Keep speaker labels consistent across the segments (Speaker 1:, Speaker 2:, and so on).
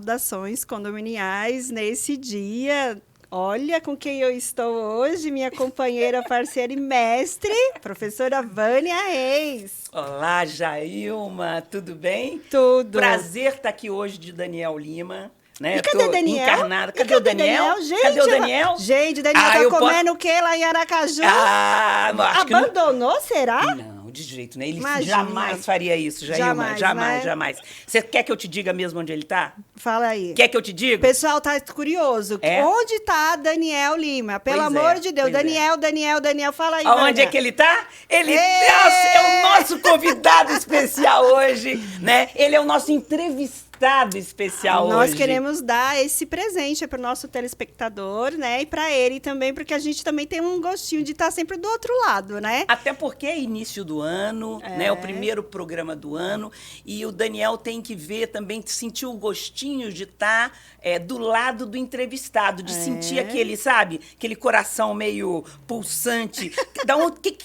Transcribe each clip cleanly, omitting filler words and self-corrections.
Speaker 1: saudações condominiais nesse dia. Olha com quem eu estou hoje, minha companheira, parceira e mestre, professora Vânia Reis.
Speaker 2: Olá, Jailma, tudo bem?
Speaker 1: Tudo.
Speaker 2: Prazer estar aqui hoje de Daniel Lima. Né?
Speaker 1: E cadê o Daniel?
Speaker 2: Encarnada. Cadê o Daniel?
Speaker 1: Gente,
Speaker 2: cadê o Daniel?
Speaker 1: Gente, o Daniel tá comendo o que lá em Aracaju?
Speaker 2: Acho
Speaker 1: Abandonou,
Speaker 2: que
Speaker 1: será?
Speaker 2: Não, de jeito, né? Ele
Speaker 1: Imagina.
Speaker 2: jamais faria isso, Jailma. Jamais. Você quer que eu te diga mesmo onde ele tá?
Speaker 1: Fala aí.
Speaker 2: Quer que eu te diga?
Speaker 1: O pessoal tá curioso.
Speaker 2: É?
Speaker 1: Onde tá Daniel Lima? Pelo amor de Deus. Daniel, fala aí.
Speaker 2: Onde é que ele tá? Ele é o nosso convidado especial hoje, né? Ele é o nosso entrevistado especial hoje.
Speaker 1: Nós queremos dar esse presente para o nosso telespectador, né? E para ele também, porque a gente também tem um gostinho de estar sempre do outro lado, né?
Speaker 2: Até porque é início do ano, né? O primeiro programa do ano. E o Daniel tem que ver também, sentir o gostinho de estar do lado do entrevistado, de sentir aquele, sabe? Aquele coração meio pulsante.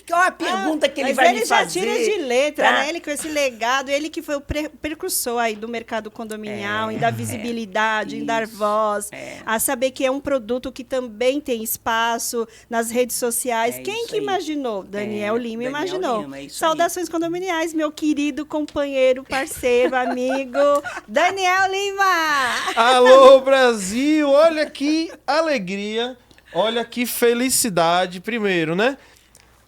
Speaker 2: Qual a pergunta que ele vai me fazer?
Speaker 1: Ele já tira de letra, né? Ele com esse legado, ele que foi o precursor aí do mercado condominial, em dar visibilidade, em dar voz, a saber que é um produto que também tem espaço nas redes sociais. Quem que imaginou? Daniel Lima imaginou. Saudações condominiais, meu querido companheiro, parceiro, amigo, Daniel Lima!
Speaker 3: Alô, Brasil! Olha que alegria, olha que felicidade, primeiro, né?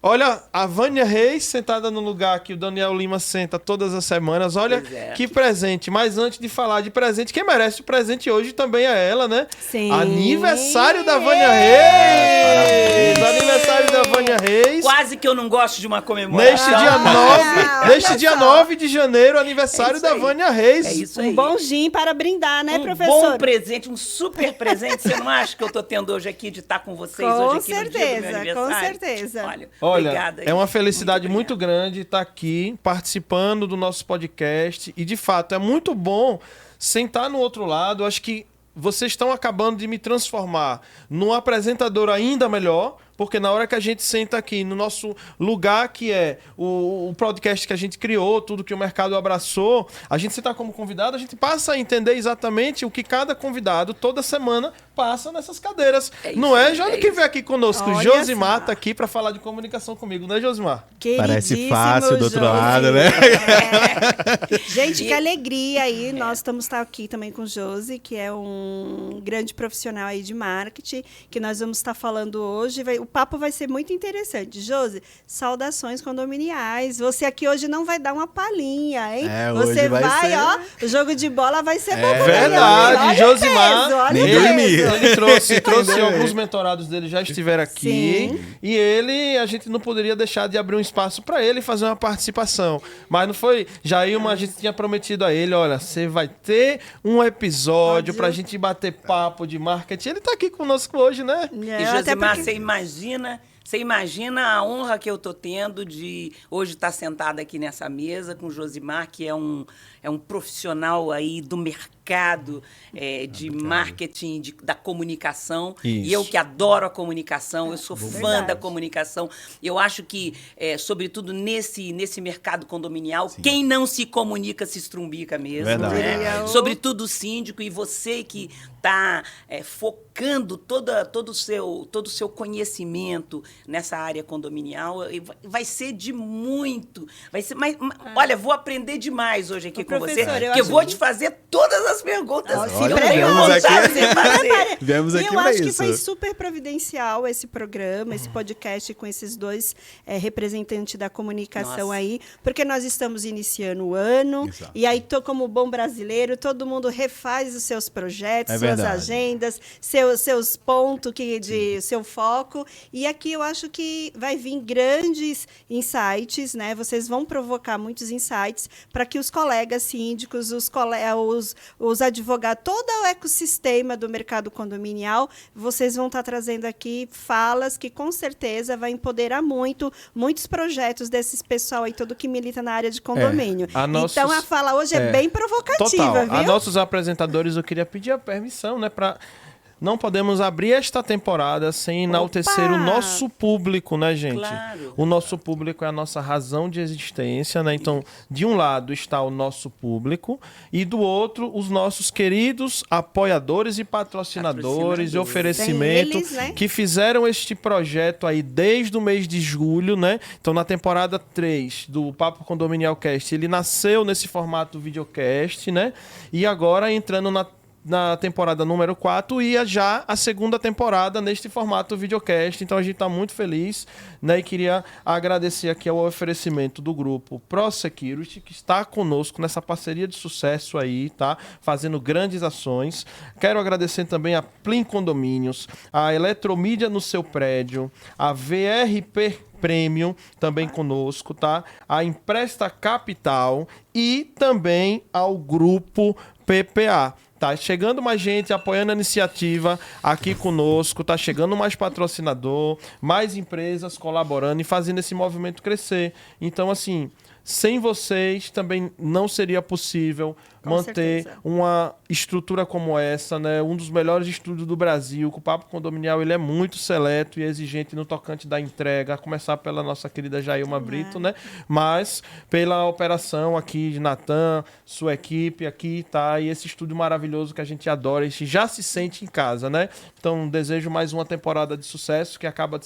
Speaker 3: Olha, a Vânia Reis sentada no lugar que o Daniel Lima senta todas as semanas. Olha que presente. Mas antes de falar de presente, quem merece o presente hoje também é ela, né?
Speaker 1: Sim.
Speaker 3: Aniversário da Vânia Reis!
Speaker 1: Parabéns.
Speaker 3: Aniversário da Vânia Reis.
Speaker 2: Quase que eu não gosto de uma comemoração.
Speaker 3: Neste dia 9 de janeiro, aniversário da Vânia Reis.
Speaker 2: É isso aí.
Speaker 1: Um bom gin para brindar, né, professor?
Speaker 2: Um bom presente, um super presente. Você não acha que eu tô tendo hoje aqui de estar com vocês hoje aqui no dia do meu aniversário?
Speaker 1: Com certeza.
Speaker 3: Olha,
Speaker 2: obrigada,
Speaker 3: é uma felicidade muito grande estar aqui participando do nosso podcast e, de fato, é muito bom sentar no outro lado. Acho que vocês estão acabando de me transformar num apresentador ainda melhor, porque na hora que a gente senta aqui no nosso lugar, que é o podcast que a gente criou, tudo que o mercado abraçou, a gente senta como convidado, a gente passa a entender exatamente o que cada convidado, toda semana, passa nessas cadeiras. Não é? Já que vem aqui conosco,
Speaker 1: Olha
Speaker 3: Josimar
Speaker 1: só.
Speaker 3: tá aqui para falar de comunicação comigo, né, Josimar?
Speaker 4: Parece fácil do outro lado, né?
Speaker 1: Gente, que alegria aí. Nós estamos aqui também com o Josi, que é um grande profissional aí de marketing, que nós vamos estar falando hoje. O papo vai ser muito interessante. Josi, saudações condominiais. Você aqui hoje não vai dar uma palhinha, hein? Você vai, ó, o jogo de bola vai ser bom.
Speaker 3: Verdade, Josimar.
Speaker 1: Ele
Speaker 3: trouxe alguns mentorados dele, já estiveram aqui.
Speaker 1: Sim.
Speaker 3: E a gente não poderia deixar de abrir um espaço para ele fazer uma participação. Mas não foi? Jailma, a gente tinha prometido a ele, olha, você vai ter um episódio pra gente bater papo de marketing. Ele tá aqui conosco hoje, né?
Speaker 2: E Josimar, você imagina a honra que eu tô tendo de hoje estar sentada aqui nessa mesa com o Josimar, que é um profissional aí do mercado de marketing, da comunicação.
Speaker 3: Isso.
Speaker 2: E eu que adoro a comunicação, eu sou fã da comunicação. Eu acho que, sobretudo nesse mercado condominial, quem não se comunica se estrumbica mesmo.
Speaker 3: Verdade.
Speaker 2: Né? Sobretudo o síndico, e você que está focando todo o seu conhecimento nessa área condominial, vai ser de muito. Vai ser, olha, vou aprender demais hoje aqui com você, porque eu vou te fazer todas as perguntas.
Speaker 4: Viemos aqui
Speaker 1: eu
Speaker 4: pra
Speaker 1: acho
Speaker 4: isso.
Speaker 1: que foi super providencial esse programa, esse podcast com esses dois representantes da comunicação aí, porque nós estamos iniciando o ano.
Speaker 4: Exato.
Speaker 1: E aí, como bom brasileiro, todo mundo refaz os seus projetos, suas agendas, seus pontos, seu foco. E aqui eu acho que vai vir grandes insights, né? Vocês vão provocar muitos insights para que os colegas síndicos, os advogados, todo o ecossistema do mercado condominial, vocês vão estar trazendo aqui falas que com certeza vai empoderar muitos projetos desses pessoal aí, todo que milita na área de condomínio. Então a fala hoje é bem provocativa,
Speaker 3: total.
Speaker 1: viu?
Speaker 3: A nossos apresentadores eu queria pedir a permissão, né, para não podemos abrir esta temporada sem enaltecer o nosso público, né, gente?
Speaker 2: Claro.
Speaker 3: O nosso público é a nossa razão de existência, né? Então, de um lado está o nosso público e do outro os nossos queridos apoiadores e patrocinadores e oferecimento
Speaker 1: eles, né?
Speaker 3: que fizeram este projeto aí desde o mês de julho, né? Então, na temporada 3 do Papo Condominial Cast, ele nasceu nesse formato videocast, né? E agora entrando na temporada número 4 e já a segunda temporada neste formato videocast. Então a gente está muito feliz, né? E queria agradecer aqui ao oferecimento do grupo ProSecurity, que está conosco nessa parceria de sucesso aí, tá? Fazendo grandes ações. Quero agradecer também a Plim Condomínios, a Eletromídia no seu prédio, a VRP Premium também conosco, tá? A Empresta Capital e também ao grupo PPA. Tá chegando mais gente apoiando a iniciativa aqui conosco, tá chegando mais patrocinador, mais empresas colaborando e fazendo esse movimento crescer. Então, assim, sem vocês também não seria possível manter uma estrutura como essa, né? Um dos melhores estúdios do Brasil. O Papo Condominial ele é muito seleto e exigente no tocante da entrega, a começar pela nossa querida Jailma Brito, né? Mas pela operação aqui de Natan, sua equipe aqui, tá? E esse estúdio maravilhoso que a gente adora, a gente já se sente em casa, né? Então, desejo mais uma temporada de sucesso que acaba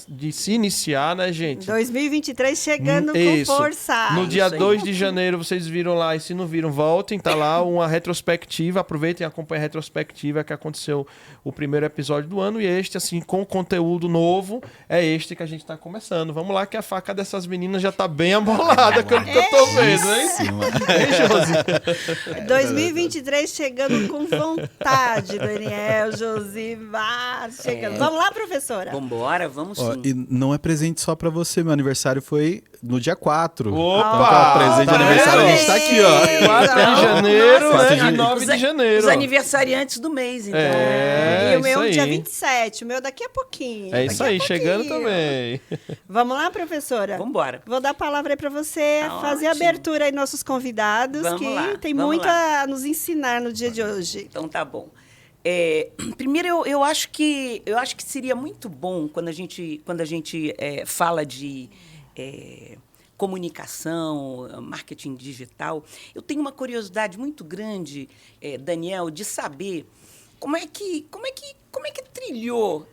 Speaker 3: de se iniciar, né, gente?
Speaker 1: 2023 chegando com força.
Speaker 3: No dia 2 de janeiro, vocês viram lá, e se não viram, voltem, tá lá uma retrospectiva, aproveitem e acompanhem a retrospectiva que aconteceu o primeiro episódio do ano, e este, assim, com conteúdo novo, é este que a gente tá começando. Vamos lá que a faca dessas meninas já tá bem amolada, que eu tô vendo, hein? Hein, Josi?
Speaker 1: 2023 chegando com vontade, Daniel, Josimar, chegando. Vamos lá, professora?
Speaker 2: Vambora, vamos sim.
Speaker 4: E não é presente só pra você, meu aniversário foi no dia 4.
Speaker 3: Opa!
Speaker 4: Então, presente de aniversário, a gente tá aqui, ó.
Speaker 3: 4 de janeiro,
Speaker 4: Nossa,
Speaker 3: né? E 9 de janeiro.
Speaker 2: Os aniversariantes do mês, então.
Speaker 1: E o meu
Speaker 3: isso
Speaker 1: dia
Speaker 3: aí.
Speaker 1: 27, o meu daqui a pouquinho.
Speaker 3: É isso aí, chegando também.
Speaker 1: Vamos lá, professora?
Speaker 2: Vambora.
Speaker 1: Vou dar a palavra aí para você
Speaker 2: Tá
Speaker 1: fazer a
Speaker 2: ótimo.
Speaker 1: abertura aí nossos convidados,
Speaker 2: Vamos
Speaker 1: que
Speaker 2: lá,
Speaker 1: tem
Speaker 2: vamos
Speaker 1: muito
Speaker 2: lá.
Speaker 1: a nos ensinar no dia de hoje.
Speaker 2: Então tá bom. Primeiro, eu acho que seria muito bom quando a gente fala de comunicação, marketing digital. Eu tenho uma curiosidade muito grande, Daniel, de saber como é que trilhou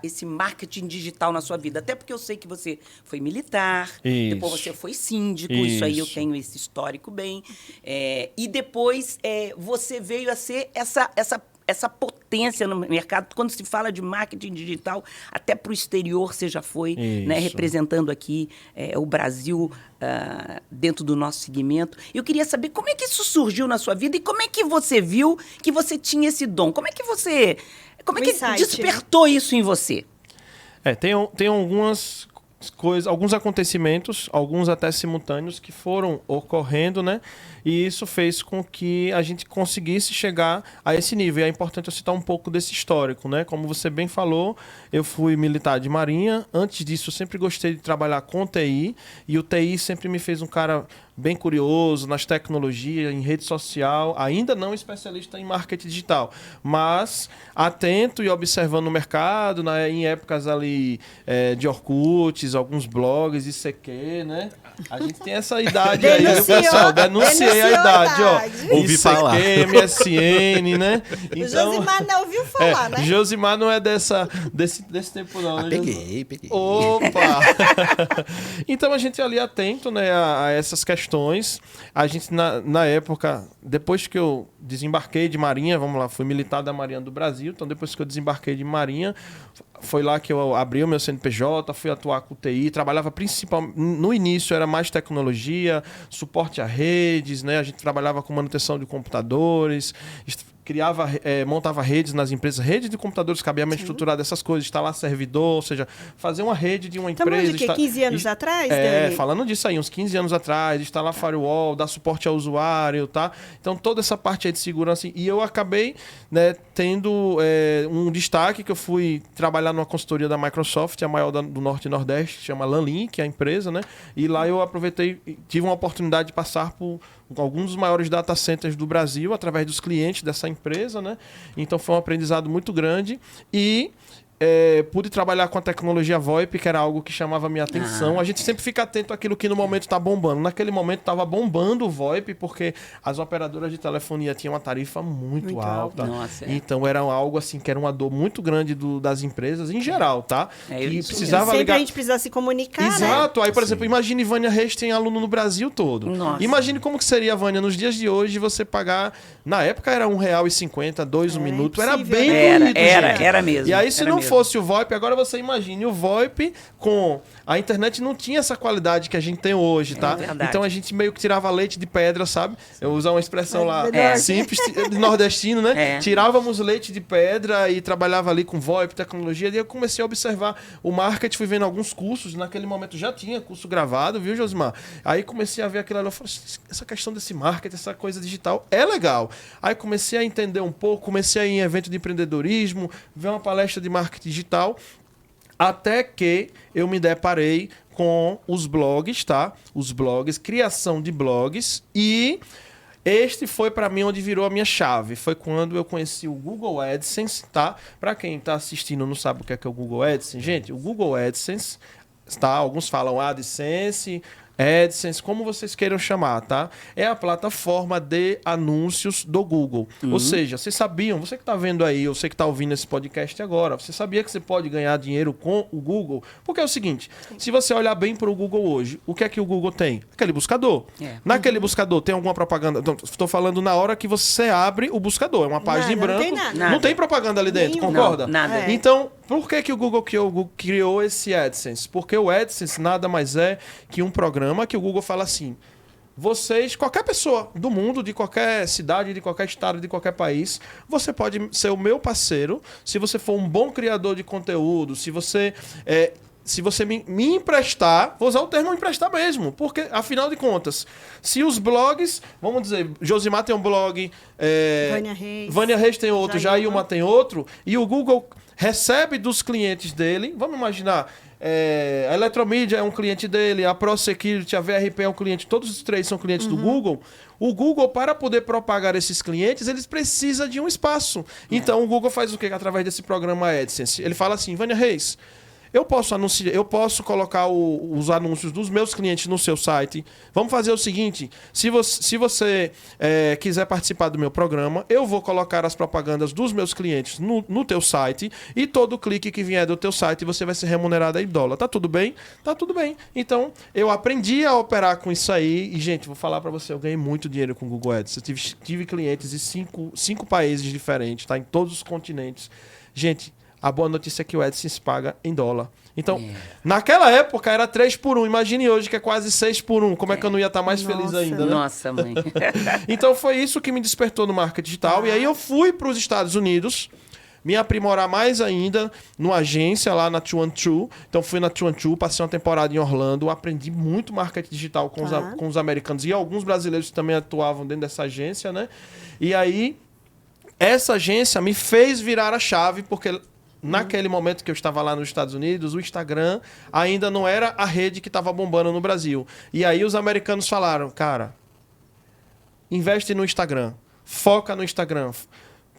Speaker 2: esse marketing digital na sua vida? Até porque eu sei que você foi militar,
Speaker 3: Isso.
Speaker 2: depois você foi síndico, isso aí eu tenho esse histórico bem. E depois você veio a ser essa potência no mercado. Quando se fala de marketing digital, até para o exterior você já foi, né, representando aqui o Brasil dentro do nosso segmento. Eu queria saber como é que isso surgiu na sua vida e como é que você viu que você tinha esse dom. Como é que despertou isso em você?
Speaker 3: Tem algumas coisas, alguns acontecimentos, alguns até simultâneos, que foram ocorrendo, né? E isso fez com que a gente conseguisse chegar a esse nível. E é importante eu citar um pouco desse histórico, né? Como você bem falou, eu fui militar de marinha. Antes disso, eu sempre gostei de trabalhar com TI. E o TI sempre me fez um cara bem curioso nas tecnologias, em rede social, ainda não especialista em marketing digital, mas atento e observando o mercado, né, em épocas ali de Orkut, alguns blogs, ICQ, né? A gente tem essa idade aí, viu, pessoal? Denunciei a idade, ó.
Speaker 4: Ouvi falar.
Speaker 3: ICQ, MSN, né? Então,
Speaker 1: o Josimar não ouviu falar, né?
Speaker 3: Josimar não é desse tempo, não. Né?
Speaker 4: Peguei.
Speaker 3: Opa! Então a gente ali atento, né, a essas questões. A gente, na época, depois que eu desembarquei de marinha, vamos lá, fui militar da Marinha do Brasil, então depois que eu desembarquei de marinha, foi lá que eu abri o meu CNPJ, fui atuar com TI, trabalhava principalmente, no início era mais tecnologia, suporte a redes, né? A gente trabalhava com manutenção de computadores, montava redes nas empresas, rede de computadores, cabeamento estruturado, essas coisas, instalar servidor, ou seja, fazer uma rede de uma empresa.
Speaker 1: Estamos de quê? 15 anos atrás, Dani?
Speaker 3: Falando disso aí, uns 15 anos atrás, instalar firewall, dar suporte ao usuário, tá? Então, toda essa parte aí de segurança. E eu acabei, né, tendo um destaque, que eu fui trabalhar numa consultoria da Microsoft, a maior do Norte e Nordeste, que chama Lanlin, que é a empresa, né? E lá eu aproveitei, tive uma oportunidade de passar por alguns dos maiores data centers do Brasil através dos clientes dessa empresa, né? Então foi um aprendizado muito grande e pude trabalhar com a tecnologia VoIP, que era algo que chamava a minha atenção. A gente sempre fica atento àquilo que no momento está bombando. Naquele momento estava bombando o VoIP, porque as operadoras de telefonia tinham uma tarifa muito alta.
Speaker 2: Nossa,
Speaker 3: então era algo assim que era uma dor muito grande das empresas em geral, tá?
Speaker 2: E
Speaker 3: precisava
Speaker 1: sempre
Speaker 3: ligar...
Speaker 1: a gente precisa se comunicar,
Speaker 3: Exato.
Speaker 1: né?
Speaker 3: Aí, por exemplo, imagine Vânia Reis tem aluno no Brasil todo.
Speaker 2: Nossa.
Speaker 3: Imagine como que seria, Vânia, nos dias de hoje você pagar... Na época era R$1,50, R$2 um minuto. Era bem doído, gente.
Speaker 2: Era mesmo.
Speaker 3: E aí, se
Speaker 2: era
Speaker 3: não
Speaker 2: mesmo.
Speaker 3: fosse o VoIP, agora você imagine o VoIP com... A internet não tinha essa qualidade que a gente tem hoje, tá?
Speaker 2: Verdade.
Speaker 3: Então a gente meio que tirava leite de pedra, sabe? Eu vou usar uma expressão lá simples, nordestino, né? Tirávamos leite de pedra e trabalhava ali com VoIP, tecnologia. E eu comecei a observar o marketing, fui vendo alguns cursos. Naquele momento já tinha curso gravado, viu, Josimar? Aí comecei a ver aquilo ali. Eu falei, essa questão desse marketing, essa coisa digital é legal. Aí comecei a entender um pouco, comecei a ir em evento de empreendedorismo, ver uma palestra de marketing digital. Até que eu me deparei com os blogs, tá? Os blogs, criação de blogs. E este foi para mim onde virou a minha chave. Foi quando eu conheci o Google AdSense, tá? Para quem tá assistindo não sabe o que é o Google AdSense. Gente, o Google AdSense, tá? Alguns falam AdSense, AdSense, como vocês queiram chamar, tá? É a plataforma de anúncios do Google. Ou seja, vocês sabiam, você que está vendo aí, ou você que está ouvindo esse podcast agora, você sabia que você pode ganhar dinheiro com o Google? Porque é o seguinte, se você olhar bem para o Google hoje, o que é que o Google tem? Aquele buscador. Naquele buscador tem alguma propaganda? Estou falando na hora que você abre o buscador, é uma página em branco.
Speaker 1: Não tem nada.
Speaker 3: Não tem propaganda ali dentro,
Speaker 1: Nenhum.
Speaker 3: concorda?
Speaker 2: Não, nada.
Speaker 3: Então, por que o Google criou esse AdSense? Porque o AdSense nada mais é que um programa que o Google fala assim: vocês, qualquer pessoa do mundo, de qualquer cidade, de qualquer estado, de qualquer país, você pode ser o meu parceiro se você for um bom criador de conteúdo, se você me emprestar, vou usar o termo emprestar mesmo, porque, afinal de contas, se os blogs, vamos dizer, Josimar tem um blog, Vânia Reis tem outro, Jailma tem outro, e o Google recebe dos clientes dele, vamos imaginar, a Eletromídia é um cliente dele, a ProSecurity, a VRP é um cliente, todos os três são clientes do Google. O Google, para poder propagar esses clientes, eles precisam de um espaço. Então, o Google faz o quê? Através desse programa AdSense. Ele fala assim: Vânia Reis, eu posso colocar os anúncios dos meus clientes no seu site. Vamos fazer o seguinte: se você quiser participar do meu programa, eu vou colocar as propagandas dos meus clientes no teu site, e todo clique que vier do teu site você vai ser remunerado em dólar. Tá tudo bem? Tá tudo bem. Então, eu aprendi a operar com isso aí e, gente, vou falar para você, eu ganhei muito dinheiro com o Google Ads. Eu tive clientes em cinco países diferentes, tá? Em todos os continentes. Gente, a boa notícia é que o AdSense paga em dólar. Então, naquela época era 3 por 1. Imagine hoje que é quase 6 por 1. Como é que eu não ia estar mais feliz ainda, né?
Speaker 2: Nossa, mãe.
Speaker 3: Então, foi isso que me despertou no marketing digital. E aí eu fui para os Estados Unidos me aprimorar mais ainda numa agência lá na 212. Então, fui na 212, passei uma temporada em Orlando, aprendi muito marketing digital com os americanos. E alguns brasileiros também atuavam dentro dessa agência, né? E aí, essa agência me fez virar a chave, porque naquele momento que eu estava lá nos Estados Unidos, o Instagram ainda não era a rede que estava bombando no Brasil. E aí os americanos falaram: cara, investe no Instagram, foca no Instagram,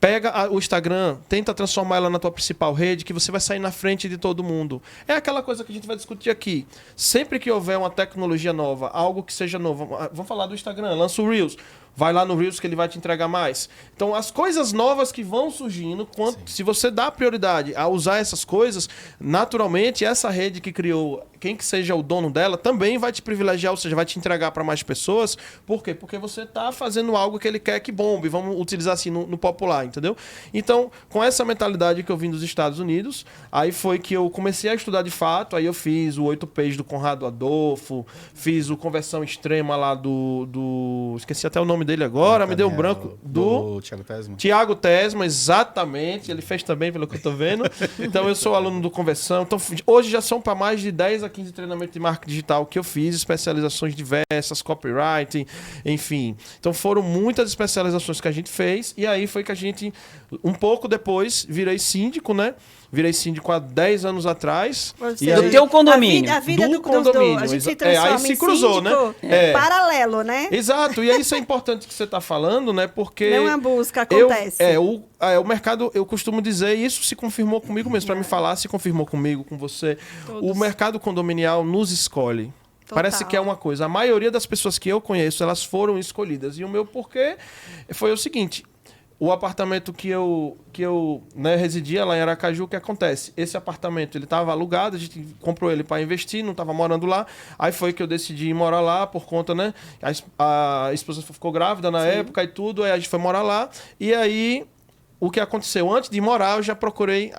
Speaker 3: pega o Instagram, tenta transformar ela na tua principal rede, que você vai sair na frente de todo mundo. É aquela coisa que a gente vai discutir aqui. Sempre que houver uma tecnologia nova, algo que seja novo, vamos falar do Instagram, lança o Reels. Vai lá no Reels que ele vai te entregar mais. Então, as coisas novas que vão surgindo, se você dá prioridade a usar essas coisas, naturalmente, essa rede que criou, quem que seja o dono dela, também vai te privilegiar, ou seja, vai te entregar para mais pessoas. Por quê? Porque você está fazendo algo que ele quer que bombe. Vamos utilizar assim no popular, entendeu? Então, com essa mentalidade que eu vim dos Estados Unidos, aí foi que eu comecei a estudar de fato. Aí eu fiz o 8Ps do Conrado Adolfo, fiz o Conversão Extrema lá do... Esqueci até o nome dele agora, me deu um branco. Do
Speaker 4: Thiago Tesma.
Speaker 3: Thiago Tesma, exatamente. Ele fez também, pelo que eu tô vendo. Então, eu sou aluno do Conversão. Então, hoje já são para mais de 10 a 15 treinamentos de marketing digital que eu fiz, especializações diversas, copywriting, enfim. Então, foram muitas especializações que a gente fez. E aí foi que a gente, um pouco depois, virei síndico, né? virei síndico há 10 anos atrás.
Speaker 2: Do teu condomínio.
Speaker 1: A vida
Speaker 3: do condomínio.
Speaker 1: A gente se transforma
Speaker 3: aí se cruzou,
Speaker 1: síndico,
Speaker 3: né?
Speaker 1: Paralelo, né?
Speaker 3: Exato, e isso é importante que você está falando, né? Porque...
Speaker 1: Não é busca, acontece.
Speaker 3: O mercado, eu costumo dizer, e isso se confirmou comigo mesmo, para me falar, se confirmou comigo, com você.
Speaker 1: Todos.
Speaker 3: O mercado condominial nos escolhe.
Speaker 1: Total.
Speaker 3: Parece que é uma coisa. A maioria das pessoas que eu conheço, elas foram escolhidas. E o meu porquê foi o seguinte... O apartamento que eu residia lá em Aracaju, o que acontece? Esse apartamento, ele estava alugado, a gente comprou ele para investir, não estava morando lá. Aí foi que eu decidi ir morar lá por conta, né? A esposa ficou grávida na época e tudo, aí a gente foi morar lá. E aí... O que aconteceu? Antes de morar, eu já procurei...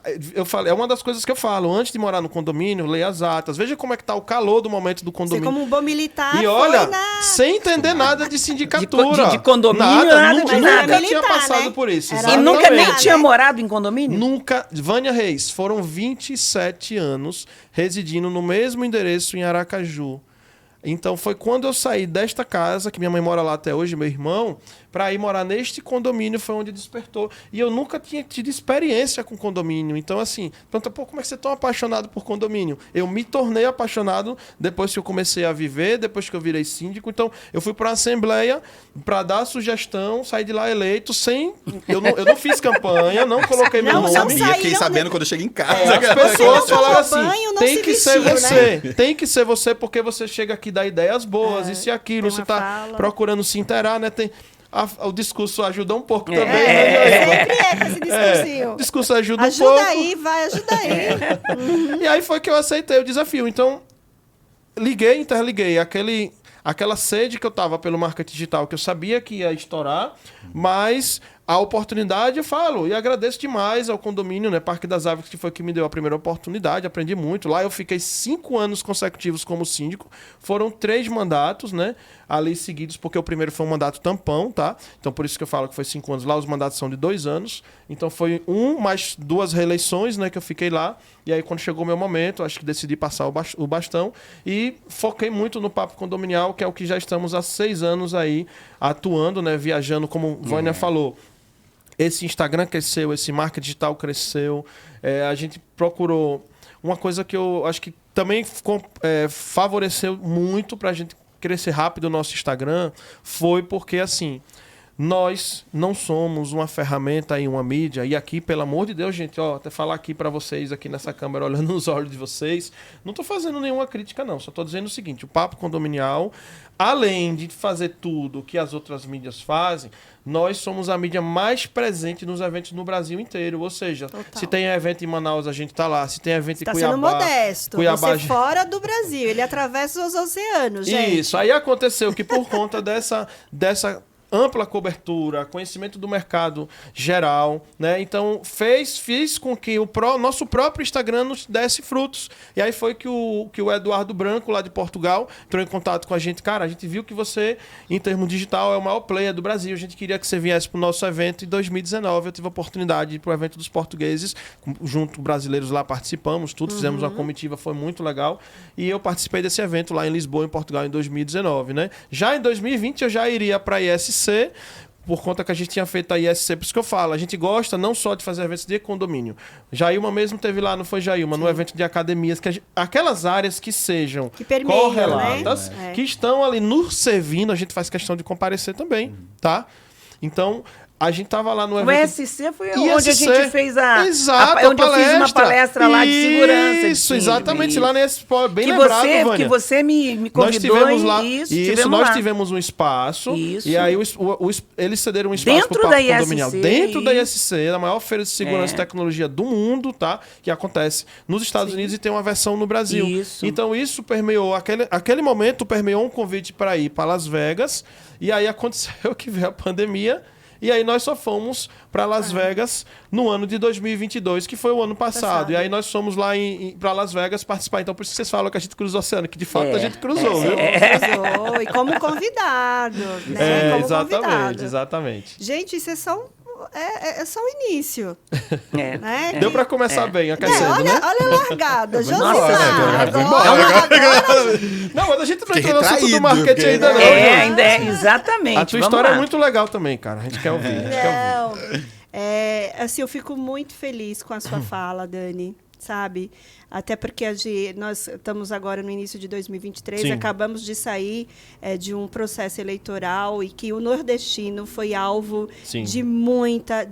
Speaker 3: é uma das coisas que eu falo. Antes de morar no condomínio, leia as atas. Veja como é que tá o calor do momento do condomínio.
Speaker 1: Você, como um bom militar,
Speaker 3: e olha, sem entender nada de sindicatura.
Speaker 2: De condomínio, nada
Speaker 3: nunca,
Speaker 2: de nada.
Speaker 3: Nunca tinha
Speaker 1: Militar,
Speaker 3: passado
Speaker 1: né?
Speaker 3: por isso.
Speaker 1: Era
Speaker 2: E nunca nem
Speaker 1: militar,
Speaker 2: tinha
Speaker 1: né?
Speaker 2: morado em condomínio?
Speaker 3: Nunca. Vânia Reis, foram 27 anos residindo no mesmo endereço em Aracaju. Então foi quando eu saí desta casa, que minha mãe mora lá até hoje, meu irmão, para ir morar neste condomínio, foi onde despertou. E eu nunca tinha tido experiência com condomínio. Então, assim, pergunta, pô, como é que você é tão apaixonado por condomínio? Eu me tornei apaixonado depois que eu comecei a viver, depois que eu virei síndico. Então, eu fui para a Assembleia para dar sugestão, saí de lá eleito sem... Eu não fiz campanha, não coloquei meu nome.
Speaker 4: Eu fiquei sabendo quando eu cheguei em casa.
Speaker 3: As pessoas falaram assim,
Speaker 1: banho, não
Speaker 3: tem
Speaker 1: se
Speaker 3: que ser
Speaker 1: vestiu,
Speaker 3: você,
Speaker 1: né?
Speaker 3: tem que ser você, porque você chega aqui dá ideias boas, isso e aquilo,
Speaker 1: tem
Speaker 3: você
Speaker 1: uma
Speaker 3: tá
Speaker 1: fala.
Speaker 3: procurando se inteirar, né? O discurso ajuda um pouco também,
Speaker 1: Sempre
Speaker 3: né?
Speaker 1: com esse discursinho.
Speaker 3: O discurso ajuda um
Speaker 1: Ajuda
Speaker 3: pouco.
Speaker 1: aí, vai, ajuda aí.
Speaker 3: E aí foi que eu aceitei o desafio. Então, interliguei aquela sede que eu tava pelo marketing digital, que eu sabia que ia estourar, mas a oportunidade eu falo, e agradeço demais ao condomínio, né, Parque das Árvores, que foi que me deu a primeira oportunidade, aprendi muito. Lá eu fiquei 5 anos consecutivos como síndico, foram 3 mandatos, né, ali seguidos, porque o primeiro foi um mandato tampão, tá? Então por isso que eu falo que foi 5 anos lá, os mandatos são de 2 anos, então foi mais 2 reeleições, né, que eu fiquei lá, e aí quando chegou o meu momento, acho que decidi passar o bastão, e foquei muito no papo condominial, que é o que já estamos há 6 anos aí, atuando, né, viajando, como Vânia falou. Esse Instagram cresceu, esse marketing digital cresceu. A gente procurou uma coisa que eu acho que também favoreceu muito para a gente crescer rápido o nosso Instagram, foi porque, assim, nós não somos uma ferramenta e uma mídia. E aqui, pelo amor de Deus, gente, até falar aqui para vocês, aqui nessa câmera, olhando nos olhos de vocês, não estou fazendo nenhuma crítica, não. Só estou dizendo o seguinte, o Papo Condominial, além de fazer tudo que as outras mídias fazem, nós somos a mídia mais presente nos eventos no Brasil inteiro. Ou seja, se tem evento em Manaus, a gente está lá. Se tem evento em Cuiabá...
Speaker 1: Está sendo modesto.
Speaker 3: Cuiabá,
Speaker 1: você fora do Brasil. Ele atravessa os oceanos, gente.
Speaker 3: Isso. Aí aconteceu que por conta dessa ampla cobertura, conhecimento do mercado geral, né? Então fiz com que o nosso próprio Instagram nos desse frutos. E aí foi que o Eduardo Branco, lá de Portugal, entrou em contato com a gente. Cara, a gente viu que você, em termos digital, é o maior player do Brasil. A gente queria que você viesse para o nosso evento. Em 2019, eu tive a oportunidade de ir para o evento dos portugueses, junto com brasileiros lá participamos, fizemos uma comitiva, foi muito legal. E eu participei desse evento lá em Lisboa, em Portugal, em 2019, né? Já em 2020, eu já iria para a ISC, por conta que a gente tinha feito a ISC, por isso que eu falo, a gente gosta não só de fazer eventos de condomínio. Jailma mesmo teve lá, não foi Jailma, no evento de academias, aquelas áreas que sejam
Speaker 1: que permeiam,
Speaker 3: correlatas,
Speaker 1: né?
Speaker 3: que estão ali nos servindo, a gente faz questão de comparecer também, tá? Então, a gente tava lá no evento...
Speaker 2: O ESC foi onde a gente fez
Speaker 3: Exato,
Speaker 2: onde eu fiz uma palestra lá de segurança.
Speaker 3: Isso, exatamente, lá nesse... Bem
Speaker 2: que
Speaker 3: lembrado,
Speaker 2: Vânia. Que você me convidou.
Speaker 3: Nós tivemos lá, nós
Speaker 2: lá.
Speaker 3: tivemos um espaço,
Speaker 2: isso.
Speaker 3: E aí eles cederam um espaço
Speaker 2: dentro da ISC,
Speaker 3: condominial. Dentro da ISC, a maior feira de segurança e tecnologia do mundo, tá? Que acontece nos Estados Unidos e tem uma versão no Brasil.
Speaker 2: Isso.
Speaker 3: Então isso permeou, aquele momento permeou um convite para ir para Las Vegas, e aí aconteceu que veio a pandemia. E aí nós só fomos para Las Vegas no ano de 2022, que foi o ano passado. E aí nós fomos lá para Las Vegas participar. Então por isso que vocês falam que a gente cruzou o oceano, que de fato a gente cruzou, viu?
Speaker 1: Cruzou. E como convidado, né? Como convidado.
Speaker 3: Exatamente.
Speaker 1: Gente, isso é só o início. Né?
Speaker 3: Deu para começar bem, aquecendo,
Speaker 1: olha,
Speaker 3: né?
Speaker 1: olha a largada. Josimar,
Speaker 3: agora. Não, mas a gente não entrou no assunto do marketing ainda não.
Speaker 2: Ainda é, exatamente.
Speaker 3: A tua história é muito legal também, cara. A gente quer ouvir.
Speaker 1: Assim, eu fico muito feliz com a sua fala, Dani. Sabe? Até porque nós estamos agora no início de 2023,
Speaker 3: Sim.
Speaker 1: acabamos de sair de um processo eleitoral e que o nordestino foi alvo de muita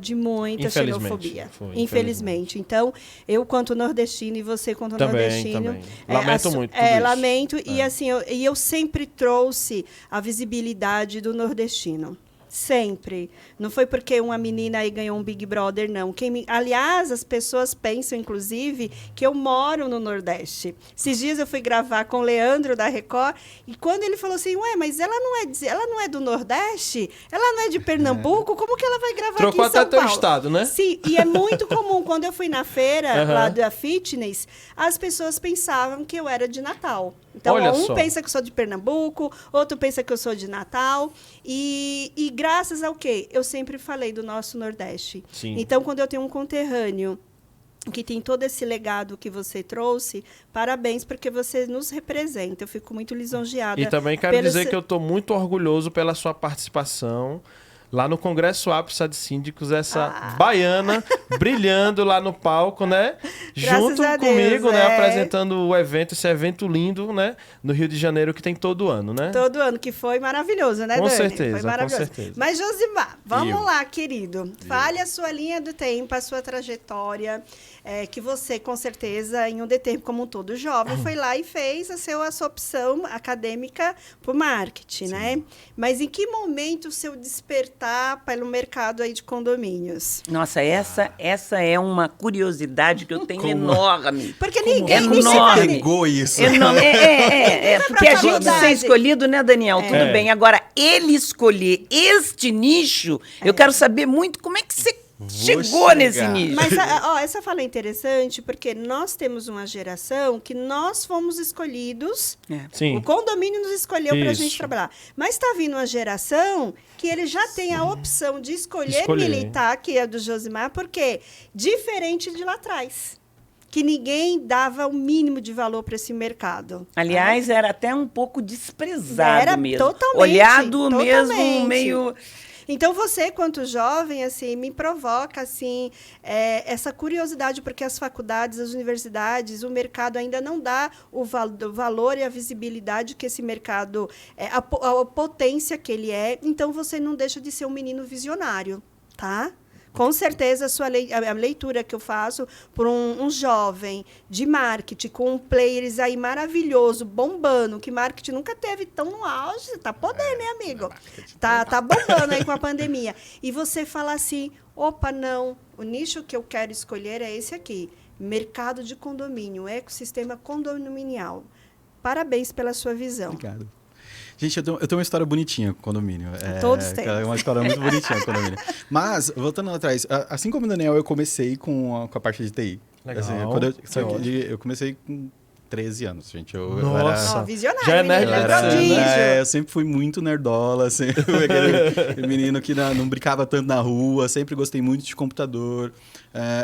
Speaker 1: xenofobia. Infelizmente. Então, eu quanto nordestino e você quanto nordestino...
Speaker 3: Lamento muito
Speaker 1: lamento. E assim, eu sempre trouxe a visibilidade do nordestino. Sempre. Não foi porque uma menina aí ganhou um Big Brother, não. Aliás, as pessoas pensam, inclusive, que eu moro no Nordeste. Esses dias eu fui gravar com o Leandro, da Record, e quando ele falou assim, ué, mas ela não é do Nordeste? Ela não é de Pernambuco? Como que ela vai gravar aqui em São Paulo?
Speaker 3: Trocou até teu estado, né?
Speaker 1: Sim, e é muito comum. Quando eu fui na feira lá da Fitness, as pessoas pensavam que eu era de Natal. Então, pensa que eu sou de Pernambuco, outro pensa que eu sou de Natal. E graças ao quê? Eu sempre falei do nosso Nordeste.
Speaker 3: Sim.
Speaker 1: Então, quando eu tenho um conterrâneo que tem todo esse legado que você trouxe, parabéns, porque você nos representa. Eu fico muito lisonjeada.
Speaker 3: E também quero dizer que eu estou muito orgulhoso pela sua participação lá no Congresso APSA de Síndicos, essa baiana brilhando lá no palco, né? Junto comigo, né? Apresentando o evento, esse evento lindo, né? No Rio de Janeiro, que tem todo ano, né?
Speaker 1: Todo ano, que foi maravilhoso, né,
Speaker 3: com
Speaker 1: Dani?
Speaker 3: certeza,
Speaker 1: Foi maravilhoso.
Speaker 3: Com certeza.
Speaker 1: Mas, Josimar, vamos lá, querido. Fale a sua linha do tempo, a sua trajetória, que você, com certeza, em um determinado, como um todo jovem, foi lá e fez a sua opção acadêmica por marketing, né? Mas em que momento o seu despertar pelo mercado aí de condomínios?
Speaker 2: Nossa, essa é uma curiosidade que eu tenho enorme.
Speaker 1: Porque ninguém
Speaker 4: pegou isso.
Speaker 2: Porque a gente ser escolhido, né, Daniel? Tudo bem. Agora, ele escolher este nicho, eu quero saber muito como é que você chegou nesse nicho.
Speaker 1: Mas essa fala é interessante porque nós temos uma geração que nós fomos escolhidos.
Speaker 3: Sim.
Speaker 1: O condomínio nos escolheu para a gente trabalhar. Mas está vindo uma geração que ele já tem a opção de escolher militar, que é do Josimar, porque diferente de lá atrás. Que ninguém dava o mínimo de valor para esse mercado.
Speaker 2: Aliás, era até um pouco desprezado mesmo.
Speaker 1: Totalmente.
Speaker 2: Olhado mesmo meio...
Speaker 1: Então, você, quanto jovem, assim, me provoca assim, essa curiosidade, porque as faculdades, as universidades, o mercado ainda não dá o valor e a visibilidade que esse mercado, a potência que ele é. Então, você não deixa de ser um menino visionário, tá? Com certeza, a leitura que eu faço por um jovem de marketing, com players aí maravilhoso, bombando, que marketing nunca teve tão no auge, tá podendo, né, amigo? Tá bombando aí com a pandemia. E você fala assim, opa, não, o nicho que eu quero escolher é esse aqui, mercado de condomínio, ecossistema condominial. Parabéns pela sua visão.
Speaker 4: Obrigado. Gente, eu tenho uma história bonitinha com o condomínio.
Speaker 1: Todos têm.
Speaker 4: É uma história muito bonitinha com o condomínio. Mas, voltando lá atrás, assim como o Daniel, eu comecei com a parte de TI.
Speaker 3: Legal.
Speaker 4: Assim, eu comecei com 13 anos, gente. Eu
Speaker 3: era...
Speaker 1: visionário.
Speaker 3: Já é nerd,
Speaker 4: eu sempre fui muito nerdola, sempre fui aquele menino que não brincava tanto na rua, sempre gostei muito de computador.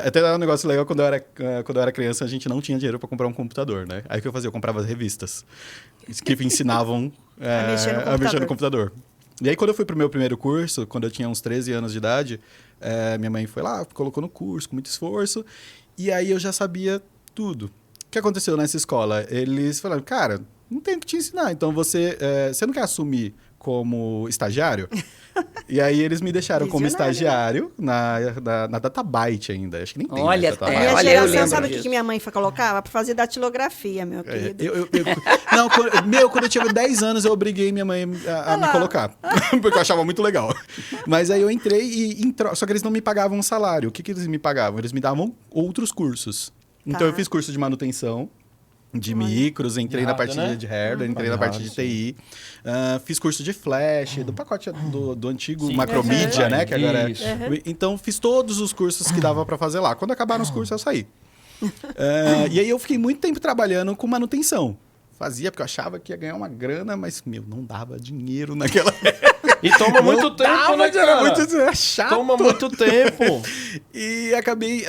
Speaker 4: Até era um negócio legal, quando eu era criança, a gente não tinha dinheiro para comprar um computador, né? Aí o que eu fazia? Eu comprava revistas que ensinavam a mexer no computador. E aí, quando eu fui pro meu primeiro curso, quando eu tinha uns 13 anos de idade, minha mãe foi lá, colocou no curso com muito esforço, e aí eu já sabia tudo. O que aconteceu nessa escola? Eles falaram, cara, não tem o que te ensinar, então você não quer assumir como estagiário? E aí eles me deixaram como estagiário na Databyte ainda. Acho que nem tem.
Speaker 2: Olha,
Speaker 1: minha geração, sabe o que minha mãe colocava? Para fazer datilografia, meu querido.
Speaker 4: Quando eu tinha 10 anos, eu obriguei minha mãe a me colocar. Porque eu achava muito legal. Mas aí eu entrei só que eles não me pagavam um salário. O que eles me pagavam? Eles me davam outros cursos. Então eu fiz curso de manutenção de micros, entrei na parte de hardware, entrei na parte de TI, fiz curso de flash, do pacote do antigo Macromedia, né? Que agora Então fiz todos os cursos que dava para fazer lá. Quando acabaram os cursos, eu saí. E aí eu fiquei muito tempo trabalhando com manutenção. Fazia porque eu achava que ia ganhar uma grana, mas, não dava dinheiro naquela época.
Speaker 3: E toma muito tempo, né, cara?
Speaker 4: Muito chato.
Speaker 3: Toma muito tempo.
Speaker 4: E acabei...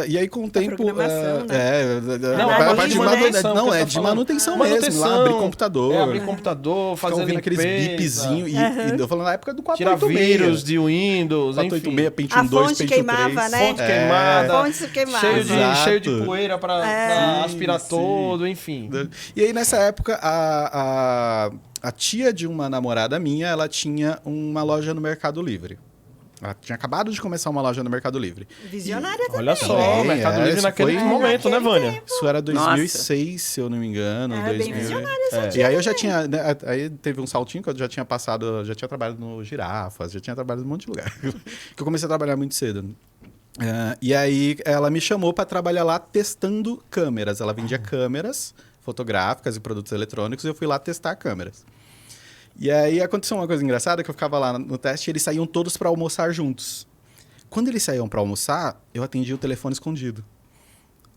Speaker 4: e aí, com o tempo...
Speaker 1: programação,
Speaker 3: Não,
Speaker 4: a
Speaker 3: é
Speaker 4: parte de
Speaker 3: manutenção,
Speaker 4: Não,
Speaker 3: que
Speaker 4: é
Speaker 3: tá
Speaker 4: de
Speaker 3: falando.
Speaker 4: manutenção mesmo. Lá, abrir computador.
Speaker 3: Abrir computador,
Speaker 4: Ficar
Speaker 3: fazer
Speaker 4: ouvindo aqueles
Speaker 3: limpeza,
Speaker 4: bipzinhos. E eu falando na época do
Speaker 3: tirar
Speaker 4: 486.
Speaker 3: vírus de Windows, enfim.
Speaker 4: 486, Pentium
Speaker 1: A
Speaker 4: 2,
Speaker 1: fonte
Speaker 4: Pentium
Speaker 1: queimava,
Speaker 4: 3.
Speaker 1: né?
Speaker 3: Fonte queimada,
Speaker 1: Fonte queimada.
Speaker 3: cheio de
Speaker 4: Exato.
Speaker 3: poeira pra aspirar
Speaker 4: sim.
Speaker 3: todo, enfim.
Speaker 4: E aí, nessa época, a tia de uma namorada minha, ela tinha uma loja no Mercado Livre. Ela tinha acabado de começar uma loja no Mercado Livre.
Speaker 1: Visionária também.
Speaker 3: Olha só, o Mercado Livre
Speaker 4: isso
Speaker 3: naquele
Speaker 4: foi-
Speaker 3: momento, né,
Speaker 1: naquele
Speaker 3: Vânia?
Speaker 4: Isso era 2006, se eu não me engano.
Speaker 1: Era bem
Speaker 4: 2000.
Speaker 1: visionária essa
Speaker 4: É.
Speaker 1: tia
Speaker 4: E aí eu já tinha... né, aí teve um saltinho que eu já tinha passado... Já tinha trabalhado no Girafas, já tinha trabalhado em um monte de lugar. Que eu comecei a trabalhar muito cedo. E aí ela me chamou para trabalhar lá testando câmeras. Ela vendia câmeras fotográficas e produtos eletrônicos e eu fui lá testar câmeras. E aí aconteceu uma coisa engraçada, que eu ficava lá no teste e eles saíam todos para almoçar juntos. Quando eles saíam para almoçar, eu atendia o telefone escondido.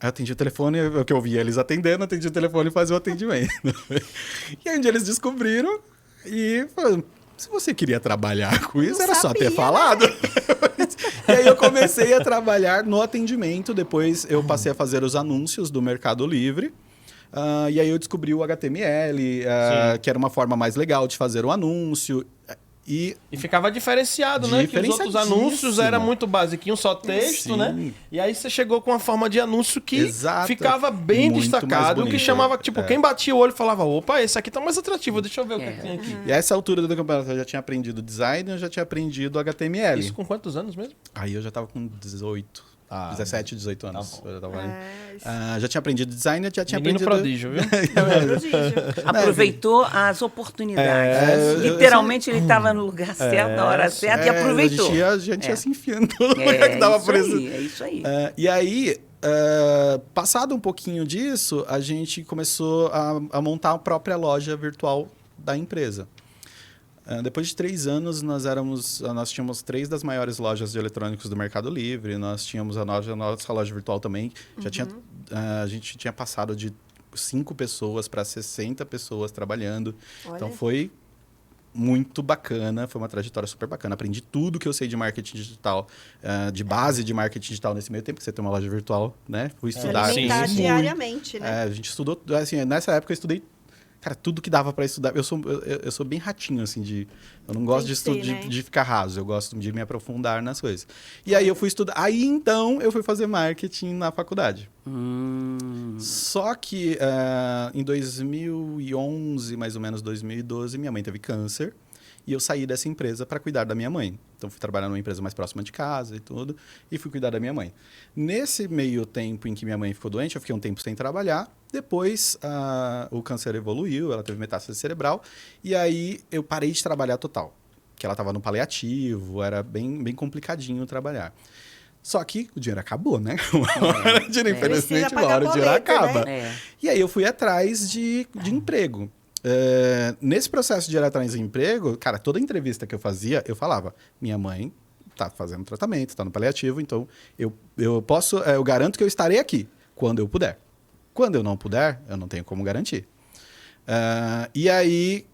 Speaker 4: Aí eu atendi o telefone, o que eu via eles atendendo, atendi o telefone e fazia o atendimento. E aí um dia eles descobriram e falaram, se você queria trabalhar com isso, era só ter
Speaker 1: sabia,
Speaker 4: falado. E aí eu comecei a trabalhar no atendimento, depois eu passei a fazer os anúncios do Mercado Livre. E aí eu descobri o HTML, que era uma forma mais legal de fazer o anúncio. E
Speaker 3: ficava diferenciado, né? Que os outros anúncios eram muito basiquinho, só texto,
Speaker 4: Sim.
Speaker 3: né? E aí você chegou com uma forma de anúncio que
Speaker 4: Exato.
Speaker 3: ficava bem
Speaker 4: Muito mais
Speaker 3: destacado, que
Speaker 4: bonito.
Speaker 3: chamava, tipo, quem batia o olho falava, opa, esse aqui tá mais atrativo, deixa eu ver o que tem aqui.
Speaker 4: E a essa altura do campeonato eu já tinha aprendido design, eu já tinha aprendido HTML.
Speaker 3: Isso com quantos anos mesmo?
Speaker 4: Aí eu já tava com 18, 17, 18 anos.
Speaker 3: Tá bom.
Speaker 4: Eu já, tava, já tinha aprendido design, eu já tinha
Speaker 3: Menino
Speaker 4: aprendido...
Speaker 3: prodígio, viu?
Speaker 1: Prodígio.
Speaker 2: Aproveitou as oportunidades. Literalmente, ele estava no lugar certo, na hora certa, e aproveitou.
Speaker 4: A gente ia se enfiando todo lugar que dava por isso.
Speaker 2: É isso aí.
Speaker 4: E aí, passado um pouquinho disso, a gente começou a montar a própria loja virtual da empresa. Depois de 3 anos, nós tínhamos 3 das maiores lojas de eletrônicos do Mercado Livre. Nós tínhamos a nossa loja virtual também. A gente tinha passado de 5 pessoas para 60 pessoas trabalhando.
Speaker 1: Olha.
Speaker 4: Então, foi muito bacana. Foi uma trajetória super bacana. Aprendi tudo que eu sei de marketing digital, de base de marketing digital nesse meio tempo, porque você tem uma loja virtual, né? Fui estudar.
Speaker 1: Alimentar
Speaker 3: sim.
Speaker 1: diariamente, né?
Speaker 4: A gente estudou, assim, nessa época eu estudei, cara, tudo que dava para estudar. Eu sou bem ratinho, assim, eu não gosto de ficar raso, eu gosto de me aprofundar nas coisas. E aí eu fui estudar, aí então eu fui fazer marketing na faculdade. Só que em 2011, mais ou menos 2012, minha mãe teve câncer. E eu saí dessa empresa para cuidar da minha mãe. Então, fui trabalhar numa empresa mais próxima de casa e tudo. E fui cuidar da minha mãe. Nesse meio tempo em que minha mãe ficou doente, eu fiquei um tempo sem trabalhar. Depois, o câncer evoluiu, ela teve metástase cerebral. E aí, eu parei de trabalhar total. Porque ela estava no paliativo, era bem, bem complicadinho trabalhar. Só que o dinheiro acabou, né? Infelizmente, uma hora o dinheiro acaba.
Speaker 2: Né?
Speaker 4: E aí, eu fui atrás de emprego. Nesse processo de ir atrás de emprego, cara, toda entrevista que eu fazia, eu falava, minha mãe tá fazendo tratamento, tá no paliativo, então eu posso, eu garanto que eu estarei aqui quando eu puder. Quando eu não puder, eu não tenho como garantir. E aí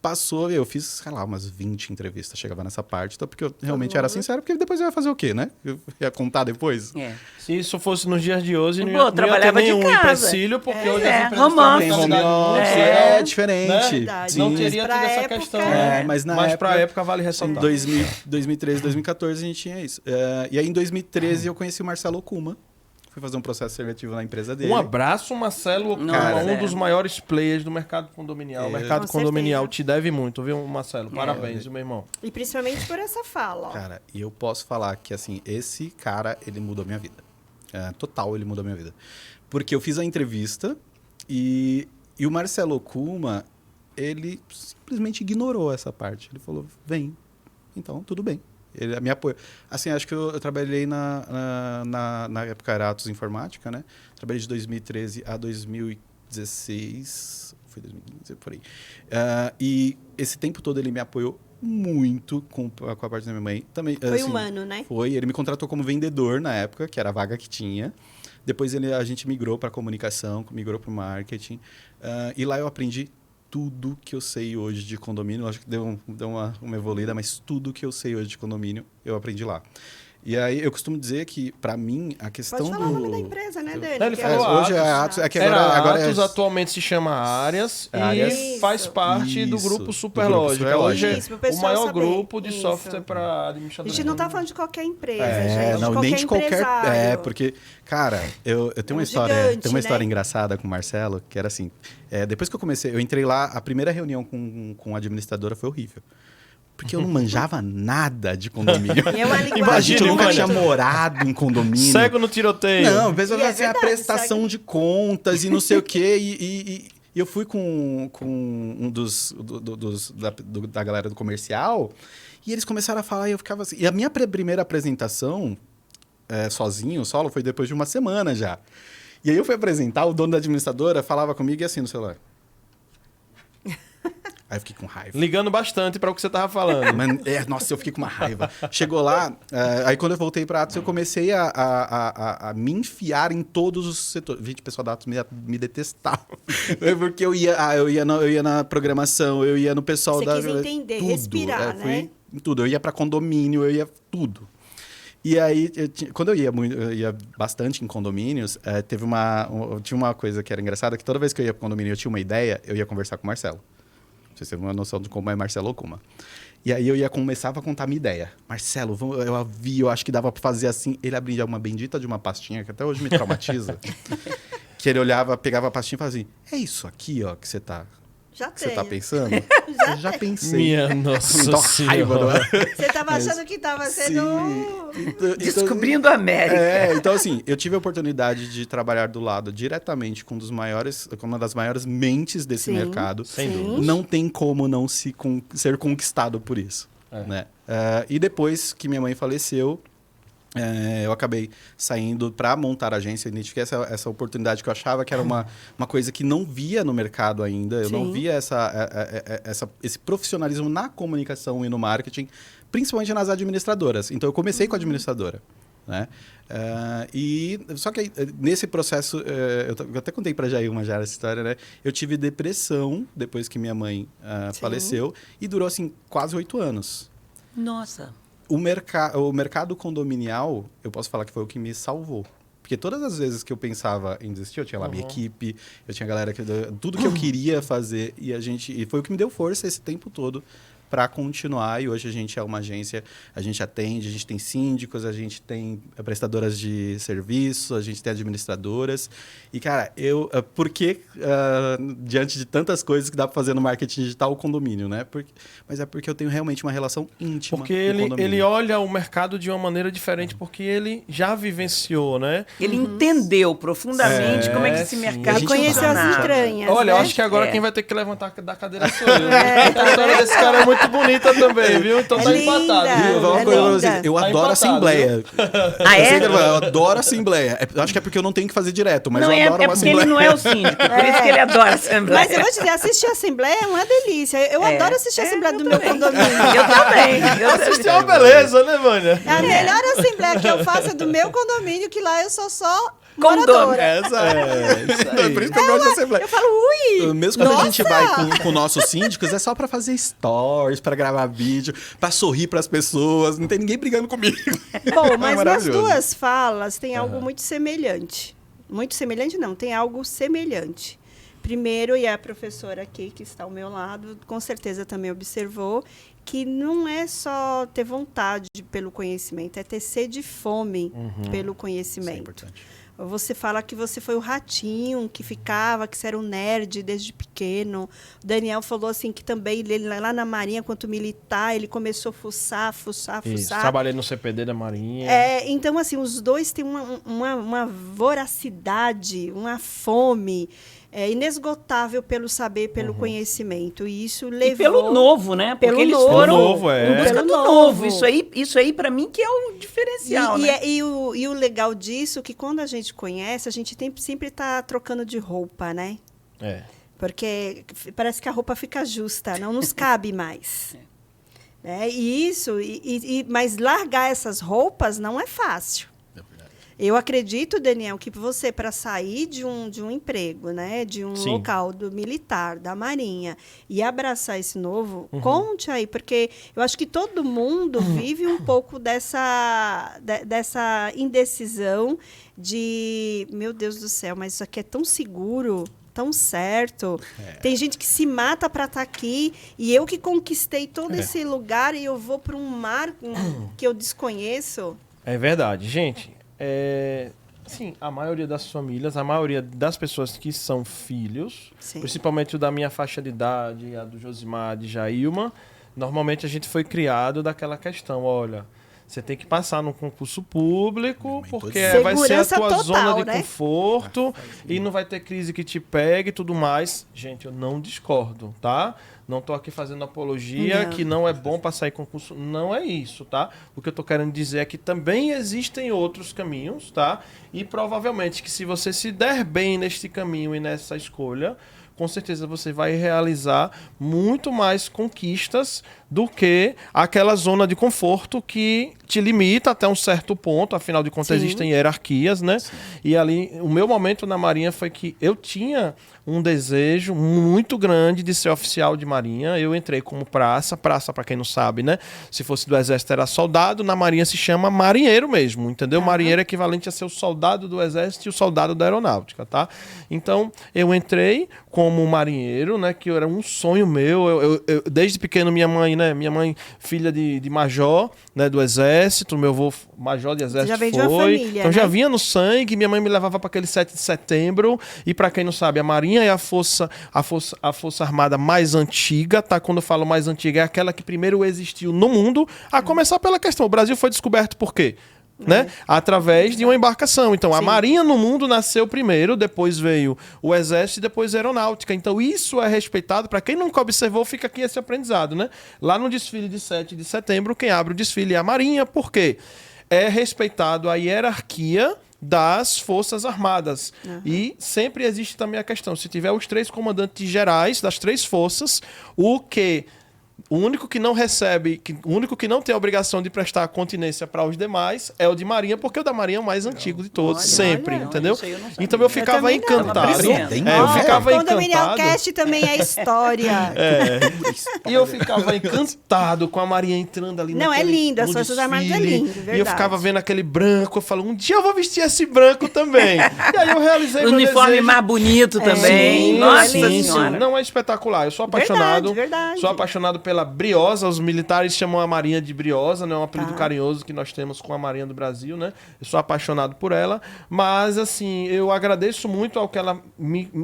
Speaker 4: passou, eu fiz, sei lá, umas 20 entrevistas, chegava nessa parte, então, porque eu realmente era sincero, porque depois eu ia fazer o quê, né? Eu ia contar depois.
Speaker 3: Se isso fosse nos dias de hoje, não
Speaker 2: Pô,
Speaker 3: ia ter
Speaker 2: trabalhava de
Speaker 3: nenhum
Speaker 2: casa.
Speaker 3: empecilho, porque hoje as empresas
Speaker 2: romance.
Speaker 3: estão
Speaker 4: Home office,
Speaker 3: né?
Speaker 4: diferente.
Speaker 1: Verdade.
Speaker 3: Não
Speaker 4: Sim.
Speaker 3: teria
Speaker 1: Pra
Speaker 3: tido essa
Speaker 1: época,
Speaker 3: questão.
Speaker 4: mas na
Speaker 3: Mas
Speaker 4: época,
Speaker 3: pra época vale
Speaker 4: Em
Speaker 3: ressaltar.
Speaker 4: 2013, 2014 a gente tinha isso. E aí em 2013 eu conheci o Marcelo Okuma. Fui fazer um processo seletivo na empresa dele.
Speaker 3: Um abraço, Marcelo Okuma,
Speaker 2: Nossa,
Speaker 3: um dos maiores players do mercado condominial. O mercado
Speaker 1: Com
Speaker 3: condominial
Speaker 1: certeza.
Speaker 3: te deve muito, viu, Marcelo? Parabéns, meu irmão.
Speaker 1: E principalmente por essa fala, ó.
Speaker 4: Cara, e eu posso falar que, assim, esse cara, ele mudou minha vida. Total, ele mudou minha vida. Porque eu fiz a entrevista e o Marcelo Okuma, ele simplesmente ignorou essa parte. Ele falou, vem. Então, tudo bem. Ele me apoiou. Assim, acho que eu trabalhei na época era Atos Informática, né? Trabalhei de 2013 a 2016, foi 2015, por aí. E esse tempo todo ele me apoiou muito com a parte da minha mãe. Também,
Speaker 1: Foi
Speaker 4: assim,
Speaker 1: humano, né?
Speaker 4: Foi. Ele me contratou como vendedor na época, que era a vaga que tinha. Depois a gente migrou para comunicação, migrou para o marketing. E lá eu aprendi tudo que eu sei hoje de condomínio, acho que deu uma evoluída, mas tudo que eu sei hoje de condomínio, eu aprendi lá. E aí, eu costumo dizer que, para mim, a questão
Speaker 1: Pode falar o nome da empresa, né, Dani?
Speaker 3: Ele falou
Speaker 4: hoje é Atos. É que
Speaker 3: agora Atos atualmente se chama Áreas e faz parte do grupo Superlógica. Hoje é o maior grupo de software para
Speaker 1: A
Speaker 3: administradores.
Speaker 1: gente não está falando de qualquer empresa, gente.
Speaker 4: Não, nem de qualquer.
Speaker 1: Porque,
Speaker 4: cara, eu tenho uma história.
Speaker 1: gigante,
Speaker 4: Tem uma história
Speaker 1: né?
Speaker 4: engraçada com o Marcelo, que era assim. Depois que eu comecei, eu entrei lá, a primeira reunião com a administradora foi horrível. Porque eu não manjava nada de condomínio.
Speaker 1: E é uma linguagem
Speaker 4: Eu nunca
Speaker 3: muito-
Speaker 4: tinha morado em condomínio.
Speaker 3: Cego no tiroteio.
Speaker 4: Não, a pessoa
Speaker 1: E é
Speaker 4: vai fazer a
Speaker 1: verdade,
Speaker 4: prestação de contas e não sei o quê. E eu fui com um da galera do comercial e eles começaram a falar e eu ficava assim. E a minha primeira apresentação, sozinho, solo, foi depois de uma semana já. E aí eu fui apresentar, o dono da administradora falava comigo e assim no celular. Aí eu fiquei com raiva.
Speaker 3: Ligando bastante para o que você tava falando.
Speaker 4: Nossa, eu fiquei com uma raiva. Chegou lá, aí quando eu voltei para Atos, eu comecei a me enfiar em todos os setores. Gente, o pessoal da Atos me detestava. Porque eu ia na programação, eu ia no pessoal
Speaker 1: Você
Speaker 4: da...
Speaker 1: quis entender,
Speaker 4: tudo.
Speaker 1: respirar,
Speaker 4: Fui
Speaker 1: né?
Speaker 4: em tudo. Eu ia para condomínio, eu ia tudo. E aí, quando eu ia bastante em condomínios, tinha uma coisa que era engraçada, que toda vez que eu ia para condomínio e eu tinha uma ideia, eu ia conversar com o Marcelo. Vocês têm uma noção de como é Marcelo Okuma. E aí começava a contar a minha ideia. Marcelo, eu acho que dava para fazer assim. Ele abria uma bendita de uma pastinha, que até hoje me traumatiza. Que ele olhava, pegava a pastinha e falava assim, é isso aqui, ó, que você tá pensando? Já pensei.
Speaker 3: Minha nossa
Speaker 4: Me dá uma raiva, não é?
Speaker 1: Você estava achando que estava sendo...
Speaker 2: Descobrindo a América.
Speaker 4: Então, assim, eu tive a oportunidade de trabalhar do lado diretamente com uma das maiores mentes desse
Speaker 1: Sim,
Speaker 4: mercado.
Speaker 3: sem
Speaker 1: sim.
Speaker 3: dúvida.
Speaker 4: Não tem como não ser conquistado por isso. Né? E depois que minha mãe faleceu, eu acabei saindo para montar a agência. Eu identifiquei essa oportunidade que eu achava que era uma coisa que não via no mercado ainda. Eu não
Speaker 1: Sim.
Speaker 4: via esse profissionalismo na comunicação e no marketing, principalmente nas administradoras. Então, eu comecei com a administradora. Né? Só que nesse processo, eu até contei para Jair essa história, né? Eu tive depressão depois que minha mãe faleceu e durou assim quase 8 anos.
Speaker 2: Nossa.
Speaker 4: O mercado condominial, eu posso falar que foi o que me salvou. Porque todas as vezes que eu pensava em desistir, eu tinha lá minha equipe, eu tinha galera tudo que eu queria fazer e foi o que me deu força esse tempo todo para continuar. E hoje a gente é uma agência, a gente atende, a gente tem síndicos, a gente tem prestadoras de serviço, a gente tem administradoras. E, cara, por que, diante de tantas coisas que dá para fazer no marketing digital, o condomínio, né? Mas é porque eu tenho realmente uma relação íntima
Speaker 3: Porque
Speaker 4: com o condomínio.
Speaker 3: ele olha o mercado de uma maneira diferente, porque ele já vivenciou, né?
Speaker 2: Ele entendeu profundamente como é que esse
Speaker 3: sim.
Speaker 2: mercado
Speaker 4: Ele
Speaker 1: Conheceu as
Speaker 2: funcionava.
Speaker 1: entranhas,
Speaker 3: Olha, eu
Speaker 1: né?
Speaker 3: acho que agora quem vai ter que levantar da cadeira sou eu. A história desse cara é muito bonita também, viu? Então tá
Speaker 1: linda.
Speaker 3: empatado.
Speaker 4: Eu vou falar uma
Speaker 1: É
Speaker 4: coisa pra
Speaker 1: linda.
Speaker 4: vocês. Eu
Speaker 3: Tá
Speaker 4: adoro
Speaker 3: empatado,
Speaker 4: assembleia.
Speaker 2: Ah, é?
Speaker 4: Eu adoro assembleia. Eu acho que é porque eu não tenho que fazer direto, mas
Speaker 2: Não,
Speaker 4: eu adoro
Speaker 2: é
Speaker 4: uma
Speaker 2: porque
Speaker 4: assembleia.
Speaker 2: ele não é o síndico, por isso que ele adora a Assembleia.
Speaker 1: Mas eu vou te dizer, assistir a Assembleia é uma delícia. Eu adoro assistir a Assembleia do meu
Speaker 2: também.
Speaker 1: condomínio.
Speaker 2: Eu também.
Speaker 3: Assistir é uma beleza, né, Vânia?
Speaker 1: A melhor Assembleia que eu faço é do meu condomínio, que lá eu sou só
Speaker 2: Condômino.
Speaker 1: moradora.
Speaker 4: Isso aí. Por isso que eu gosto de assembleia.
Speaker 1: Eu falo, ui!
Speaker 4: Mesmo quando a gente
Speaker 1: nossa!
Speaker 4: vai com nossos síndicos, é só pra fazer stories, pra gravar vídeo, pra sorrir pras pessoas. Não tem ninguém brigando comigo.
Speaker 1: Bom, mas nas
Speaker 4: maravilhoso.
Speaker 1: duas falas tem algo muito semelhante. Muito semelhante não, tem algo semelhante. Primeiro, e a professora aqui, que está ao meu lado, com certeza também observou, que não é só ter vontade pelo conhecimento, é ter sede e fome pelo conhecimento.
Speaker 4: Isso é importante.
Speaker 1: Você fala que você foi o ratinho que ficava, que você era um nerd desde pequeno. O Daniel falou assim que também, ele lá na Marinha, quanto militar, ele começou a fuçar.
Speaker 3: Isso, trabalhei no CPD da Marinha.
Speaker 1: Então, assim, os dois têm uma voracidade, uma fome inesgotável pelo saber, pelo conhecimento. E isso levou...
Speaker 2: E pelo novo, né? Porque
Speaker 1: Pelo
Speaker 2: eles
Speaker 1: novo.
Speaker 2: foram
Speaker 3: Pelo novo,
Speaker 2: em busca
Speaker 1: Pelo
Speaker 2: do
Speaker 1: novo.
Speaker 2: novo. Isso aí para mim, que é o diferencial, né?
Speaker 1: E o legal disso é que quando a gente conhece, a gente sempre está trocando de roupa, né? Porque parece que a roupa fica justa, não nos cabe mais. Né? E isso, mas largar essas roupas não é fácil. Eu acredito, Daniel, que você, para sair de um emprego, né, de um local do militar, da Marinha, e abraçar esse novo, conte aí, porque eu acho que todo mundo vive um pouco dessa indecisão de, meu Deus do céu, mas isso aqui é tão seguro, tão certo. Tem gente que se mata para estar aqui, e eu que conquistei todo esse lugar e eu vou para um mar que eu desconheço.
Speaker 3: É verdade, gente. Sim, a maioria das famílias, a maioria das pessoas que são filhos, principalmente o da minha faixa de idade, a do Josimar, de Jailma, normalmente a gente foi criado daquela questão, olha, você tem que passar no concurso público, porque vai ser a tua
Speaker 1: total,
Speaker 3: zona de
Speaker 1: né?
Speaker 3: conforto e não vai ter crise que te pegue e tudo mais. Gente, eu não discordo, tá? Não estou aqui fazendo apologia que não é bom passar em concurso. Não é isso, tá? O que eu estou querendo dizer é que também existem outros caminhos, tá? E provavelmente que se você se der bem neste caminho e nessa escolha, com certeza você vai realizar muito mais conquistas do que aquela zona de conforto que te limita até um certo ponto. Afinal de contas, existem hierarquias, né? Sim. E ali, o meu momento na Marinha foi que eu tinha um desejo muito grande de ser oficial de Marinha. Eu entrei como praça, para quem não sabe, né? Se fosse do Exército era soldado, na Marinha se chama marinheiro mesmo, entendeu? Marinheiro é equivalente a ser o soldado do Exército e o soldado da Aeronáutica, tá? Então, eu entrei como marinheiro, né? Que era um sonho meu. Eu desde pequeno, minha mãe, né? Minha mãe, filha de major, né? Do Exército, meu avô major de Exército
Speaker 1: já veio de uma família,
Speaker 3: então
Speaker 1: né?
Speaker 3: já vinha no sangue. Minha mãe me levava para aquele 7 de setembro. E para quem não sabe, a Marinha é a força armada mais antiga, tá? Quando eu falo mais antiga, é aquela que primeiro existiu no mundo, a começar pela questão. O Brasil foi descoberto por quê? Né? Através de uma embarcação. Então, a Marinha no mundo nasceu primeiro, depois veio o Exército e depois a Aeronáutica. Então, isso é respeitado. Para quem nunca observou, fica aqui esse aprendizado, né? Lá no desfile de 7 de setembro, quem abre o desfile é a Marinha. Por quê? É respeitado a hierarquia das Forças Armadas. E sempre existe também a questão, se tiver os 3 comandantes gerais das 3 forças, o único que não recebe, o único que não tem a obrigação de prestar continência para os demais é o de Marinha, porque o da Marinha é o mais antigo de todos, sempre, entendeu? Então eu ficava encantado. Eu ficava encantado.
Speaker 1: Condominial Cast também é história.
Speaker 3: E eu ficava encantado com a Marinha entrando ali.
Speaker 1: Não, é lindo, as Forças Armadas é lindo, verdade.
Speaker 3: E eu ficava vendo aquele branco, eu falo, um dia eu vou vestir esse branco também. E aí eu realizei
Speaker 2: o uniforme mais bonito também. Nossa Senhora.
Speaker 3: Não, é espetacular. Eu sou apaixonado.
Speaker 1: Verdade.
Speaker 3: Sou apaixonado pela Briosa, os militares chamam a Marinha de Briosa, né? É um apelido carinhoso que nós temos com a Marinha do Brasil, né? Eu sou apaixonado por ela, mas assim, eu agradeço muito ao que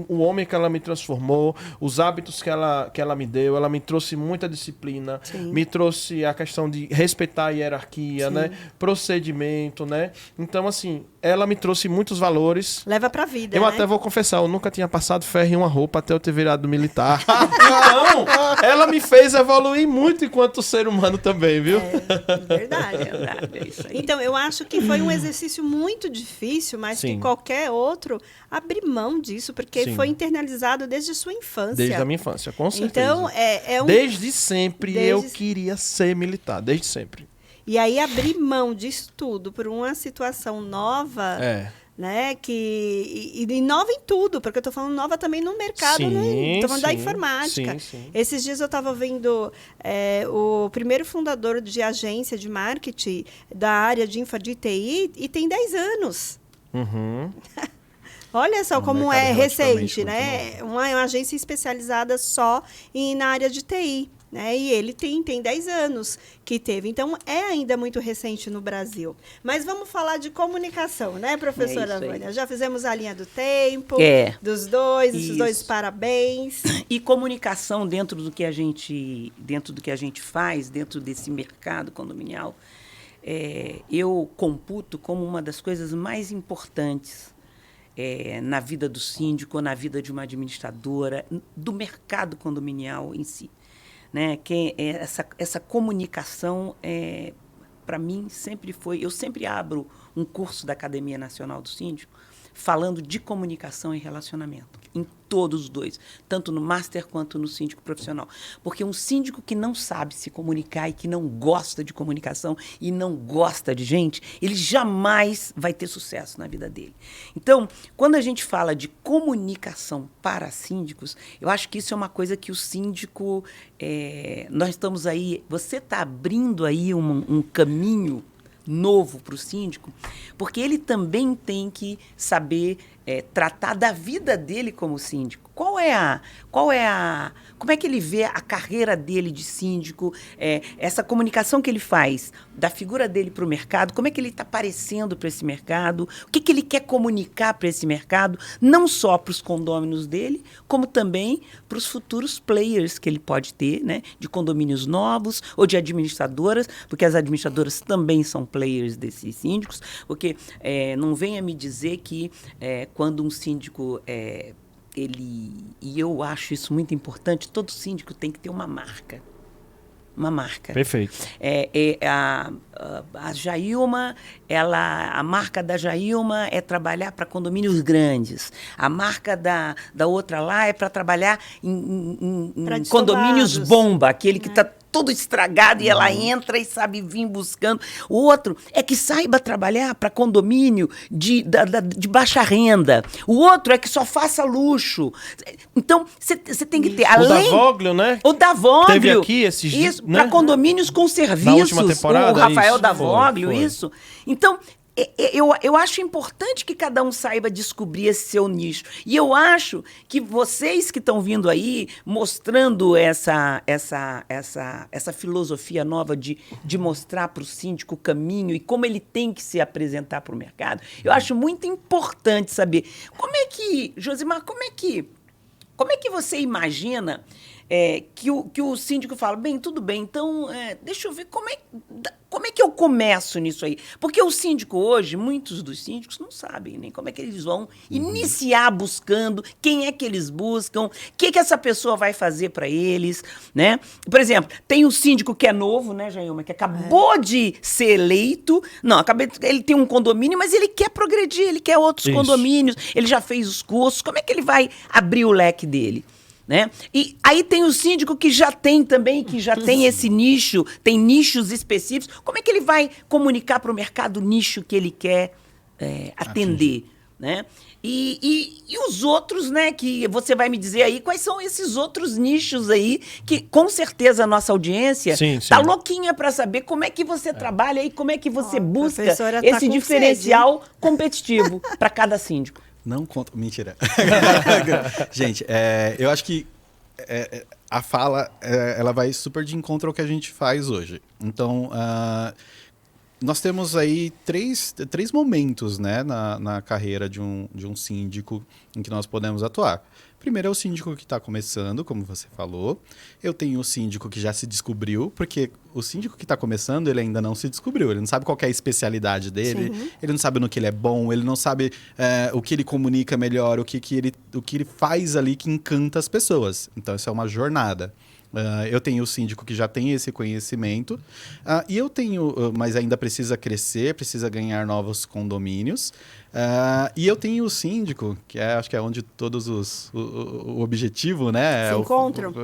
Speaker 3: o homem que ela me transformou, os hábitos que ela me deu, ela me trouxe muita disciplina, me trouxe a questão de respeitar a hierarquia, né? Procedimento, né? Então, assim, ela me trouxe muitos valores.
Speaker 1: Leva pra vida,
Speaker 3: Eu até vou confessar, eu nunca tinha passado ferro em uma roupa até eu ter virado militar. Então, ela me fez evoluir muito enquanto ser humano também, viu?
Speaker 1: Verdade.
Speaker 2: É isso aí.
Speaker 1: Então, eu acho que foi um exercício muito difícil, mas que qualquer outro abrir mão disso, porque foi internalizado desde a sua infância.
Speaker 3: Desde a minha infância, com certeza.
Speaker 1: Então,
Speaker 3: desde sempre eu queria ser militar, desde sempre.
Speaker 1: E aí, abrir mão disso tudo por uma situação nova... Né? E nova em tudo, porque eu estou falando nova também no mercado, estou falando da informática. Esses dias eu estava vendo o primeiro fundador de agência de marketing da área de TI e tem 10 anos. Olha só como é recente, né? Uma agência especializada só na área de TI. Né? E ele tem 10 anos que teve. Então, é ainda muito recente no Brasil. Mas vamos falar de comunicação, né, professora Vânia? Já fizemos a linha do tempo, dos dois, esses dois parabéns.
Speaker 2: E comunicação dentro do que a gente faz, dentro desse mercado condominial, eu computo como uma das coisas mais importantes na vida do síndico, na vida de uma administradora, do mercado condominial em si. Né? Essa comunicação, para mim, sempre foi... Eu sempre abro um curso da Academia Nacional do Síndico falando de comunicação e relacionamento. em todos os dois, tanto no master quanto no síndico profissional. Porque um síndico que não sabe se comunicar e que não gosta de comunicação e não gosta de gente, ele jamais vai ter sucesso na vida dele. Então, quando a gente fala de comunicação para síndicos, eu acho que isso é uma coisa que o síndico... nós estamos aí... Você está abrindo aí um caminho novo para o síndico, porque ele também tem que saber tratar da vida dele como síndico. Como é que ele vê a carreira dele de síndico, essa comunicação que ele faz da figura dele para o mercado, como é que ele está aparecendo para esse mercado, o que ele quer comunicar para esse mercado, não só para os condôminos dele, como também para os futuros players que ele pode ter, né, de condomínios novos ou de administradoras, porque as administradoras também são players desses síndicos, porque não venha me dizer que quando um síndico... E eu acho isso muito importante, todo síndico tem que ter uma marca. Uma marca.
Speaker 3: Perfeito.
Speaker 2: A Jailma, a marca da Jailma é trabalhar para condomínios grandes. A marca da outra lá é para trabalhar em condomínios bomba, aquele que está todo estragado e ela entra e sabe vir buscando. O outro é que saiba trabalhar para condomínio de baixa renda. O outro é que só faça luxo. Então, você tem que ter...
Speaker 3: O da Voglio, né?
Speaker 2: O da Voglio.
Speaker 3: Teve aqui esses dias,
Speaker 2: né? Para condomínios com serviços.
Speaker 3: Na última temporada,
Speaker 2: o Rafael
Speaker 3: isso,
Speaker 2: da Voglio,
Speaker 3: foi.
Speaker 2: isso. Então... Eu acho importante que cada um saiba descobrir esse seu nicho. E eu acho que vocês que estão vindo aí, mostrando essa filosofia nova de mostrar para o síndico o caminho e como ele tem que se apresentar para o mercado, eu acho muito importante saber Josimar, como é que você imagina que o síndico fala, bem, tudo bem, então deixa eu ver como é que eu começo nisso aí? Porque o síndico hoje, muitos dos síndicos não sabem nem como é que eles vão iniciar buscando, quem é que eles buscam, o que essa pessoa vai fazer para eles, né? Por exemplo, tem o síndico que é novo, né, Jailma, que acabou de ser eleito, ele tem um condomínio, mas ele quer progredir, ele quer outros condomínios, ele já fez os cursos, como é que ele vai abrir o leque dele? Né? E aí tem o síndico que já tem esse nicho, tem nichos específicos. Como é que ele vai comunicar para o mercado o nicho que ele quer atender? Né? E os outros, né, que você vai me dizer aí, quais são esses outros nichos aí, que com certeza a nossa audiência está louquinha para saber como é que você trabalha e como é que você busca esse diferencial competitivo para cada síndico.
Speaker 4: Não conta. Mentira. Gente, eu acho que a fala ela vai super de encontro ao que a gente faz hoje. Então, nós temos aí três momentos, né, na carreira de um síndico em que nós podemos atuar. Primeiro é o síndico que está começando, como você falou. Eu tenho o síndico que já se descobriu, porque o síndico que está começando, ele ainda não se descobriu. Ele não sabe qual que é a especialidade dele, ele não sabe no que ele é bom, ele não sabe o que ele comunica melhor, o que ele faz ali que encanta as pessoas. Então, isso é uma jornada. Eu tenho o síndico que já tem esse conhecimento, e eu tenho, mas ainda precisa crescer, precisa ganhar novos condomínios. E eu tenho o síndico, que acho que é onde todos o objetivo, né?
Speaker 1: Se encontram.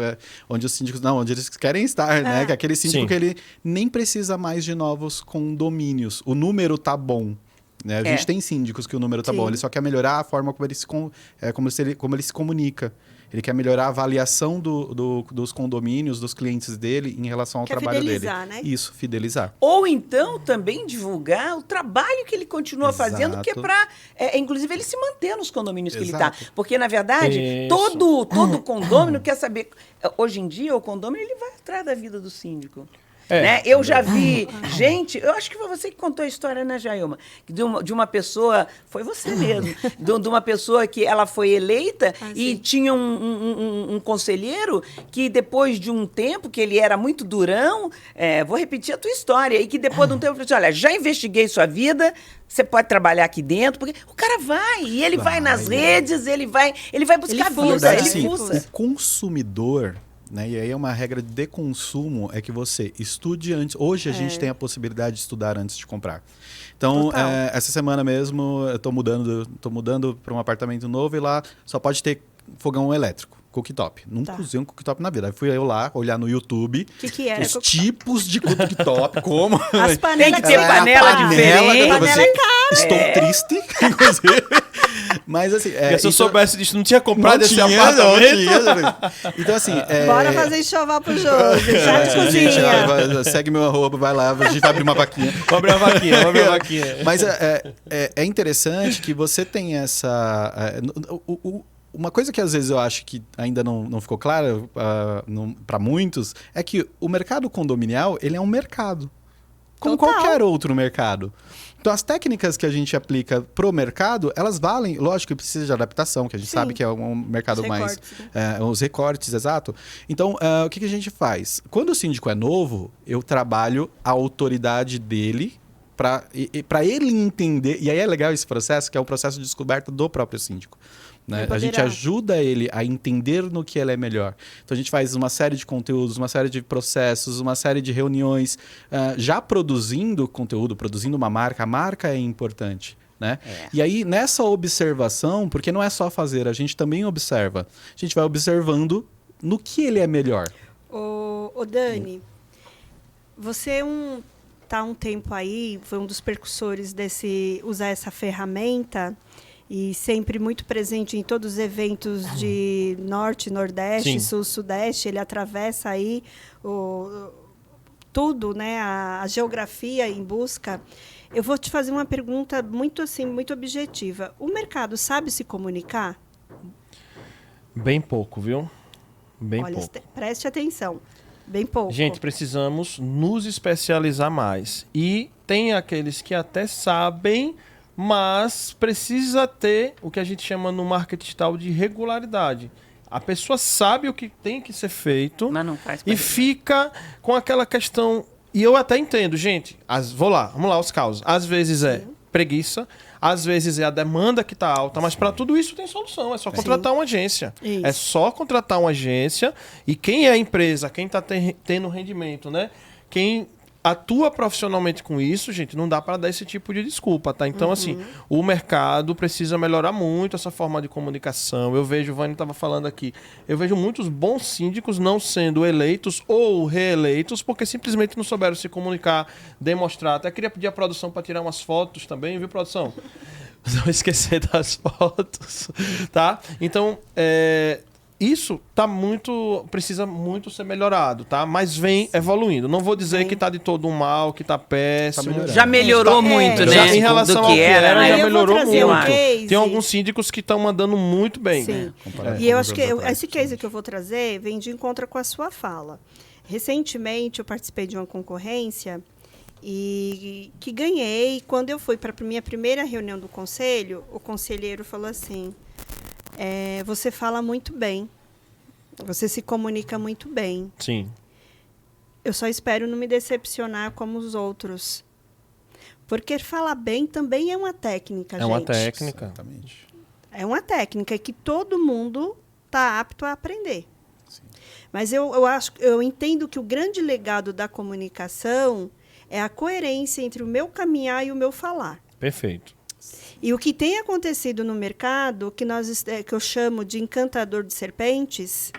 Speaker 4: Onde os síndicos, onde eles querem estar, né? Que é aquele síndico que ele nem precisa mais de novos condomínios. O número tá bom. Né? A gente tem síndicos que o número tá bom, ele só quer melhorar a forma como ele se comunica. Ele quer melhorar a avaliação dos condomínios, dos clientes dele em relação ao trabalho dele.
Speaker 1: Né?
Speaker 4: Isso, fidelizar.
Speaker 2: Ou então também divulgar o trabalho que ele continua fazendo, que é para, inclusive, ele se manter nos condomínios que ele está. Porque, na verdade, todo condômino quer saber. Hoje em dia, o condômino ele vai atrás da vida do síndico. Né? Eu já vi gente, eu acho que foi você que contou a história, né, Jailma? De uma pessoa, foi você mesmo, de uma pessoa que ela foi eleita e tinha um conselheiro que depois de um tempo, que ele era muito durão, vou repetir a tua história, e que depois de um tempo, eu falei assim, olha, já investiguei sua vida, você pode trabalhar aqui dentro, porque o cara vai, e ele vai nas redes, ele vai buscar vida, ele fuça.
Speaker 4: O consumidor... Né? E aí é uma regra de consumo, é que você estude antes. Hoje a gente tem a possibilidade de estudar antes de comprar. Então, essa semana mesmo, eu tô mudando para um apartamento novo e lá só pode ter fogão elétrico. Cooktop. Nunca usei um cooktop na vida. Aí fui eu lá olhar no YouTube
Speaker 1: que era
Speaker 4: os tipos de cooktop, como...
Speaker 1: As panelas
Speaker 2: tem que ter panela diferente.
Speaker 1: Panela é cara.
Speaker 4: Estou triste, inclusive. Mas assim...
Speaker 3: se eu soubesse disso, não tinha comprado esse apartamento.
Speaker 4: Então assim...
Speaker 1: Bora fazer enxoval pro Josi. Já de cozinha.
Speaker 4: Segue meu arroba, vai lá, a gente vai abrir uma vaquinha.
Speaker 3: Vamos abrir uma vaquinha.
Speaker 4: Mas é interessante que você tem essa... Uma coisa que às vezes eu acho que ainda não ficou clara para muitos é que o mercado condominial, ele é um mercado. Como qualquer outro mercado. Então, as técnicas que a gente aplica pro mercado, elas valem, lógico que precisa de adaptação, que a gente sabe que é um mercado mais... os recortes, exato. Então, o que a gente faz? Quando o síndico é novo, eu trabalho a autoridade dele para ele entender... E aí é legal esse processo, que é um processo de descoberta do próprio síndico. Né? A gente ajuda ele a entender no que ele é melhor. Então a gente faz uma série de conteúdos, uma série de processos, uma série de reuniões, já produzindo conteúdo, produzindo uma marca. A marca é importante. Né? E aí, nessa observação, porque não é só fazer, a gente também observa. A gente vai observando no que ele é melhor.
Speaker 1: Ô Dani, você tá um tempo aí, foi um dos precursores desse usar essa ferramenta e sempre muito presente em todos os eventos de Norte, Nordeste, Sul, Sudeste. Ele atravessa aí tudo, né? A geografia em busca. Eu vou te fazer uma pergunta muito objetiva. O mercado sabe se comunicar?
Speaker 3: Bem pouco, viu? Bem pouco.
Speaker 1: Preste atenção. Bem pouco.
Speaker 3: Gente, precisamos nos especializar mais. E tem aqueles que até sabem, mas precisa ter o que a gente chama no marketing digital de regularidade. A pessoa sabe o que tem que ser feito,
Speaker 2: mas não faz
Speaker 3: e fica com aquela questão... E eu até entendo, gente. Vamos lá os casos. Às vezes é preguiça, às vezes é a demanda que está alta, mas para tudo isso tem solução. É só contratar uma agência. Isso. É só contratar uma agência e quem é a empresa, quem está tendo rendimento, né? Quem atua profissionalmente com isso, gente, não dá para dar esse tipo de desculpa, tá? Então, assim, o mercado precisa melhorar muito essa forma de comunicação. Eu vejo, o Vânia estava falando aqui, eu vejo muitos bons síndicos não sendo eleitos ou reeleitos porque simplesmente não souberam se comunicar, demonstrar. Até queria pedir a produção para tirar umas fotos também, viu, produção? Não esquecer das fotos, tá? Então, isso precisa muito ser melhorado, tá? Mas vem evoluindo. Não vou dizer que tá de todo mal, que tá péssimo.
Speaker 2: Já melhorou muito, né?
Speaker 3: Já, em relação ao que era,
Speaker 2: né?
Speaker 3: Já melhorou muito. Tem alguns síndicos que estão mandando muito bem.
Speaker 1: Sim. E eu acho que esse case que eu vou trazer vem de encontro com a sua fala. Recentemente, eu participei de uma concorrência e que ganhei. Quando eu fui para a minha primeira reunião do conselho, o conselheiro falou assim... você fala muito bem. Você se comunica muito bem.
Speaker 3: Sim.
Speaker 1: Eu só espero não me decepcionar como os outros. Porque falar bem também é uma técnica, gente.
Speaker 3: É uma técnica.
Speaker 4: Exatamente.
Speaker 1: É uma técnica que todo mundo está apto a aprender. Sim. Mas eu entendo que o grande legado da comunicação é a coerência entre o meu caminhar e o meu falar.
Speaker 3: Perfeito.
Speaker 1: E o que tem acontecido no mercado, que eu chamo de encantador de serpentes,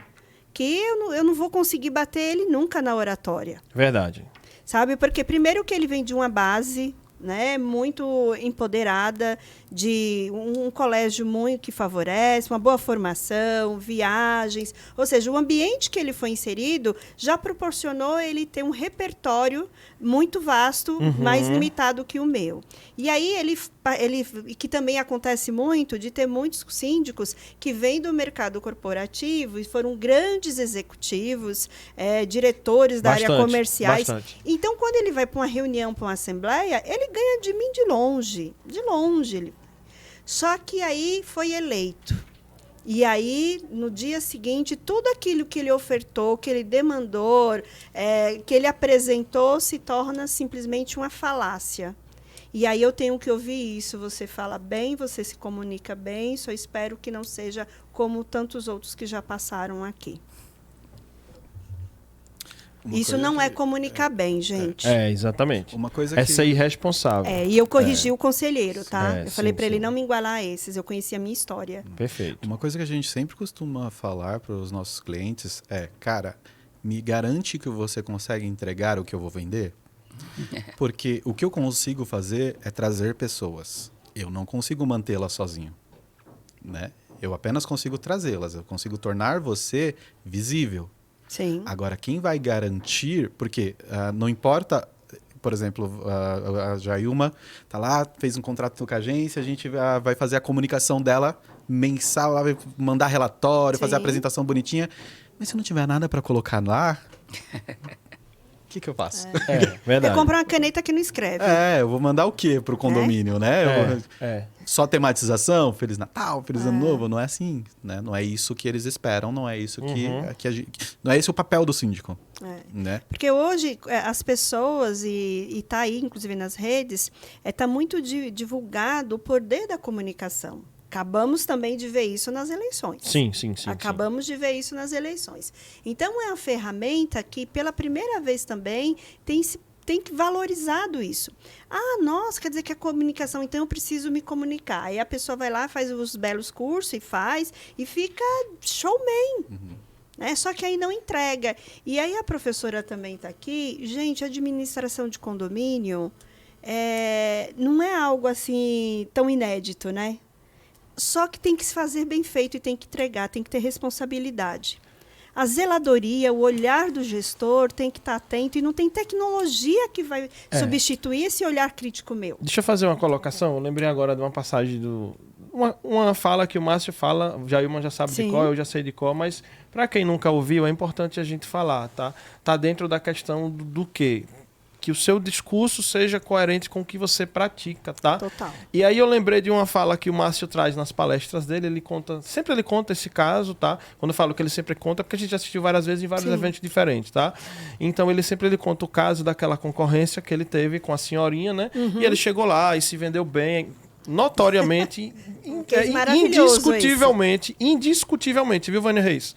Speaker 1: que eu não vou conseguir bater ele nunca na oratória.
Speaker 3: Verdade.
Speaker 1: Sabe? Porque primeiro que ele vem de uma base, né, muito empoderada, de um colégio muito que favorece, uma boa formação, viagens. Ou seja, o ambiente que ele foi inserido já proporcionou ele ter um repertório muito vasto, mais limitado que o meu. E aí ele que também acontece muito de ter muitos síndicos que vêm do mercado corporativo e foram grandes executivos, diretores da área comerciais.
Speaker 3: Bastante.
Speaker 1: Então, quando ele vai para uma reunião, para uma assembleia, ele ganha de mim de longe. Só que aí foi eleito. E aí, no dia seguinte, tudo aquilo que ele ofertou, que ele demandou, que ele apresentou, se torna simplesmente uma falácia. E aí eu tenho que ouvir isso. Você fala bem, você se comunica bem, só espero que não seja como tantos outros que já passaram aqui. Isso não é comunicar bem, gente.
Speaker 3: Exatamente.
Speaker 4: Uma coisa
Speaker 3: é ser irresponsável.
Speaker 1: E eu corrigi o conselheiro, tá? Eu falei
Speaker 3: sim,
Speaker 1: para ele
Speaker 3: sim.
Speaker 1: não me igualar a esses. Eu conhecia a minha história.
Speaker 3: Perfeito.
Speaker 4: Uma coisa que a gente sempre costuma falar para os nossos clientes é, cara, me garante que você consegue entregar o que eu vou vender? Porque o que eu consigo fazer é trazer pessoas. Eu não consigo mantê-las sozinho, né? Eu apenas consigo trazê-las. Eu consigo tornar você visível.
Speaker 1: Sim.
Speaker 4: Agora, quem vai garantir... Porque não importa... Por exemplo, a Jailma está lá, fez um contrato com a agência, a gente vai fazer a comunicação dela mensal, vai mandar relatório, fazer a apresentação bonitinha. Mas se não tiver nada para colocar lá... O que eu faço?
Speaker 3: Verdade.
Speaker 1: Eu compro uma caneta que não escreve.
Speaker 4: Eu vou mandar o quê pro condomínio, né? Só tematização, Feliz Natal, Feliz Ano Novo, não é assim, né? Não é isso que eles esperam, não é isso que a gente... Não é esse o papel do síndico, né?
Speaker 1: Porque hoje as pessoas, e tá aí, inclusive nas redes, tá muito divulgado o poder da comunicação. Acabamos também de ver isso nas eleições.
Speaker 3: Sim.
Speaker 1: Acabamos de ver isso nas eleições. Então, é uma ferramenta que, pela primeira vez também, tem que valorizado isso. Nossa, quer dizer que a comunicação, então eu preciso me comunicar. Aí a pessoa vai lá, faz os belos cursos e fica showman. Né? Só que aí não entrega. E aí a professora também está aqui. Gente, administração de condomínio não é algo assim tão inédito, né? Só que tem que se fazer bem feito e tem que entregar, tem que ter responsabilidade. A zeladoria, o olhar do gestor tem que estar atento e não tem tecnologia que vai substituir esse olhar crítico meu.
Speaker 3: Deixa eu fazer uma colocação. Eu lembrei agora de uma passagem uma fala que o Márcio fala, o Jailma já sabe de cor, eu já sei de cor, mas para quem nunca ouviu, é importante a gente falar, tá? Tá dentro da questão do quê? Que o seu discurso seja coerente com o que você pratica, tá?
Speaker 1: Total.
Speaker 3: E aí eu lembrei de uma fala que o Márcio traz nas palestras dele, sempre ele conta esse caso, tá? Quando eu falo que ele sempre conta, porque a gente já assistiu várias vezes em vários eventos diferentes, tá? Então ele sempre conta o caso daquela concorrência que ele teve com a senhorinha, né? E ele chegou lá e se vendeu bem, notoriamente, indiscutivelmente, viu, Vânia Reis?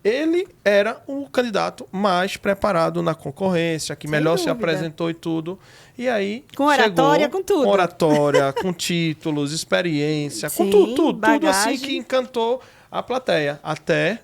Speaker 3: Ele era o candidato mais preparado na concorrência, que melhor se apresentou e tudo. E aí
Speaker 1: com oratória, com tudo.
Speaker 3: Com oratória, com títulos, experiência, com tudo assim que encantou a plateia. Até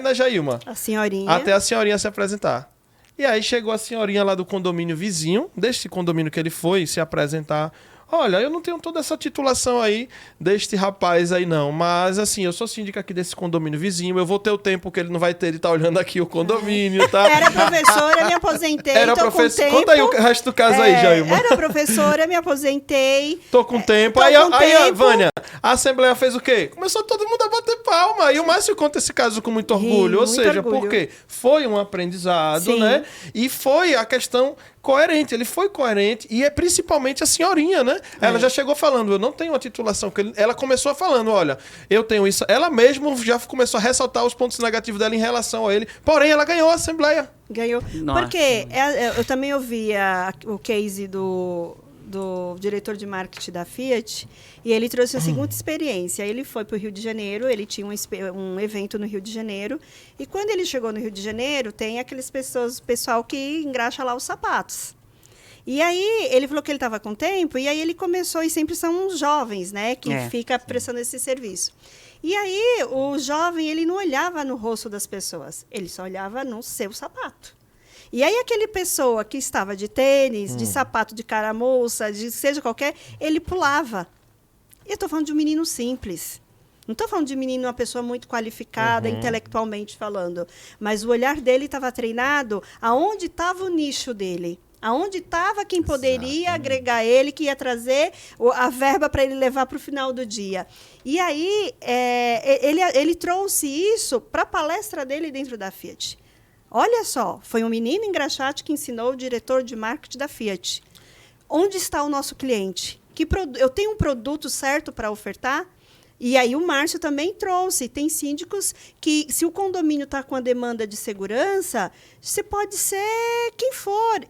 Speaker 3: na Jailma.
Speaker 1: A senhorinha.
Speaker 3: Até a senhorinha se apresentar. E aí chegou a senhorinha lá do condomínio vizinho, deste condomínio que ele foi se apresentar. Olha, eu não tenho toda essa titulação aí deste rapaz aí, não. Mas, assim, eu sou síndica aqui desse condomínio vizinho. Eu vou ter o tempo que ele não vai ter de estar olhando aqui o condomínio, tá?
Speaker 1: Era professora, me aposentei, tô com tempo.
Speaker 3: Conta aí o resto do caso aí, Jailma.
Speaker 1: Era professora, me aposentei.
Speaker 3: Tô com tempo. Aí, Vânia, a Assembleia fez o quê? Começou todo mundo a bater palma. E o Márcio conta esse caso com muito orgulho. Ou seja, porque foi um aprendizado, né? E foi a questão... coerente, ele foi coerente e é principalmente a senhorinha, né? Ela já chegou falando, eu não tenho uma titulação. Ela começou falando, olha, eu tenho isso. Ela mesma já começou a ressaltar os pontos negativos dela em relação a ele. Porém, ela ganhou a Assembleia.
Speaker 1: Ganhou. Nossa. Porque eu também ouvi o case do diretor de marketing da Fiat, e ele trouxe a seguinte experiência. Ele foi para o Rio de Janeiro, ele tinha um evento no Rio de Janeiro, e quando ele chegou no Rio de Janeiro, tem aqueles pessoal que engraxa lá os sapatos. E aí, ele falou que ele estava com tempo, e aí ele começou, e sempre são os jovens, né, que fica prestando esse serviço. E aí, o jovem, ele não olhava no rosto das pessoas, ele só olhava no seu sapato. E aí, aquele pessoa que estava de tênis, de sapato de caramoça, de seja qualquer, ele pulava. E eu estou falando de um menino simples. Não estou falando de menino, uma pessoa muito qualificada, intelectualmente falando. Mas o olhar dele estava treinado aonde estava o nicho dele. Aonde estava quem poderia agregar ele, que ia trazer a verba para ele levar para o final do dia. E aí, ele trouxe isso para a palestra dele dentro da Fiat. Olha só, foi um menino engraxate que ensinou o diretor de marketing da Fiat. Onde está o nosso cliente? Eu tenho um produto certo para ofertar? E aí o Márcio também trouxe. Tem síndicos que, se o condomínio está com a demanda de segurança, você pode ser quem for.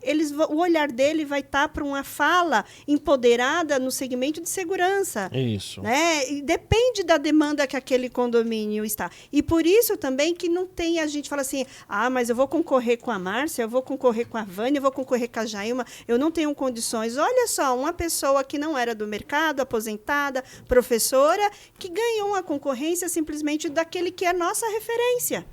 Speaker 1: O olhar dele vai estar para uma fala empoderada no segmento de segurança.
Speaker 3: Isso.
Speaker 1: Né? E depende da demanda que aquele condomínio está. E por isso também que não tem, a gente fala assim, mas eu vou concorrer com a Márcia, eu vou concorrer com a Vânia, eu vou concorrer com a Jailma, eu não tenho condições. Olha só, uma pessoa que não era do mercado, aposentada, professora, que ganhou uma concorrência simplesmente daquele que é nossa referência.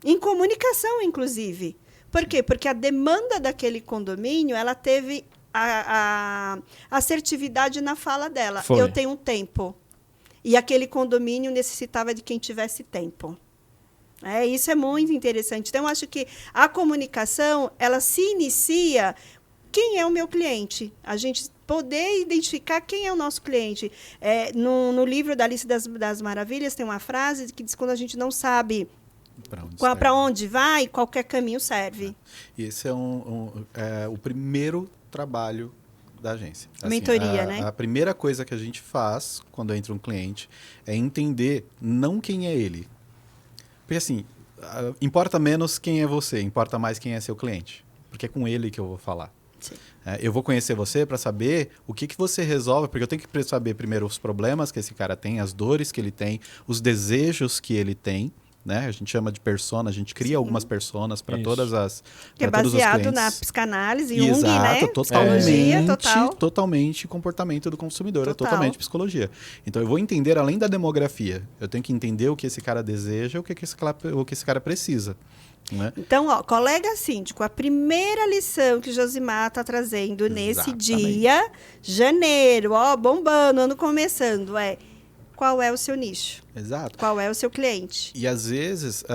Speaker 1: Em comunicação, inclusive. Por quê? Porque a demanda daquele condomínio, ela teve a assertividade na fala dela.
Speaker 3: Foi.
Speaker 1: Eu tenho um tempo. E aquele condomínio necessitava de quem tivesse tempo. Isso é muito interessante. Então, eu acho que a comunicação, ela se inicia... Quem é o meu cliente? A gente poder identificar quem é o nosso cliente. No livro da Alice das Maravilhas, tem uma frase que diz que quando a gente não sabe para onde vai, qualquer caminho serve.
Speaker 4: E esse é o primeiro trabalho da agência. Assim,
Speaker 1: mentoria, né?
Speaker 4: A primeira coisa que a gente faz quando entra um cliente é entender não quem é ele. Porque assim, importa menos quem é você, importa mais quem é seu cliente. Porque é com ele que eu vou falar. Eu vou conhecer você para saber o que você resolve, porque eu tenho que saber primeiro os problemas que esse cara tem, as dores que ele tem, os desejos que ele tem, né? A gente chama de persona, a gente cria algumas personas para todas as
Speaker 1: que é baseado na psicanálise, Jung,
Speaker 4: exato,
Speaker 1: né?
Speaker 4: Totalmente comportamento do consumidor,
Speaker 1: Total.
Speaker 4: É totalmente psicologia. Então eu vou entender além da demografia, eu tenho que entender o que esse cara deseja, o que esse cara precisa. Né?
Speaker 1: Então, colega síndico, a primeira lição que Josimar está trazendo nesse dia, janeiro, bombando, ano começando, qual é o seu nicho?
Speaker 4: Exato.
Speaker 1: Qual é o seu cliente?
Speaker 4: E às vezes,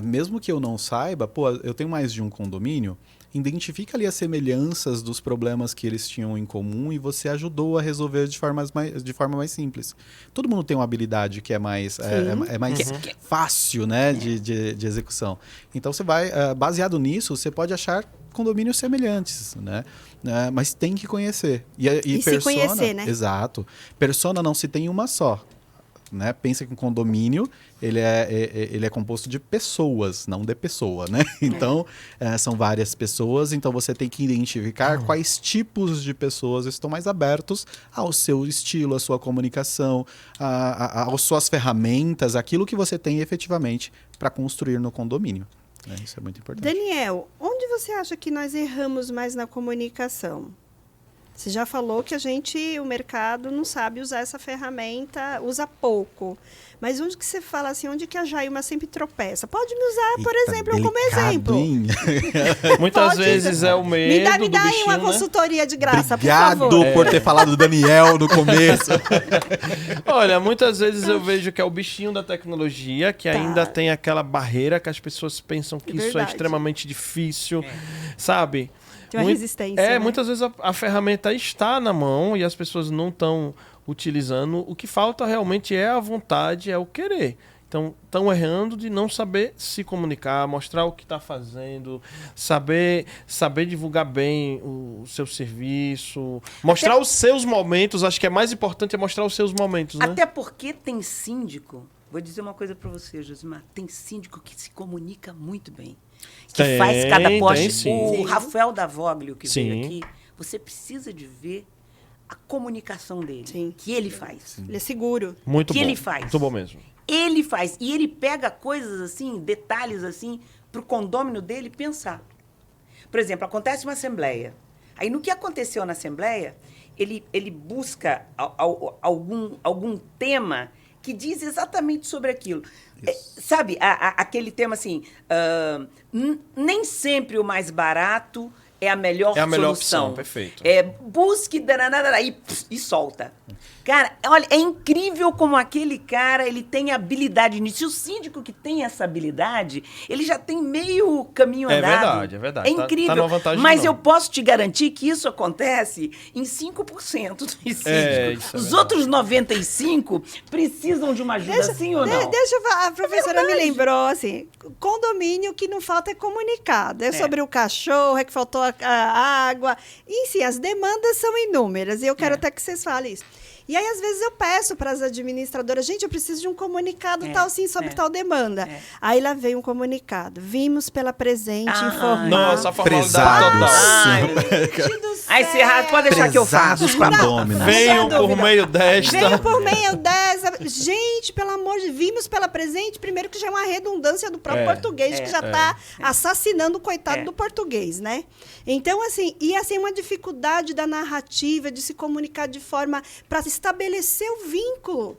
Speaker 4: mesmo que eu não saiba, eu tenho mais de um condomínio, identifica ali as semelhanças dos problemas que eles tinham em comum e você ajudou a resolver de forma mais simples. Todo mundo tem uma habilidade que é mais fácil, né, de execução. Então, você vai, baseado nisso, você pode achar condomínios semelhantes, né? Mas tem que conhecer. E persona,
Speaker 1: se conhecer, né?
Speaker 4: Exato. Persona não se tem uma só. Né? Pensa que um condomínio ele é composto de pessoas, não de pessoa, né? Então, são várias pessoas, então você tem que identificar quais tipos de pessoas estão mais abertos ao seu estilo, à sua comunicação, às suas ferramentas, aquilo que você tem efetivamente para construir no condomínio. Isso é muito importante.
Speaker 1: Daniel, onde você acha que nós erramos mais na comunicação? Você já falou que o mercado não sabe usar essa ferramenta, usa pouco. Mas onde que você fala assim, onde que a Jailma sempre tropeça? Pode me usar, por exemplo, como exemplo.
Speaker 3: Muitas vezes é o medo
Speaker 1: Me dá aí uma consultoria de graça,
Speaker 4: Obrigado
Speaker 1: por favor.
Speaker 4: por ter falado do Daniel no começo.
Speaker 3: Olha, muitas vezes eu vejo que é o bichinho da tecnologia, que ainda tem aquela barreira que as pessoas pensam que isso é extremamente difícil, sabe?
Speaker 1: Tem uma resistência, né?
Speaker 3: Muitas vezes a ferramenta está na mão e as pessoas não estão utilizando. O que falta realmente é a vontade, é o querer. Então, estão errando de não saber se comunicar, mostrar o que está fazendo, saber divulgar bem o seu serviço, mostrar os seus momentos. Acho que é mais importante mostrar os seus momentos, né?
Speaker 2: Até porque tem síndico, vou dizer uma coisa para você, Josimar, tem síndico que se comunica muito bem. Que faz cada post. O Rafael Davoglio, que veio aqui, você precisa de ver a comunicação dele, que ele faz.
Speaker 1: Ele é seguro.
Speaker 3: Muito
Speaker 2: bom.
Speaker 3: Ele
Speaker 2: faz.
Speaker 3: Muito bom mesmo.
Speaker 2: Ele faz. E ele pega coisas assim, detalhes assim, para o condômino dele pensar. Por exemplo, acontece uma assembleia. Aí, no que aconteceu na assembleia, ele busca algum tema que diz exatamente sobre aquilo. Sabe, aquele tema assim, nem sempre o mais barato é a melhor solução.
Speaker 3: É a melhor opção, perfeito.
Speaker 2: Busque e solta. Cara, olha, é incrível como aquele cara, ele tem habilidade nisso. E o síndico que tem essa habilidade, ele já tem meio caminho andado.
Speaker 3: É verdade.
Speaker 2: É incrível.
Speaker 3: Tá numa vantagem
Speaker 2: mas eu posso te garantir que isso acontece em 5% dos síndicos. Os outros 95% precisam de uma ajuda, sim ou não?
Speaker 1: Deixa eu falar, a professora me lembrou, assim, condomínio que não falta é comunicado. É sobre o cachorro, é que faltou a água. E sim, as demandas são inúmeras. E eu quero até que vocês falem isso. E aí, às vezes, eu peço para as administradoras, gente, eu preciso de um comunicado tal, assim, sobre tal demanda. Aí lá veio um comunicado. Vimos pela presente informar.
Speaker 3: Nossa, a formalidade
Speaker 1: total.
Speaker 2: Aí você pode deixar que eu faço.
Speaker 3: Venham por meio desta.
Speaker 1: Venham por meio dessa. Gente, pelo amor de Deus, vimos pela presente, primeiro que já é uma redundância do próprio português, que já está assassinando o coitado do português, né? Então, assim, e assim, uma dificuldade da narrativa, de se comunicar de forma para estabelecer o vínculo.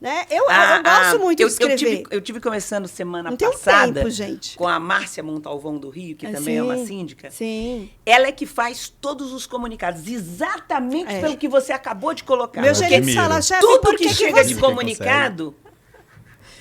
Speaker 1: Né? Eu gosto muito de escrever.
Speaker 2: Eu tive conversando semana
Speaker 1: Não
Speaker 2: passada
Speaker 1: tempo, gente.
Speaker 2: com a Márcia Montalvão do Rio, que também é uma síndica.
Speaker 1: Sim.
Speaker 2: Ela é que faz todos os comunicados, exatamente pelo que você acabou de colocar.
Speaker 1: Meu gerente fala, chefe,
Speaker 2: tudo
Speaker 1: por
Speaker 2: que chega de comunicado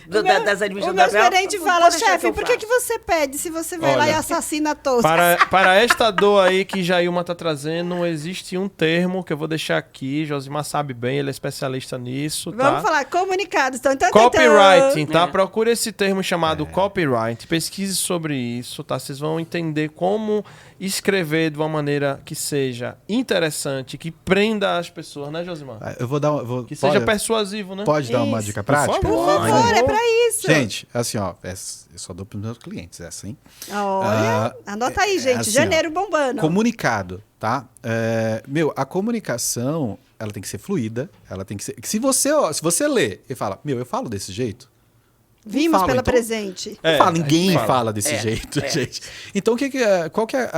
Speaker 2: das administradoras.
Speaker 1: O meu gerente fala, chefe, por que você pede se você vai lá e assassina todos?
Speaker 3: Para esta dor aí que Jailma está trazendo, existe um termo que eu vou deixar aqui, Josimar sabe bem, ele é especialista nisso, tá?
Speaker 1: Vamos falar, comunicados.
Speaker 3: Copywriting, tá? Procure esse termo chamado copyright, pesquise sobre isso, tá? Vocês vão entender como escrever de uma maneira que seja interessante, que prenda as pessoas, né, Josimar?
Speaker 4: Eu vou dar que
Speaker 3: seja persuasivo, né?
Speaker 4: Pode dar uma dica prática?
Speaker 1: Por favor, é pra isso.
Speaker 4: Gente, assim, ó, eu só dou para os meus clientes essa, hein?
Speaker 1: Olha, anota aí, gente, assim, janeiro bombando.
Speaker 4: Comunicado, tá? A comunicação, ela tem que ser fluida, ela tem que ser... Se você lê e fala, eu falo desse jeito,
Speaker 1: vimos pela presente.
Speaker 4: Ninguém fala desse jeito, gente. Então, qual que é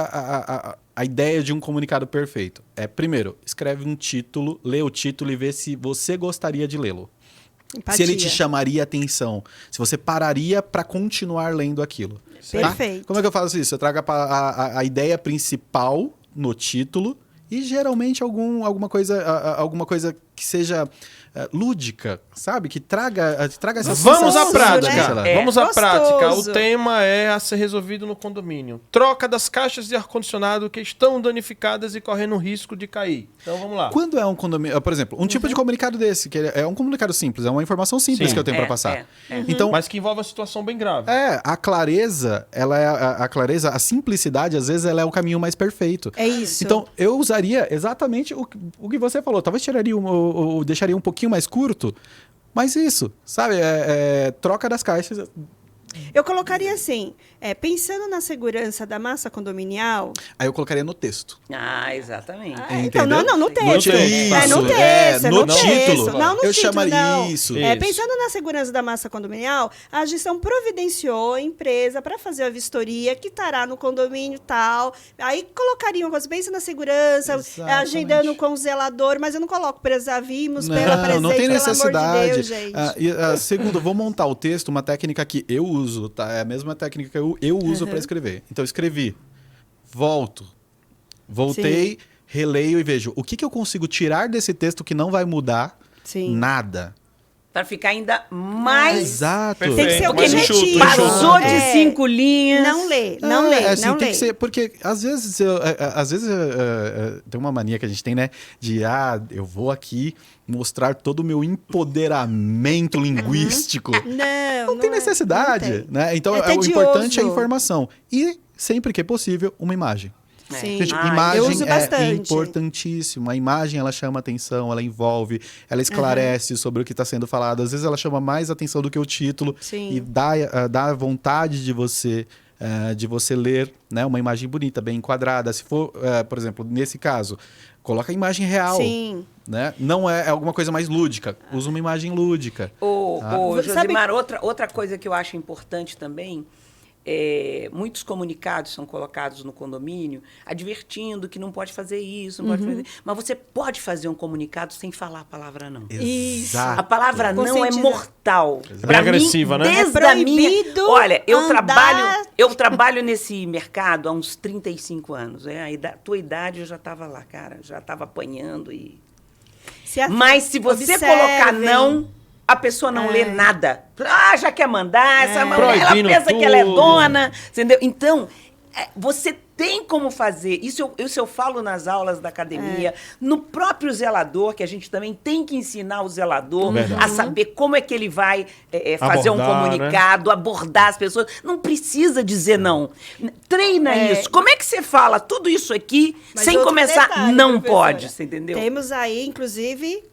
Speaker 4: a ideia de um comunicado perfeito? Primeiro, escreve um título, lê o título e vê se você gostaria de lê-lo.
Speaker 1: Empatia.
Speaker 4: Se ele te chamaria atenção, se você pararia para continuar lendo aquilo.
Speaker 1: Perfeito.
Speaker 4: Tá? Como é que eu faço isso? Eu trago a ideia principal no título e geralmente alguma coisa que seja lúdica, sabe? Que traga essa
Speaker 3: Vamos à prática.
Speaker 1: Né?
Speaker 3: Vamos à prática. O
Speaker 1: Gostoso.
Speaker 3: tema é a ser resolvido no condomínio. Troca das caixas de ar-condicionado que estão danificadas e correndo risco de cair. Então vamos lá.
Speaker 4: Quando é um condomínio, por exemplo, um tipo de comunicado desse, que é um comunicado simples, é uma informação simples que eu tenho para passar. Então,
Speaker 3: mas que envolve uma situação bem grave.
Speaker 4: A clareza, a simplicidade, às vezes, ela é o caminho mais perfeito.
Speaker 1: É isso.
Speaker 4: Então, eu usaria exatamente o que você falou. Talvez deixaria um pouquinho mais curto, mas isso, sabe? Troca das caixas.
Speaker 1: Eu colocaria assim, pensando na segurança da massa condominial...
Speaker 4: Aí eu colocaria no texto.
Speaker 2: Exatamente.
Speaker 1: Então, não, no texto.
Speaker 4: No texto.
Speaker 1: No texto.
Speaker 4: No título.
Speaker 1: Não, no
Speaker 4: eu
Speaker 1: título,
Speaker 4: chamaria
Speaker 1: não.
Speaker 4: isso.
Speaker 1: Pensando na segurança da massa condominial, a gestão providenciou a empresa para fazer a vistoria que estará no condomínio tal. Aí colocaria uma coisa, pensa na segurança, agendando com o zelador, mas eu não coloco vimos pela presente,
Speaker 4: não tem necessidade.
Speaker 1: Pelo amor de Deus, gente.
Speaker 4: Segundo, vou montar o texto, uma técnica que eu uso, tá? É a mesma técnica que eu uso para escrever. Então, eu escrevi, voltei, releio e vejo o que eu consigo tirar desse texto que não vai mudar. Nada.
Speaker 2: Para ficar ainda mais...
Speaker 4: Exato.
Speaker 1: Tem que ser objetivo.
Speaker 2: Passou de 5 linhas.
Speaker 1: Não lê.
Speaker 4: Tem que ser, porque às vezes tem uma mania que a gente tem, né? De, eu vou aqui mostrar todo o meu empoderamento linguístico. Não tem necessidade, né? Então, o importante é a informação. E, sempre que é possível, uma imagem.
Speaker 1: Sim.
Speaker 4: Gente, imagem é importantíssimo. A imagem, ela chama atenção, ela envolve, ela esclarece sobre o que está sendo falado. Às vezes ela chama mais atenção do que o título. E dá vontade de você ler, né, uma imagem bonita, bem enquadrada. Se for, por exemplo, nesse caso, coloca a imagem real.
Speaker 1: Sim.
Speaker 4: Né? Não é alguma coisa mais lúdica. Usa uma imagem lúdica.
Speaker 2: Josimar, outra coisa que eu acho importante também... muitos comunicados são colocados no condomínio advertindo que não pode fazer isso, não pode fazer... Mas você pode fazer um comunicado sem falar a palavra não.
Speaker 4: Exato.
Speaker 2: A palavra não é mortal.
Speaker 3: É agressiva, né?
Speaker 2: Desde a minha... Olha, eu trabalho nesse mercado há uns 35 anos. Tua idade eu já estava lá, cara. Já estava apanhando e... Mas se você colocar não... A pessoa não lê nada. Já quer mandar, essa mulher, ela pensa que ela é dona, entendeu? Então, você tem como fazer. Isso eu falo nas aulas da academia, no próprio zelador, que a gente também tem que ensinar o zelador a saber como é que ele vai fazer um comunicado, abordar as pessoas. Não precisa dizer não. Treina isso. Como é que você fala tudo isso aqui sem começar? Não pode, você entendeu?
Speaker 1: Temos aí, inclusive...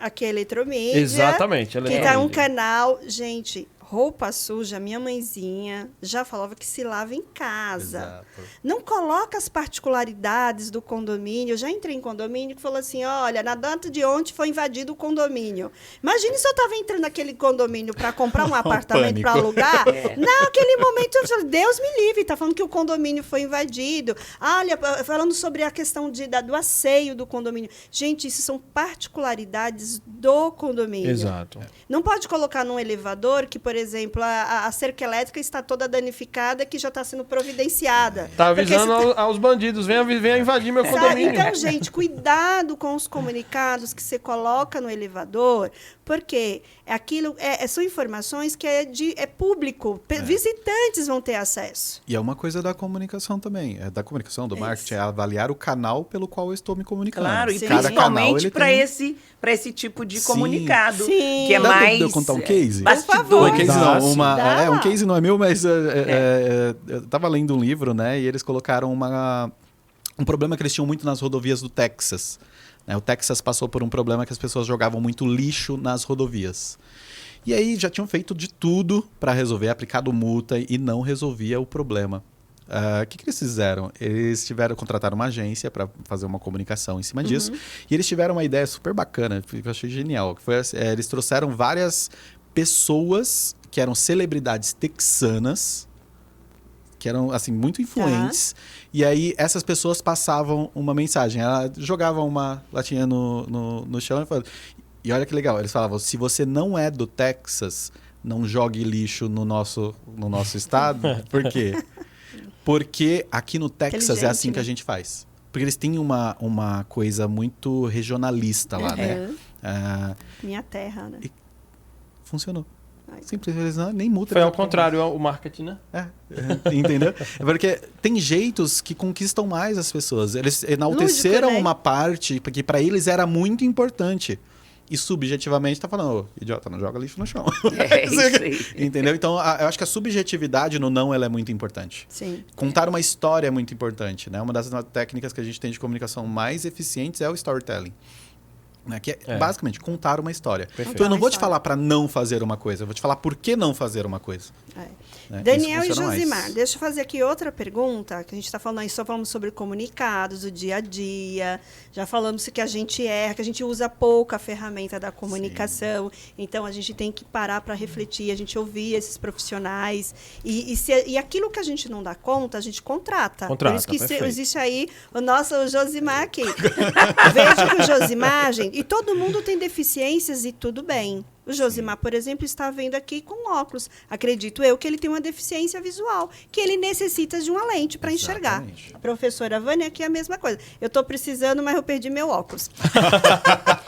Speaker 1: Aqui é Eletromídia.
Speaker 3: Exatamente,
Speaker 1: Que tá um canal... Gente, roupa suja, minha mãezinha já falava que se lava em casa.
Speaker 4: Exato.
Speaker 1: Não coloca as particularidades do condomínio. Eu já entrei em condomínio que falou assim, olha, na data de ontem foi invadido o condomínio. Imagine se eu estava entrando naquele condomínio para comprar um apartamento para alugar. Naquele momento eu falei, Deus me livre, está falando que o condomínio foi invadido. Olha, falando sobre a questão do asseio do condomínio. Gente, isso são particularidades do condomínio.
Speaker 3: Exato.
Speaker 1: Não pode colocar num elevador que, por exemplo, a cerca elétrica está toda danificada, que já está sendo providenciada.
Speaker 3: Tá avisando aos bandidos, venha invadir meu condomínio.
Speaker 1: Então, gente, cuidado com os comunicados que você coloca no elevador, porque aquilo são informações que é público, visitantes vão ter acesso.
Speaker 4: E é uma coisa da comunicação também, da comunicação, do marketing, é avaliar o canal pelo qual eu estou me comunicando.
Speaker 2: Claro, e
Speaker 1: Sim.
Speaker 2: principalmente para esse tipo de comunicado,
Speaker 1: Sim.
Speaker 2: que é
Speaker 4: Dá
Speaker 2: mais...
Speaker 4: tempo de eu contar um case?
Speaker 2: Bastidores.
Speaker 1: Por
Speaker 4: Case
Speaker 3: Dá,
Speaker 4: não,
Speaker 3: sim.
Speaker 4: um case não é meu, mas eu tava lendo um livro, né? E eles colocaram um problema que eles tinham muito nas rodovias do Texas. Né? O Texas passou por um problema que as pessoas jogavam muito lixo nas rodovias. E aí já tinham feito de tudo para resolver, aplicado multa e não resolvia o problema. O que eles fizeram? Eles contrataram uma agência para fazer uma comunicação em cima disso. E eles tiveram uma ideia super bacana, que eu achei genial. Que foi, eles trouxeram várias pessoas que eram celebridades texanas, que eram assim muito influentes. E aí essas pessoas passavam uma mensagem. Ela jogava uma latinha no chão e falava... E olha que legal, eles falavam, se você não é do Texas, não jogue lixo no nosso estado. Por quê? Porque aqui no Texas é assim que a gente faz. Porque eles têm uma coisa muito regionalista lá, né?
Speaker 1: Minha terra, né?
Speaker 4: E funcionou. Simples, eles nem multam.
Speaker 3: Foi ao contrário, o marketing, né?
Speaker 4: Entendeu? É porque tem jeitos que conquistam mais as pessoas. Eles enalteceram
Speaker 1: Lúdico, né?
Speaker 4: uma parte que para eles era muito importante. E subjetivamente tá falando, idiota, não joga lixo no chão.
Speaker 2: Isso aí.
Speaker 4: Entendeu? Então, eu acho que a subjetividade no não ela é muito importante.
Speaker 1: Sim.
Speaker 4: Contar uma história é muito importante, né? Uma das técnicas que a gente tem de comunicação mais eficientes é o storytelling. Né? Que é basicamente contar uma história.
Speaker 3: Perfeito.
Speaker 4: Então eu não vou te falar para não fazer uma coisa, eu vou te falar por que não fazer uma coisa. Né?
Speaker 1: Daniel e
Speaker 4: Isso funciona
Speaker 1: Josimar,
Speaker 4: mais.
Speaker 1: deixa eu fazer aqui outra pergunta, que a gente está falando aí, só falamos sobre comunicados, o dia a dia, já falamos que a gente erra, que a gente usa pouco a ferramenta da comunicação, então a gente tem que parar para refletir, a gente ouvir esses profissionais, e aquilo que a gente não dá conta, a gente contrata. Por isso que existe aí o Josimar aqui. Veja que o Josimar, gente, e todo mundo tem deficiências e tudo bem. O Josimar, por exemplo, está vendo aqui com óculos. Acredito eu que ele tem uma deficiência visual, que ele necessita de uma lente para enxergar. A professora Vânia aqui é a mesma coisa. Eu estou precisando, mas eu perdi meu óculos.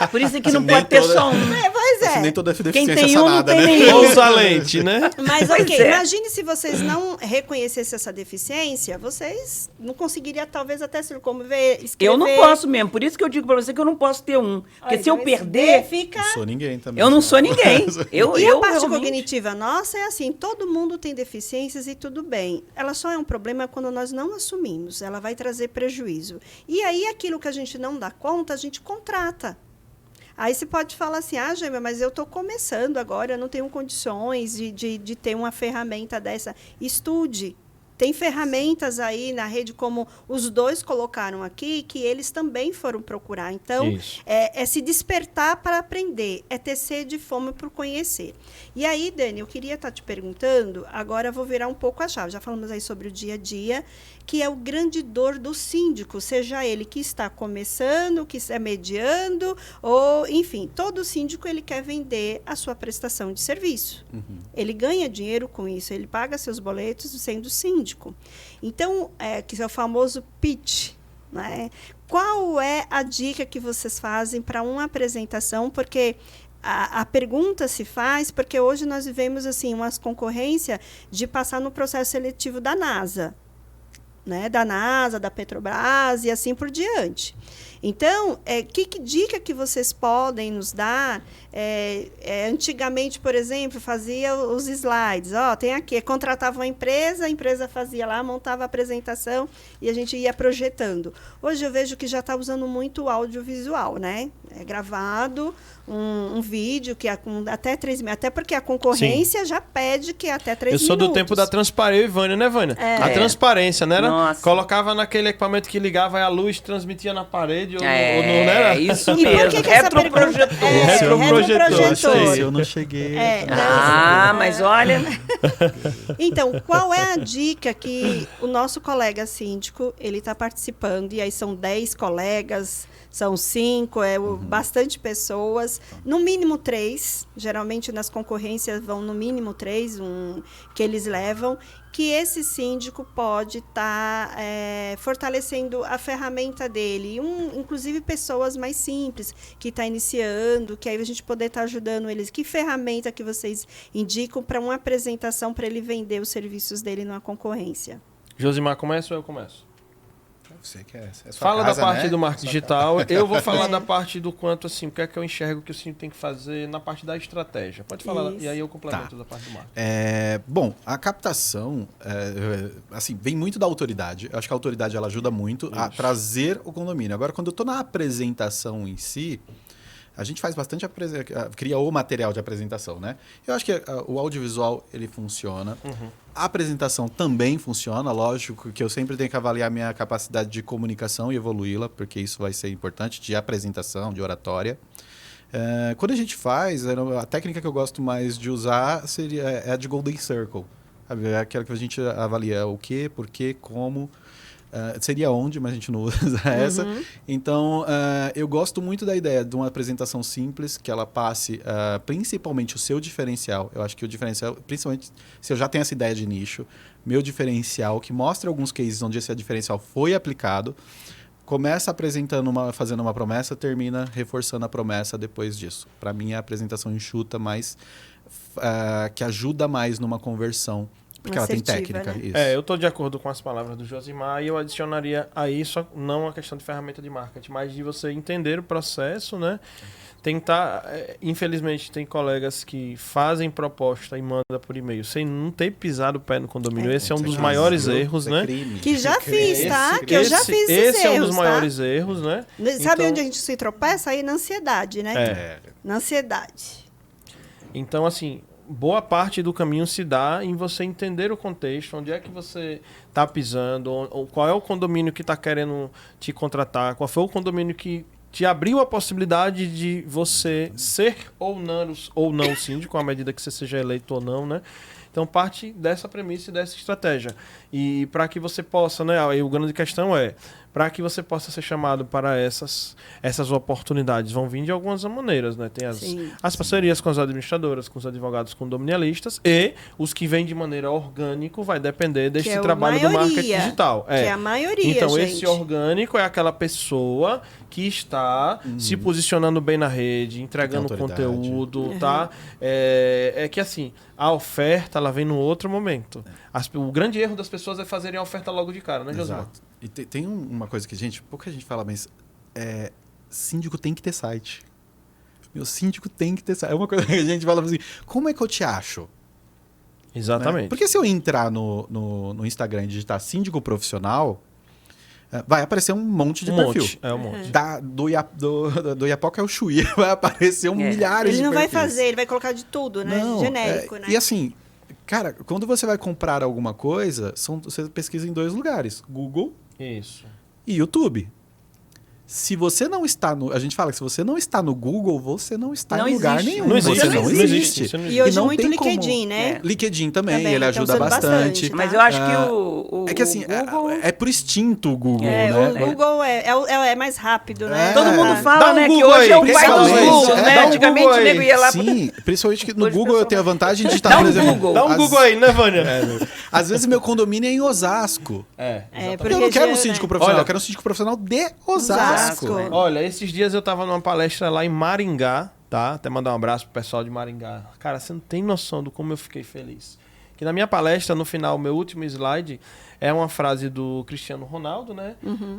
Speaker 2: Por isso que não pode ter só um.
Speaker 1: Pois é.
Speaker 4: Nem toda
Speaker 2: Quem
Speaker 4: deficiência
Speaker 2: tem um, não
Speaker 4: sanada,
Speaker 2: tem
Speaker 4: né?
Speaker 2: nenhum.
Speaker 3: Usa a lente, né?
Speaker 1: Mas
Speaker 2: Pois
Speaker 1: ok,
Speaker 2: é.
Speaker 1: imagine se vocês não reconhecessem essa deficiência, vocês não conseguiriam talvez até se locomover, escrever.
Speaker 2: Eu não posso mesmo, por isso que eu digo pra você que eu não posso ter um. Porque
Speaker 1: Olha,
Speaker 2: se eu
Speaker 1: vai
Speaker 2: perder,
Speaker 1: fica...
Speaker 4: Não sou ninguém também.
Speaker 2: eu não sou ninguém.
Speaker 1: E a parte
Speaker 2: realmente-
Speaker 1: cognitiva nossa é assim, todo mundo tem deficiências e tudo bem. Ela só é um problema quando nós não assumimos, ela vai trazer prejuízo. E aí, aquilo que a gente não dá conta, a gente contrata. Aí você pode falar assim, Gêmea, mas eu estou começando agora, eu não tenho condições de ter uma ferramenta dessa. Estude. Tem ferramentas aí na rede, como os dois colocaram aqui, que eles também foram procurar. Então, é se despertar para aprender, é ter sede e fome por conhecer. E aí, Dani, eu queria estar te perguntando, agora eu vou virar um pouco a chave. Já falamos aí sobre o dia a dia, que é o grande dor do síndico, seja ele que está começando, que está mediando, ou, enfim, todo síndico ele quer vender a sua prestação de serviço. Ele ganha dinheiro com isso, ele paga seus boletos sendo síndico. Então, que é o famoso pitch, né? Qual é a dica que vocês fazem para uma apresentação? Porque a pergunta se faz porque hoje nós vivemos assim, uma concorrência de passar no processo seletivo da NASA. Né, da NASA, da Petrobras e assim por diante. Então, que dica que vocês podem nos dar? Antigamente, por exemplo, fazia os slides. Tem aqui, contratava uma empresa, a empresa fazia lá, montava a apresentação e a gente ia projetando. Hoje eu vejo que já está usando muito audiovisual, né? É gravado um vídeo que é com até 3 minutos, até porque a concorrência já pede que é até 3 minutos.
Speaker 3: Eu sou do tempo da transparência, Vânia, né, Vânia? A transparência, né? Colocava naquele equipamento que ligava e a luz transmitia na parede, ou não era?
Speaker 2: Isso
Speaker 1: e
Speaker 2: mesmo.
Speaker 1: Por que
Speaker 2: retroprojetor.
Speaker 1: Retroprojetor.
Speaker 4: Eu não cheguei.
Speaker 2: Mas olha...
Speaker 1: Então, qual é a dica que o nosso colega síndico, ele está participando, e aí são 10 colegas, são 5, bastante pessoas, no mínimo 3, geralmente nas concorrências vão no mínimo 3, que eles levam, que esse síndico pode estar fortalecendo a ferramenta dele. Inclusive pessoas mais simples, que está iniciando, que aí a gente poder estar ajudando eles. Que ferramenta que vocês indicam para uma apresentação para ele vender os serviços dele numa concorrência?
Speaker 3: Josimar, começa ou eu começo?
Speaker 4: Você quer.
Speaker 3: Fala da parte do marketing digital. Eu vou falar da parte do quanto, assim, o que é que eu enxergo que o síndico tem que fazer na parte da estratégia. Pode falar, e aí eu complemento da parte do marketing.
Speaker 4: Bom, a captação, assim, vem muito da autoridade. Eu acho que a autoridade ela ajuda muito a trazer o condomínio. Agora, quando eu estou na apresentação em si, a gente faz bastante cria o material de apresentação, né? Eu acho que o audiovisual, ele funciona. A apresentação também funciona, lógico que eu sempre tenho que avaliar minha capacidade de comunicação e evoluí-la, porque isso vai ser importante, de apresentação, de oratória. Quando a gente faz, a técnica que eu gosto mais de usar é a de Golden Circle. Sabe? É aquela que a gente avalia o quê, por quê, como... seria onde, mas a gente não usa essa. Então, eu gosto muito da ideia de uma apresentação simples, que ela passe principalmente o seu diferencial. Eu acho que o diferencial, principalmente se eu já tenho essa ideia de nicho, meu diferencial, que mostra alguns cases onde esse diferencial foi aplicado, começa apresentando fazendo uma promessa, termina reforçando a promessa depois disso. Para mim, é a apresentação enxuta, mas que ajuda mais numa conversão. Porque ela tem técnica.
Speaker 1: Né?
Speaker 4: Isso.
Speaker 3: Eu estou de acordo com as palavras do Josimar e eu adicionaria a isso não a questão de ferramenta de marketing, mas de você entender o processo, né? Tentar, infelizmente, tem colegas que fazem proposta e mandam por e-mail sem não ter pisado o pé no condomínio. Esse é um dos maiores erros, né?
Speaker 1: Que já fiz, tá? Que eu já fiz
Speaker 3: esse é um dos maiores erros, né?
Speaker 1: Sabe onde a gente se tropeça? Aí na ansiedade, né? Na ansiedade.
Speaker 3: Então, assim... boa parte do caminho se dá em você entender o contexto, onde é que você está pisando, qual é o condomínio que está querendo te contratar, qual foi o condomínio que te abriu a possibilidade de você ser ou não síndico, à medida que você seja eleito ou não, né? Então, parte dessa premissa e dessa estratégia. E para que você possa, né? Aí, a grande questão é, para que você possa ser chamado para essas oportunidades, vão vir de algumas maneiras, né? Tem as parcerias com as administradoras, com os advogados condominialistas, e os que vêm de maneira orgânica vai depender desse trabalho do marketing digital.
Speaker 1: Que é a maioria,
Speaker 3: então,
Speaker 1: gente.
Speaker 3: esse orgânico é aquela pessoa que está se posicionando bem na rede, entregando conteúdo, tá? É que assim, a oferta, ela vem no outro momento. O grande erro das pessoas é fazerem a oferta logo de cara, né, Josimar?
Speaker 4: Exato. E tem uma coisa que, pouca gente fala, mas síndico tem que ter site. Meu síndico tem que ter site. É uma coisa que a gente fala assim, como é que eu te acho?
Speaker 3: Exatamente.
Speaker 4: Né? Porque se eu entrar no Instagram e digitar síndico profissional, vai aparecer um monte de perfil.
Speaker 3: Um monte.
Speaker 4: Do Iapoca é o Chuí, vai aparecer milhares de perfis.
Speaker 1: Ele não vai fazer, ele vai colocar de tudo, né?
Speaker 4: Não,
Speaker 1: genérico, né?
Speaker 4: E assim, cara, quando você vai comprar alguma coisa, você pesquisa em 2 lugares. Google e YouTube. Se você não está no... A gente fala que se você não está no Google, você não está em lugar nenhum.
Speaker 3: Não existe.
Speaker 4: Você não existe.
Speaker 1: E hoje
Speaker 4: não
Speaker 1: muito
Speaker 4: tem
Speaker 1: LinkedIn, né?
Speaker 4: LinkedIn também, ele ajuda bastante.
Speaker 1: Tá?
Speaker 2: Mas eu acho que o
Speaker 4: é que assim,
Speaker 2: Google...
Speaker 4: é por instinto o Google, né?
Speaker 1: O Google é mais rápido, né?
Speaker 2: Todo mundo fala, né, que
Speaker 3: Google
Speaker 2: hoje é o pai dos
Speaker 3: aí.
Speaker 2: Google, né?
Speaker 3: Antigamente
Speaker 2: o nego ia lá...
Speaker 4: Sim, principalmente que no
Speaker 2: Hoje
Speaker 4: Google eu tenho a vantagem de estar,
Speaker 2: Dá
Speaker 4: por
Speaker 2: um
Speaker 4: exemplo...
Speaker 2: Google.
Speaker 3: Dá um Google aí, né, Vânia?
Speaker 4: Às vezes meu condomínio é em Osasco.
Speaker 1: Porque
Speaker 4: Eu não quero um síndico profissional, eu quero um síndico profissional de Osasco.
Speaker 3: Olha, esses dias eu tava numa palestra lá em Maringá, tá? Até mandar um abraço pro pessoal de Maringá. Cara, você não tem noção do como eu fiquei feliz. Que na minha palestra, no final, meu último slide, é uma frase do Cristiano Ronaldo, né?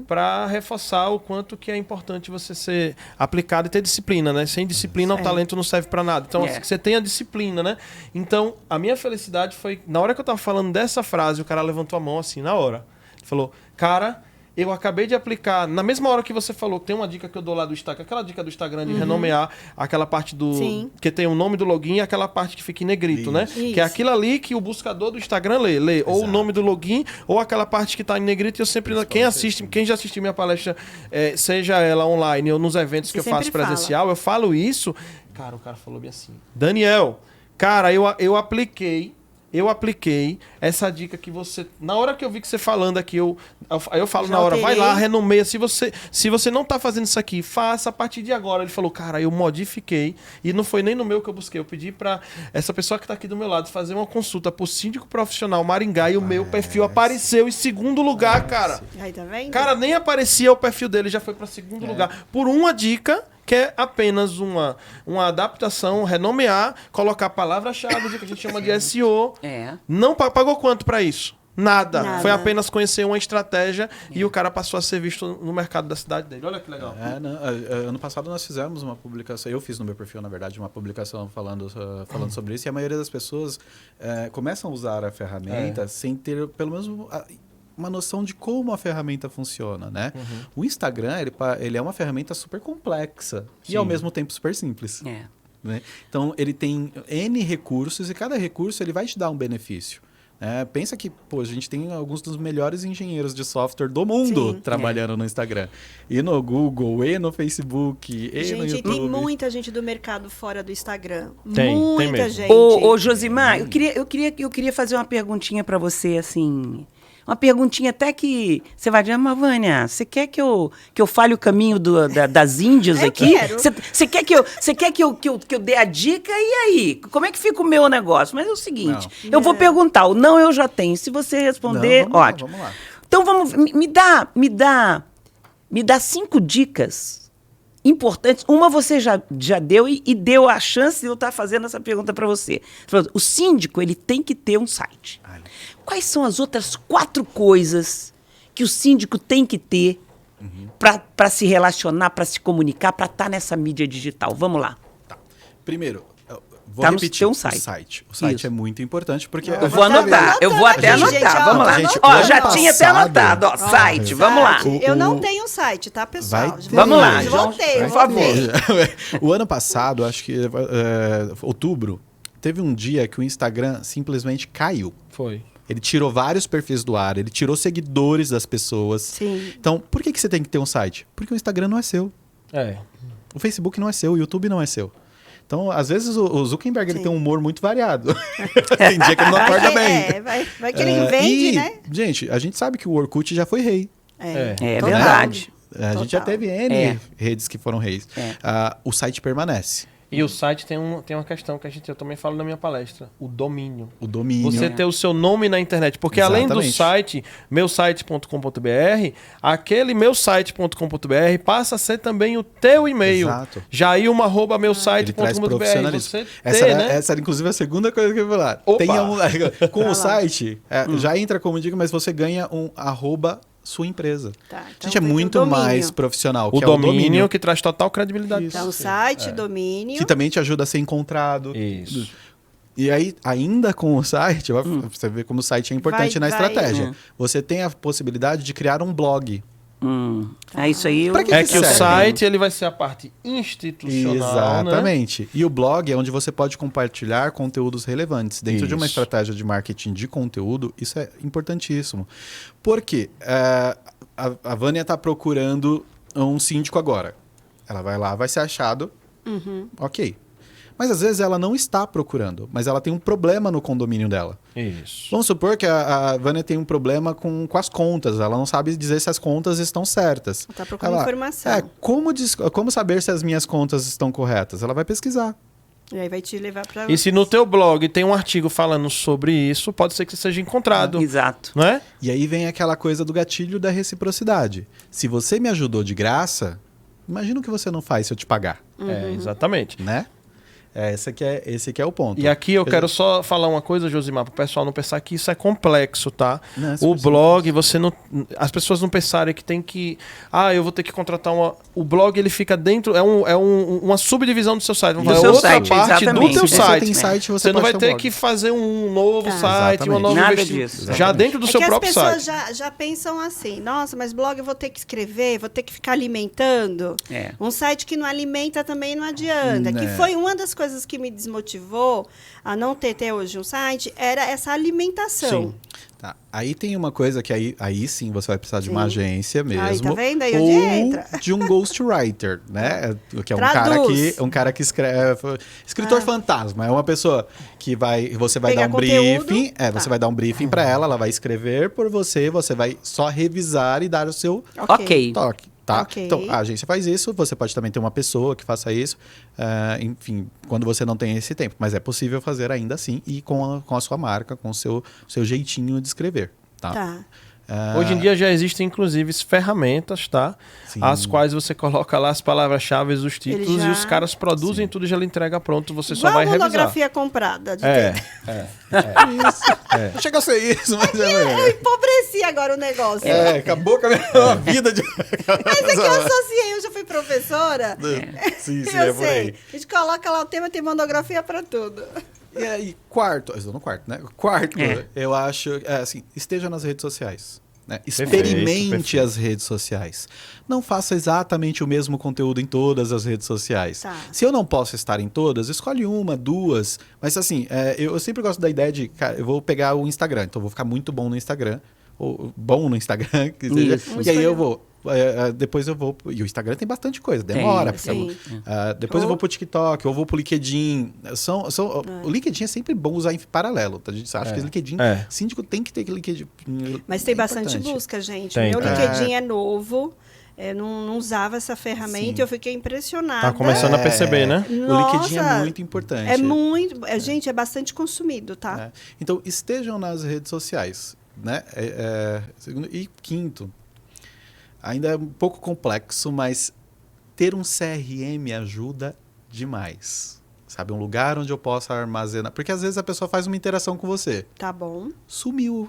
Speaker 3: Para reforçar o quanto que é importante você ser aplicado e ter disciplina, né? Sem disciplina, o talento não serve para nada. Então, você tem a disciplina, né? Então, a minha felicidade foi... Na hora que eu tava falando dessa frase, o cara levantou a mão assim, na hora. Ele falou, cara... Eu acabei de aplicar, na mesma hora que você falou, tem uma dica que eu dou lá do Instagram, aquela dica do Instagram de renomear aquela parte do...
Speaker 1: Sim.
Speaker 3: Que tem o nome do login e aquela parte que fica em negrito, né?
Speaker 1: Isso.
Speaker 3: Que é aquilo ali que o buscador do Instagram lê. Ou o nome do login, ou aquela parte que tá em negrito. Eu sempre... Quem já assistiu minha palestra, seja ela online ou nos eventos que eu faço presencial, eu falo isso. Cara, o cara falou bem assim, Daniel, cara, eu apliquei essa dica que você... Na hora que eu vi que você falando aqui, eu falo na hora, vai lá, renomeia. Se você não tá fazendo isso aqui, faça a partir de agora. Ele falou, cara, eu modifiquei. E não foi nem no meu que eu busquei. Eu pedi pra essa pessoa que tá aqui do meu lado fazer uma consulta pro síndico profissional Maringá e o meu perfil apareceu em segundo lugar, cara.
Speaker 1: Aí, tá vendo?
Speaker 3: Cara, nem aparecia o perfil dele, já foi pra segundo lugar. Por uma dica... que é apenas uma adaptação, renomear, colocar palavra-chave, que a gente chama de SEO. Não pagou quanto para isso? Nada. Foi apenas conhecer uma estratégia e o cara passou a ser visto no mercado da cidade dele. Olha que legal.
Speaker 4: Ano passado nós fizemos uma publicação, eu fiz no meu perfil, na verdade, uma publicação falando sobre isso, e a maioria das pessoas começam a usar a ferramenta sem ter, pelo menos... uma noção de como a ferramenta funciona, né? O Instagram, ele é uma ferramenta super complexa e, ao mesmo tempo, super simples. Né? Então, ele tem N recursos e cada recurso ele vai te dar um benefício. Pensa que a gente tem alguns dos melhores engenheiros de software do mundo trabalhando no Instagram. E no Google, e no Facebook, e no YouTube.
Speaker 1: Tem muita gente do mercado fora do Instagram.
Speaker 3: Tem
Speaker 1: muita
Speaker 3: mesmo.
Speaker 1: gente.
Speaker 2: Ô Josimar, eu queria fazer uma perguntinha para você, assim... Uma perguntinha até que você vai dizer, mas Vânia, você quer que eu fale o caminho das Índias aqui? Você quer que eu dê a dica? E aí? Como é que fica o meu negócio? Mas é o seguinte, eu vou perguntar, o não eu já tenho. Se você responder, ótimo.
Speaker 4: Vamos lá.
Speaker 2: Então me dá 5 dicas importantes. Uma você já deu e deu a chance de eu estar fazendo essa pergunta para você. O síndico, ele tem que ter um site. Quais são as outras 4 coisas que o síndico tem que ter para se relacionar, para se comunicar, para estar nessa mídia digital? Vamos lá.
Speaker 4: Primeiro, vou repetir o site. O site é muito importante porque...
Speaker 2: Eu vou anotar. Eu vou até anotar. Vamos lá.
Speaker 4: Gente,
Speaker 2: já tinha até anotado. Site, vamos lá.
Speaker 1: Eu não tenho site, tá, pessoal?
Speaker 2: Vamos lá.
Speaker 1: Voltei,
Speaker 2: por favor.
Speaker 4: O ano passado, acho que outubro, teve um dia que o Instagram simplesmente caiu.
Speaker 3: Foi.
Speaker 4: Ele tirou vários perfis do ar, ele tirou seguidores das pessoas.
Speaker 1: Sim.
Speaker 4: Então, por que você tem que ter um site? Porque o Instagram não é seu. O Facebook não é seu, o YouTube não é seu. Então, às vezes, o Zuckerberg ele tem um humor muito variado. Tem dia que ele não acorda bem.
Speaker 1: Vai que ele vende, né?
Speaker 4: Gente, a gente sabe que o Orkut já foi rei.
Speaker 2: É verdade.
Speaker 4: A gente já teve N redes que foram reis. O site permanece.
Speaker 3: E o site tem uma questão que eu também falo na minha palestra. O domínio.
Speaker 4: O domínio.
Speaker 3: Você ter o seu nome na internet. Porque além do site, meusite.com.br, aquele meusite.com.br passa a ser também o teu e-mail.
Speaker 4: Exato.
Speaker 3: jailma@meusite.com.br.
Speaker 4: Essa era, inclusive, a segunda coisa que eu ia falar. Com o site, já entra como dica, mas você ganha um @ sua empresa.
Speaker 1: Então
Speaker 4: gente, é muito mais profissional.
Speaker 3: O domínio que traz total credibilidade.
Speaker 1: Então, site, domínio.
Speaker 4: Que também te ajuda a ser encontrado.
Speaker 3: Isso.
Speaker 4: E aí, ainda com o site, você vê como o site é importante na estratégia. Você tem a possibilidade de criar um blog.
Speaker 2: É isso aí.
Speaker 3: Que o site ele vai ser a parte institucional.
Speaker 4: Exatamente.
Speaker 3: Né?
Speaker 4: E o blog é onde você pode compartilhar conteúdos relevantes. Dentro de uma estratégia de marketing de conteúdo, isso é importantíssimo. Por quê? A Vânia está procurando um síndico agora. Ela vai lá, vai ser achado. Ok. Mas às vezes ela não está procurando, mas ela tem um problema no condomínio dela.
Speaker 3: Isso.
Speaker 4: Vamos supor que a Vânia tem um problema com as contas, ela não sabe dizer se as contas estão certas.
Speaker 1: Está procurando informação.
Speaker 4: Como saber se as minhas contas estão corretas? Ela vai pesquisar.
Speaker 1: E aí vai te levar para...
Speaker 3: E se no teu blog tem um artigo falando sobre isso, pode ser que seja encontrado.
Speaker 2: Exato.
Speaker 3: Não é?
Speaker 4: E aí vem aquela coisa do gatilho da reciprocidade. Se você me ajudou de graça, imagina o que você não faz se eu te pagar.
Speaker 3: Exatamente.
Speaker 4: Né? Esse que é o ponto.
Speaker 3: E aqui eu quero só falar uma coisa, Josimar, para o pessoal não pensar que isso é complexo, tá?
Speaker 4: Não,
Speaker 3: o blog, as pessoas não pensarem que tem que... eu vou ter que contratar uma... O blog, ele fica dentro... uma subdivisão do seu site.
Speaker 2: Do seu site,
Speaker 3: parte
Speaker 2: exatamente.
Speaker 3: do teu
Speaker 4: Se
Speaker 3: site.
Speaker 4: você tem site, você
Speaker 3: não vai
Speaker 4: pode
Speaker 3: ter
Speaker 4: um
Speaker 3: que fazer um novo site, uma nova
Speaker 2: Nada
Speaker 3: investimento.
Speaker 2: disso.
Speaker 3: Já dentro do seu próprio
Speaker 1: site. As
Speaker 3: site.
Speaker 1: pessoas já pensam assim, nossa, mas blog eu vou ter que escrever, vou ter que ficar alimentando. Um site que não alimenta também não adianta. Que foi uma das coisas que me desmotivou a não ter hoje um site, era essa alimentação.
Speaker 4: Sim. Tá. Aí tem uma coisa que aí sim você vai precisar de uma agência mesmo.
Speaker 1: Aí, tá vendo? Aí
Speaker 4: ou
Speaker 1: onde entra.
Speaker 4: de um ghostwriter, né? Que é
Speaker 1: Traduz.
Speaker 4: um cara que escreve... Escritor fantasma. É uma pessoa que você vai
Speaker 1: Pegar
Speaker 4: dar um
Speaker 1: conteúdo.
Speaker 4: briefing. Você vai dar um briefing para ela vai escrever por você vai só revisar e dar o seu
Speaker 2: Ok.
Speaker 4: toque. Tá?
Speaker 1: Ok.
Speaker 4: Então, a agência faz isso, você pode também ter uma pessoa que faça isso, enfim, quando você não tem esse tempo. Mas é possível fazer ainda assim e com a sua marca, com o seu jeitinho de escrever. Tá?
Speaker 3: Hoje em dia já existem, inclusive, ferramentas, tá?
Speaker 4: Sim.
Speaker 3: As quais você coloca lá as palavras-chave, os títulos, e os caras produzem tudo e já lhe entrega pronto, você só vai revisar.
Speaker 1: monografia comprada.
Speaker 4: Não chega a ser isso, mas
Speaker 1: Eu empobreci agora o negócio.
Speaker 4: acabou com a minha vida de...
Speaker 1: Mas é que eu associei, eu já fui professora.
Speaker 4: Sim,
Speaker 1: Eu
Speaker 4: por aí.
Speaker 1: sei. A gente coloca lá o tema, tem monografia para tudo.
Speaker 4: E aí, quarto, né? Quarto, eu acho, assim, esteja nas redes sociais. Né? Experimente
Speaker 3: Perfeito.
Speaker 4: as redes sociais. Não faça exatamente o mesmo conteúdo em todas as redes sociais.
Speaker 1: Tá.
Speaker 4: Se eu não posso estar em todas, escolhe uma, duas. Mas assim, eu sempre gosto da ideia de, cara, eu vou pegar o Instagram, então eu vou ficar muito bom no Instagram. Ou bom no Instagram, que seja, e aí eu vou. Depois eu vou. E o Instagram tem bastante coisa, demora. Depois eu vou pro TikTok, ou vou pro LinkedIn. O LinkedIn é sempre bom usar em paralelo. Tá? A gente acha que o LinkedIn, síndico tem que ter LinkedIn.
Speaker 1: Mas tem bastante busca, gente.
Speaker 3: Tem,
Speaker 1: Meu LinkedIn é novo. Eu não usava essa ferramenta e eu fiquei impressionada.
Speaker 3: Tá começando a perceber, né?
Speaker 1: Nossa,
Speaker 4: o LinkedIn é muito importante.
Speaker 1: É muito. Gente, é bastante consumido, tá?
Speaker 4: Então, estejam nas redes sociais. Né? Segundo, e quinto, ainda é um pouco complexo, mas ter um CRM ajuda demais. Sabe, um lugar onde eu possa armazenar. Porque às vezes a pessoa faz uma interação com você.
Speaker 1: Tá bom.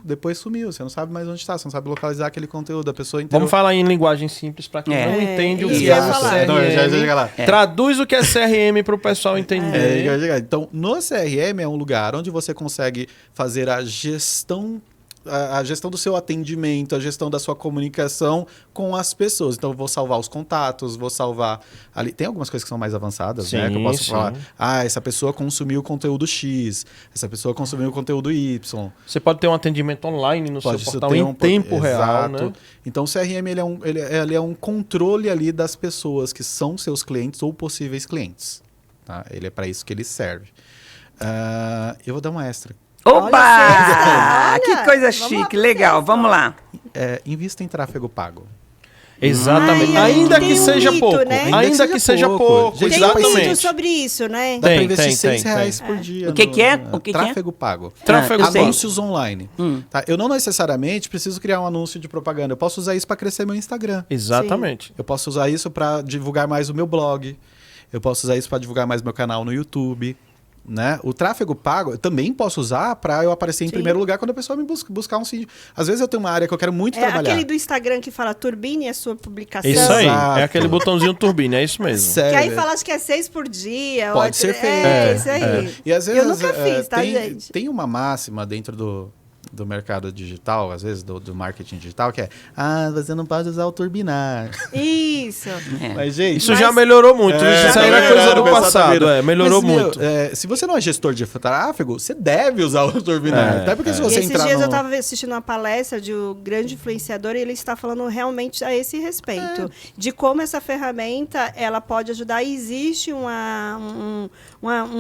Speaker 4: Depois sumiu. Você não sabe mais onde está, você não sabe localizar aquele conteúdo. A pessoa inteira...
Speaker 3: Vamos falar em linguagem simples para quem não entende o que é
Speaker 1: um
Speaker 3: CRM.
Speaker 4: Não, já chega lá.
Speaker 3: Traduz o que é CRM para o pessoal entender.
Speaker 4: Então, no CRM é um lugar onde você consegue fazer a gestão do seu atendimento, a gestão da sua comunicação com as pessoas. Então, eu vou salvar os contatos, vou salvar... ali. Tem algumas coisas que são mais avançadas, né? Que eu posso falar, essa pessoa consumiu o conteúdo X, essa pessoa consumiu o conteúdo Y.
Speaker 3: Você pode ter um atendimento online no seu portal em tempo real, né?
Speaker 4: Então, o CRM ele é um controle ali das pessoas que são seus clientes ou possíveis clientes. Tá? Ele é para isso que ele serve. Eu vou dar uma extra.
Speaker 2: Opa!
Speaker 1: Olha,
Speaker 2: que coisa chique, legal. Vamos lá.
Speaker 4: Invista em tráfego pago.
Speaker 3: Exatamente. Ainda que seja pouco.
Speaker 1: Né?
Speaker 3: Ainda que seja pouco.
Speaker 4: Gente,
Speaker 1: Tem um mito
Speaker 3: Exatamente.
Speaker 1: sobre isso, né?
Speaker 4: Dá para investir R$6 por dia.
Speaker 2: O que é? O que
Speaker 4: tráfego pago.
Speaker 3: Tráfego pago.
Speaker 4: Anúncios online. Tá? Eu não necessariamente preciso criar um anúncio de propaganda. Eu posso usar isso para crescer meu Instagram.
Speaker 3: Exatamente.
Speaker 4: Eu posso usar isso para divulgar mais o meu blog. Eu posso usar isso para divulgar mais meu canal no YouTube. Né? O tráfego pago eu também posso usar para eu aparecer em primeiro lugar quando a pessoa me buscar um síndico. Às vezes eu tenho uma área que eu quero muito trabalhar.
Speaker 1: Aquele do Instagram que fala turbine a sua publicação.
Speaker 3: Isso aí.
Speaker 4: Exato.
Speaker 3: É aquele botãozinho turbina, é isso mesmo.
Speaker 4: Sério.
Speaker 1: Que aí fala, acho que é 6 por dia.
Speaker 4: Pode ser feito.
Speaker 1: Isso aí.
Speaker 4: E às vezes,
Speaker 1: eu nunca fiz, tá, gente?
Speaker 4: Tem uma máxima dentro do mercado digital, às vezes do marketing digital, que é você não pode usar o turbinar.
Speaker 1: Isso.
Speaker 4: Mas, gente...
Speaker 3: Isso já melhorou muito. Isso aí era coisa do
Speaker 4: melhorou,
Speaker 3: passado. Melhorou muito.
Speaker 4: Se você não é gestor de tráfego, você deve usar o turbinar. Até porque se você
Speaker 1: esses
Speaker 4: entrar
Speaker 1: dias eu estava assistindo uma palestra de um grande influenciador e ele está falando realmente a esse respeito. De como essa ferramenta ela pode ajudar. E existe um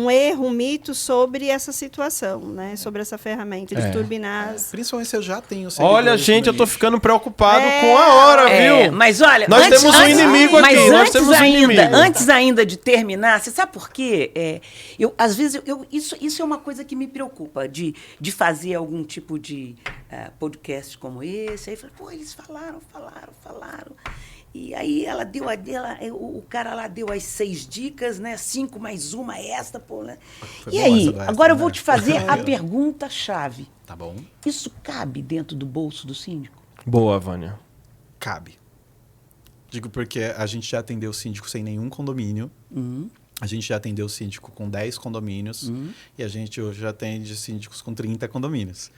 Speaker 1: erro, um mito sobre essa situação, né? Sobre essa ferramenta de turbinar.
Speaker 4: Principalmente se eu já tenho...
Speaker 3: Olha, gente, eu tô ficando preocupado com a hora, viu?
Speaker 2: Mas olha...
Speaker 3: Nós temos um inimigo aqui.
Speaker 2: Mas
Speaker 3: Nós temos um inimigo.
Speaker 2: Antes ainda de terminar, você sabe por quê? Às vezes, isso é uma coisa que me preocupa, de fazer algum tipo de podcast como esse. Aí, pô, eles falaram. E aí ela deu o cara lá deu as 6 dicas, né? 5 mais uma extra, pô, né? E aí, agora eu vou te fazer a pergunta-chave.
Speaker 4: Tá bom.
Speaker 2: Isso cabe dentro do bolso do síndico?
Speaker 3: Boa, Vânia.
Speaker 4: Cabe. Digo porque a gente já atendeu o síndico sem nenhum condomínio. A gente já atendeu o síndico com 10 condomínios. E a gente hoje já atende síndicos com 30 condomínios.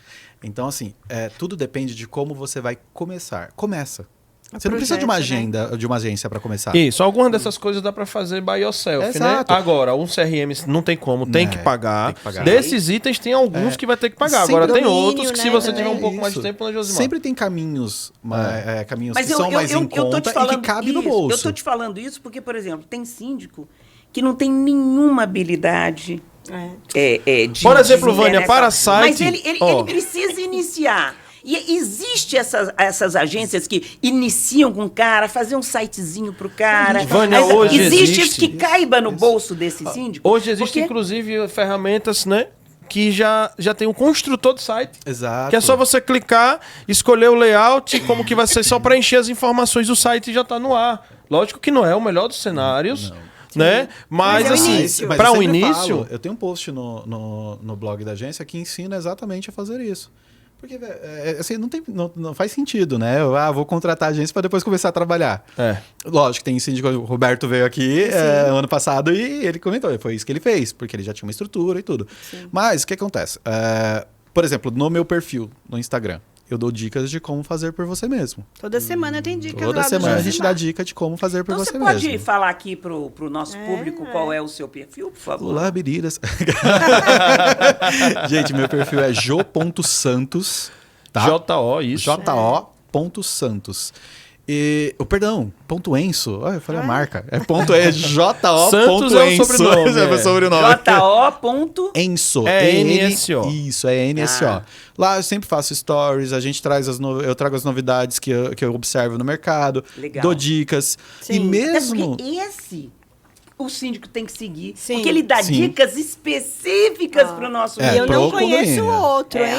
Speaker 4: Então, assim, tudo depende de como você vai começar. Começa. Você não precisa de uma agenda, de uma agência para começar.
Speaker 3: Isso, algumas dessas coisas dá para fazer by yourself,
Speaker 4: Exato.
Speaker 3: né? Agora, um CRM não tem como, tem que pagar. Desses itens tem alguns que vai ter que pagar.
Speaker 1: Sempre
Speaker 3: Agora tem
Speaker 1: domínio,
Speaker 3: outros que
Speaker 1: né?
Speaker 3: se você tiver um pouco mais de tempo, né, Josimar?
Speaker 4: Sempre tem caminhos, caminhos
Speaker 2: Mas
Speaker 4: que são mais em conta e que cabe no bolso.
Speaker 2: Eu estou te falando isso porque, por exemplo, tem síndico que não tem nenhuma habilidade de...
Speaker 3: Por exemplo, Vânia, para site...
Speaker 2: Mas ele precisa iniciar. E existe essas agências que iniciam com o cara, fazer um sitezinho pro cara.
Speaker 3: Vânia, hoje
Speaker 2: existe isso que caiba no bolso desse síndico?
Speaker 3: Hoje existem, inclusive, ferramentas, né? Que já tem um construtor de site.
Speaker 4: Exato.
Speaker 3: Que é só você clicar, escolher o layout, como que vai ser, só preencher as informações do site e já tá no ar. Lógico que não é o melhor dos cenários, né? Mas assim, para um início...
Speaker 4: Eu tenho um post no blog da agência que ensina exatamente a fazer isso. Porque, assim, não faz sentido, né? Eu vou contratar a agência para depois começar a trabalhar. Lógico, tem síndico, o Roberto veio aqui ano passado e ele comentou, foi isso que ele fez, porque ele já tinha uma estrutura e tudo. Sim. Mas, o que acontece? Por exemplo, no meu perfil, no Instagram, eu dou dicas de como fazer por você mesmo.
Speaker 1: Toda semana tem dicas lá.
Speaker 4: Toda semana a gente dá dica de como fazer por você mesmo.
Speaker 2: Então você pode falar aqui pro nosso público qual é o seu perfil, por favor?
Speaker 4: Olá, meninas. Gente, meu perfil é jo.santos. Tá?
Speaker 3: J-O, isso.
Speaker 4: J-O.santos. Perdão, ponto Enso. Eu falei a marca. É ponto J-O.
Speaker 3: Santos é o sobrenome.
Speaker 4: É o sobrenome.
Speaker 2: J-O.
Speaker 4: Enso.
Speaker 3: É N-S-O.
Speaker 4: Isso, é N-S-O. Lá eu sempre faço stories, a gente traz eu trago as novidades que eu observo no mercado. Legal. Dou dicas.
Speaker 1: Sim.
Speaker 4: E mesmo...
Speaker 2: O síndico tem que seguir.
Speaker 1: Sim.
Speaker 2: Porque ele dá dicas específicas para o nosso
Speaker 1: E eu não conheço o outro, hein?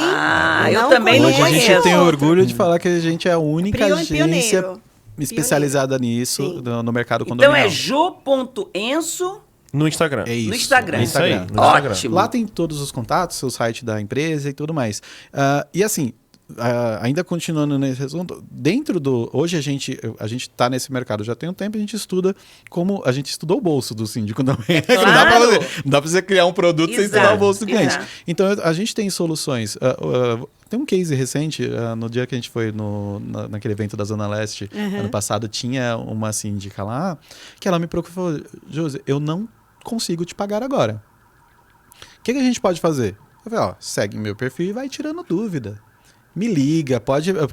Speaker 2: Eu também não
Speaker 4: conheço.
Speaker 2: conheço.
Speaker 4: A gente tem orgulho de falar que a gente é a única agência
Speaker 1: pioneiro.
Speaker 4: especializada nisso no mercado condominial.
Speaker 2: Então é jo.enso...
Speaker 3: No Instagram.
Speaker 4: É isso.
Speaker 2: No Instagram.
Speaker 3: Isso aí. No
Speaker 2: Ótimo.
Speaker 3: Instagram.
Speaker 4: Lá tem todos os contatos, o site da empresa e tudo mais. E assim... ainda continuando nesse assunto, hoje a gente está nesse mercado já tem um tempo, a gente estuda como a gente estudou o bolso do síndico também.
Speaker 2: Claro.
Speaker 4: Não dá para você criar um produto sem estudar o bolso do cliente.
Speaker 2: Exato.
Speaker 4: Então a gente tem soluções. Tem um case recente, no dia que a gente foi naquele evento da Zona Leste, ano passado, tinha uma síndica lá, que ela me procurou e falou, Josi, eu não consigo te pagar agora. O que a gente pode fazer? Eu falei, segue meu perfil e vai tirando dúvida. Me liga,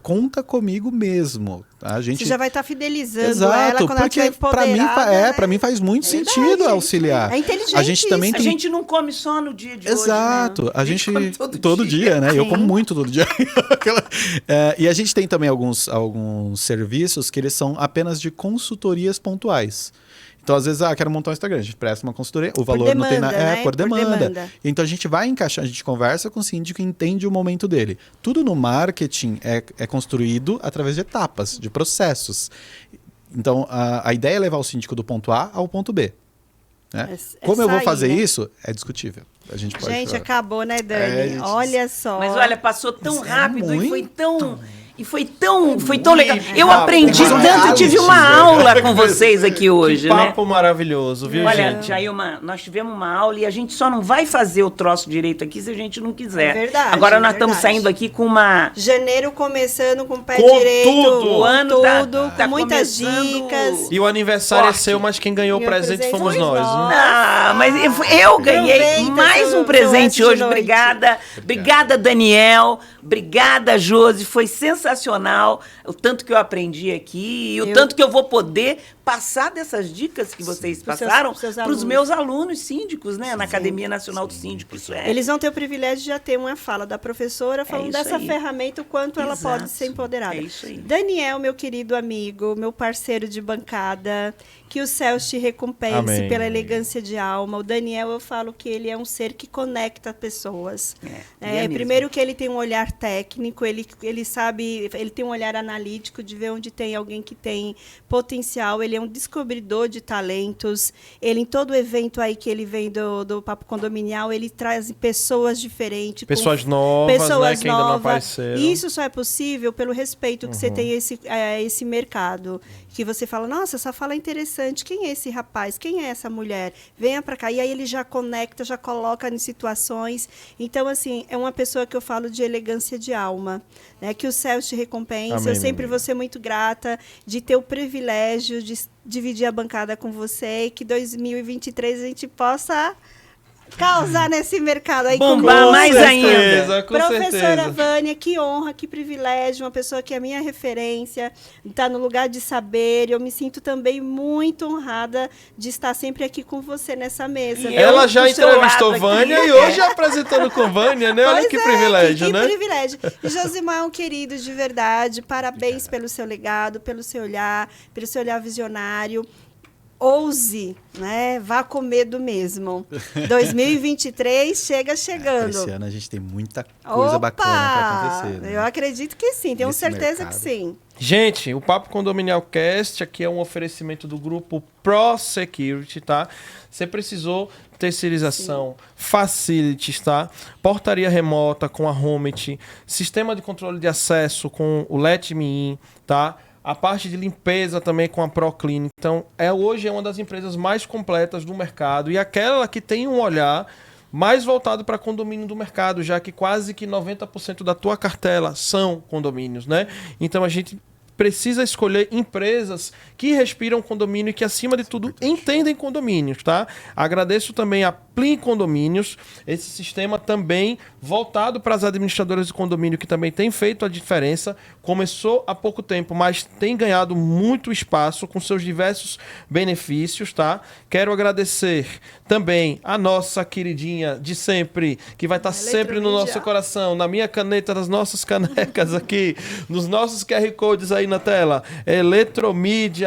Speaker 4: conta comigo mesmo. A gente...
Speaker 1: Você já vai estar fidelizando
Speaker 4: Exato,
Speaker 1: ela quando
Speaker 4: porque
Speaker 1: ela estiver empoderada.
Speaker 4: para mim faz muito sentido auxiliar.
Speaker 1: É inteligente
Speaker 4: a gente também
Speaker 2: A gente não come só no dia de hoje,
Speaker 4: Exato,
Speaker 2: né?
Speaker 4: a gente
Speaker 2: come
Speaker 4: todo dia, né?
Speaker 1: Sim.
Speaker 4: Eu como muito todo dia. E a gente tem também alguns serviços que eles são apenas de consultorias pontuais. Então, às vezes, quero montar um Instagram, a gente presta uma consultoria, o valor
Speaker 1: demanda,
Speaker 4: não tem nada.
Speaker 1: né?
Speaker 4: Por demanda. Então, a gente vai encaixar, a gente conversa com o síndico e entende o momento dele. Tudo no marketing é construído através de etapas, de processos. Então, a ideia é levar o síndico do ponto A ao ponto B. Né? Como eu vou fazer isso, é discutível. A gente pode
Speaker 1: acabou, né, Dani? Olha só.
Speaker 2: Mas olha, passou tão rápido e foi tão... E foi tão legal. Eu aprendi tanto, eu tive uma aula com vocês aqui hoje, né?
Speaker 3: Papo maravilhoso, viu,
Speaker 2: Olha,
Speaker 3: gente?
Speaker 2: Jailma, nós tivemos uma aula e a gente só não vai fazer o troço direito aqui se a gente não quiser.
Speaker 1: É verdade.
Speaker 2: Agora nós estamos saindo aqui com uma...
Speaker 1: Janeiro começando com o pé
Speaker 3: Com
Speaker 1: direito.
Speaker 3: tudo.
Speaker 1: O ano
Speaker 2: Tudo.
Speaker 1: com muitas dicas.
Speaker 3: E o aniversário
Speaker 2: Forte.
Speaker 3: é seu, mas quem ganhou o presente fomos
Speaker 1: fomos
Speaker 3: nós.
Speaker 1: nós.
Speaker 3: Né?
Speaker 2: Ah, mas eu ganhei
Speaker 1: Aproveita
Speaker 2: mais
Speaker 1: seu
Speaker 2: um presente
Speaker 1: resto de
Speaker 2: hoje.
Speaker 1: noite.
Speaker 2: Obrigada, Daniel. Obrigada, Josi. Foi sensacional o tanto que eu aprendi aqui e o tanto que eu vou poder passar dessas dicas que vocês passaram para os meus alunos síndicos, né? Na Academia Nacional do Síndico. Isso é.
Speaker 1: Eles vão ter o privilégio de já ter uma fala da professora falando dessa
Speaker 2: aí.
Speaker 1: ferramenta, o quanto ela pode ser empoderada.
Speaker 2: É isso aí.
Speaker 1: Daniel, meu querido amigo, meu parceiro de bancada, que o céu te recompense
Speaker 3: Amém.
Speaker 1: pela elegância de alma. O Daniel, eu falo que ele é um ser que conecta pessoas.
Speaker 2: Mesmo.
Speaker 1: Primeiro que ele tem um olhar técnico, ele sabe ele tem um olhar analítico de ver onde tem alguém que tem potencial. Ele é um descobridor de talentos. Ele, em todo evento aí que ele vem do Papo Condominial, ele traz pessoas diferentes.
Speaker 3: Pessoas novas, né, que ainda não apareceram.
Speaker 1: E isso só é possível pelo respeito que você tem a esse mercado. Que você fala, nossa, essa fala é interessante. Quem é esse rapaz? Quem é essa mulher? Venha para cá. E aí ele já conecta, já coloca em situações. Então, assim, é uma pessoa que eu falo de elegância de alma. Né? Que o céu te recompense.
Speaker 3: Amém,
Speaker 1: eu sempre vou ser muito grata de ter o privilégio de dividir a bancada com você e que 2023 a gente possa causar nesse mercado aí.
Speaker 2: Bombar mais ainda.
Speaker 1: Professora Vânia, que honra, que privilégio, uma pessoa que é minha referência, está no lugar de saber. Eu me sinto também muito honrada de estar sempre aqui com você nessa mesa.
Speaker 3: Ela já entrevistou Vânia e hoje apresentando com Vânia, né? Olha que privilégio, né?
Speaker 1: Que privilégio. E Josimar é um querido de verdade. Parabéns pelo seu legado, pelo seu olhar visionário. Ouse, né? Vá com medo mesmo. 2023 chegando.
Speaker 4: Esse ano a gente tem muita coisa bacana para acontecer. Né?
Speaker 1: Eu acredito que sim, tenho certeza que sim.
Speaker 3: Gente, o Papo Condominial Cast aqui é um oferecimento do grupo Pro Security, tá? Você precisou terceirização, facilities, tá? Portaria remota com a Homet, sistema de controle de acesso com o Let Me In, tá? A parte de limpeza também com a ProClean. Então, hoje é uma das empresas mais completas do mercado e aquela que tem um olhar mais voltado para condomínio do mercado, já que quase que 90% da tua cartela são condomínios, né? Então, a gente precisa escolher empresas que respiram condomínio e que, acima de tudo, entendem condomínios, tá? Agradeço também a Plim Condomínios, esse sistema também voltado para as administradoras de condomínio, que também tem feito a diferença. Começou há pouco tempo, mas tem ganhado muito espaço com seus diversos benefícios, tá? Quero agradecer também a nossa queridinha de sempre, que vai estar sempre no nosso coração, na minha caneta, nas nossas canecas aqui, nos nossos QR Codes aí na tela. Eletromídia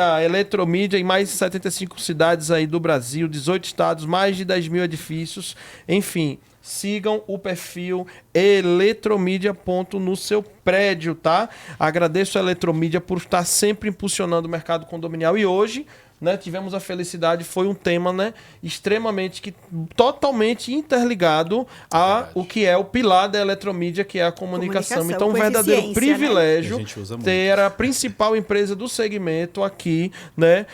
Speaker 3: em mais de 75 cidades aí do Brasil, 18 estados, mais de 10 mil edifícios, enfim. Sigam o perfil Eletromídia no seu prédio, tá? Agradeço a Eletromídia por estar sempre impulsionando o mercado condominial e hoje, né, tivemos a felicidade, foi um tema, né, extremamente, totalmente interligado a o que é o pilar da Eletromídia, que é a comunicação. Então, um verdadeiro privilégio, né, ter a principal empresa do segmento aqui, né,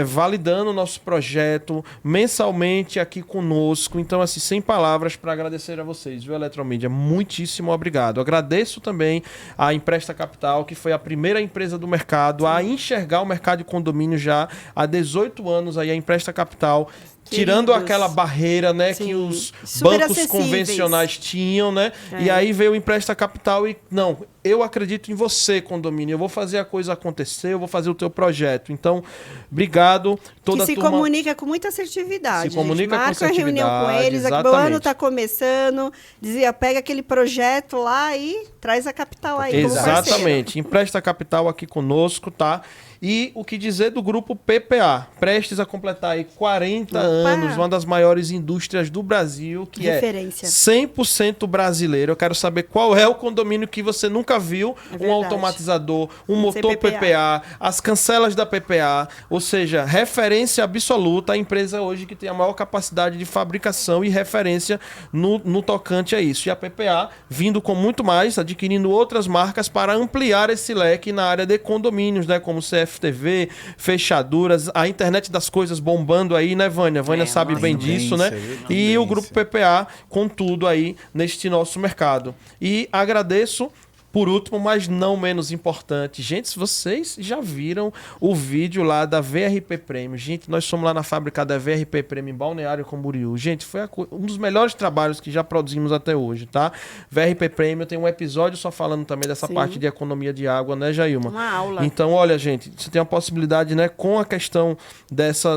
Speaker 3: validando o nosso projeto mensalmente aqui conosco. Então, assim, sem palavras para agradecer a vocês, viu, Eletromídia? Muitíssimo obrigado. Agradeço também a Empresta Capital, que foi a primeira empresa do mercado a enxergar o mercado de condomínio já há 18 anos, aí a Empresta Capital, tirando aquela barreira, né, que os bancos convencionais tinham, né? E aí veio o Empresta Capital e, não, eu acredito em você, condomínio, eu vou fazer a coisa acontecer, eu vou fazer o teu projeto. Então, obrigado. Toda
Speaker 1: que se comunica com muita assertividade.
Speaker 3: Se comunica com assertividade. Marca
Speaker 1: a reunião com eles, o ano está começando, dizia, pega aquele projeto lá e traz a capital aí.
Speaker 3: Exatamente. Empresta Capital aqui conosco, tá? E o que dizer do grupo PPA, prestes a completar aí 40 anos, uma das maiores indústrias do Brasil, que referência. É 100% brasileiro. Eu quero saber qual é o condomínio que você nunca viu, um automatizador, um motor PPA, as cancelas da PPA, ou seja, referência absoluta, a empresa hoje que tem a maior capacidade de fabricação e referência no tocante a isso. E a PPA vindo com muito mais, adquirindo outras marcas para ampliar esse leque na área de condomínios, né, como CFTV, fechaduras, a internet das coisas bombando aí, né, Vânia? Vânia sabe bem disso, né? E o grupo PPA com tudo aí neste nosso mercado. E agradeço, por último, mas não menos importante. Gente, se vocês já viram o vídeo lá da VRP Premium. Gente, nós somos lá na fábrica da VRP Premium em Balneário Camboriú. Gente, foi um dos melhores trabalhos que já produzimos até hoje, tá? VRP Premium tem um episódio só falando também dessa parte de economia de água, né, Jailma?
Speaker 1: Uma aula.
Speaker 3: Então, olha, gente, você tem a possibilidade, né, com a questão das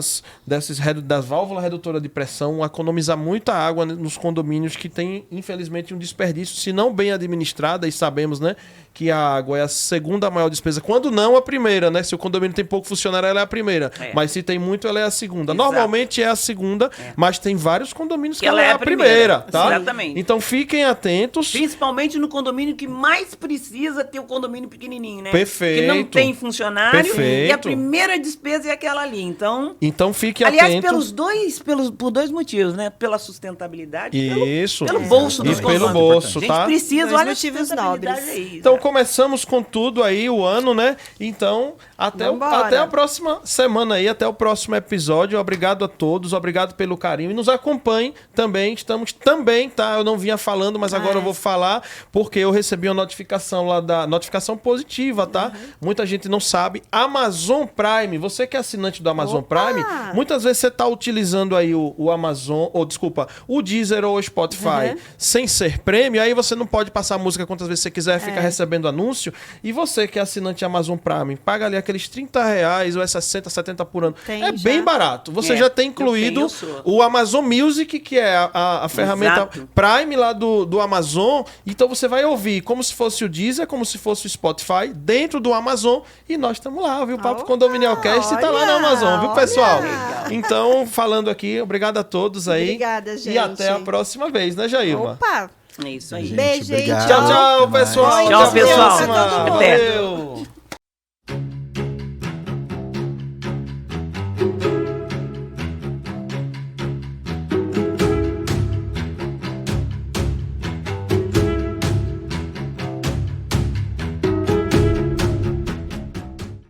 Speaker 3: válvulas redutoras de pressão, economizar muita água nos condomínios que tem, infelizmente, um desperdício, se não bem administrada, e sabemos, né? Que a água é a segunda maior despesa, quando não a primeira, né? Se o condomínio tem pouco funcionário, ela é a primeira. Mas se tem muito, ela é a segunda.
Speaker 2: Exato.
Speaker 3: Normalmente é a segunda, mas tem vários condomínios que ela é a primeira, tá?
Speaker 2: Exatamente.
Speaker 3: Então fiquem atentos.
Speaker 2: Principalmente no condomínio que mais precisa ter o condomínio pequenininho, né?
Speaker 3: Perfeito.
Speaker 2: Que não tem funcionário.
Speaker 3: Perfeito.
Speaker 2: E a primeira despesa é aquela ali. Então
Speaker 3: Fiquem
Speaker 2: aliás,
Speaker 3: atentos.
Speaker 2: por dois motivos, né? Pela sustentabilidade
Speaker 3: Isso.
Speaker 2: pelo bolso dos
Speaker 3: E pelo
Speaker 2: condomínios.
Speaker 3: bolso,
Speaker 2: A gente
Speaker 3: tá?
Speaker 2: precisa,
Speaker 1: Dois
Speaker 2: olha,
Speaker 1: motivos
Speaker 2: sustentabilidade
Speaker 1: nobres.
Speaker 2: aí.
Speaker 3: Então começamos com tudo aí o ano, né? Então, até a próxima semana aí, até o próximo episódio. Obrigado a todos, obrigado pelo carinho. E nos acompanhem também. Estamos também, tá? Eu não vinha falando, mas agora eu vou falar, porque eu recebi uma notificação lá notificação positiva, tá? Muita gente não sabe. Amazon Prime, você que é assinante do Amazon Prime, muitas vezes você tá utilizando aí o Amazon, ou desculpa, o Deezer ou o Spotify sem ser prêmio, aí você não pode passar música quantas vezes você quiser, fica recebendo anúncio. E você que é assinante Amazon Prime, paga ali aqueles R$30 ou é 60, 70 por ano. Bem barato. Você já tem incluído o Amazon Music, que é a ferramenta Prime lá do Amazon. Então você vai ouvir como se fosse o Deezer, como se fosse o Spotify, dentro do Amazon. E nós estamos lá, viu? O Papo Condominial Cast tá lá no Amazon, viu, pessoal? Então, falando aqui, obrigado a todos aí.
Speaker 1: Obrigada, gente.
Speaker 3: E até a próxima vez, né, Jailma?
Speaker 1: Opa!
Speaker 2: É isso aí.
Speaker 1: Beijo, gente.
Speaker 3: Tchau, tchau, pessoal.
Speaker 2: Tchau, pessoal.
Speaker 3: Valeu.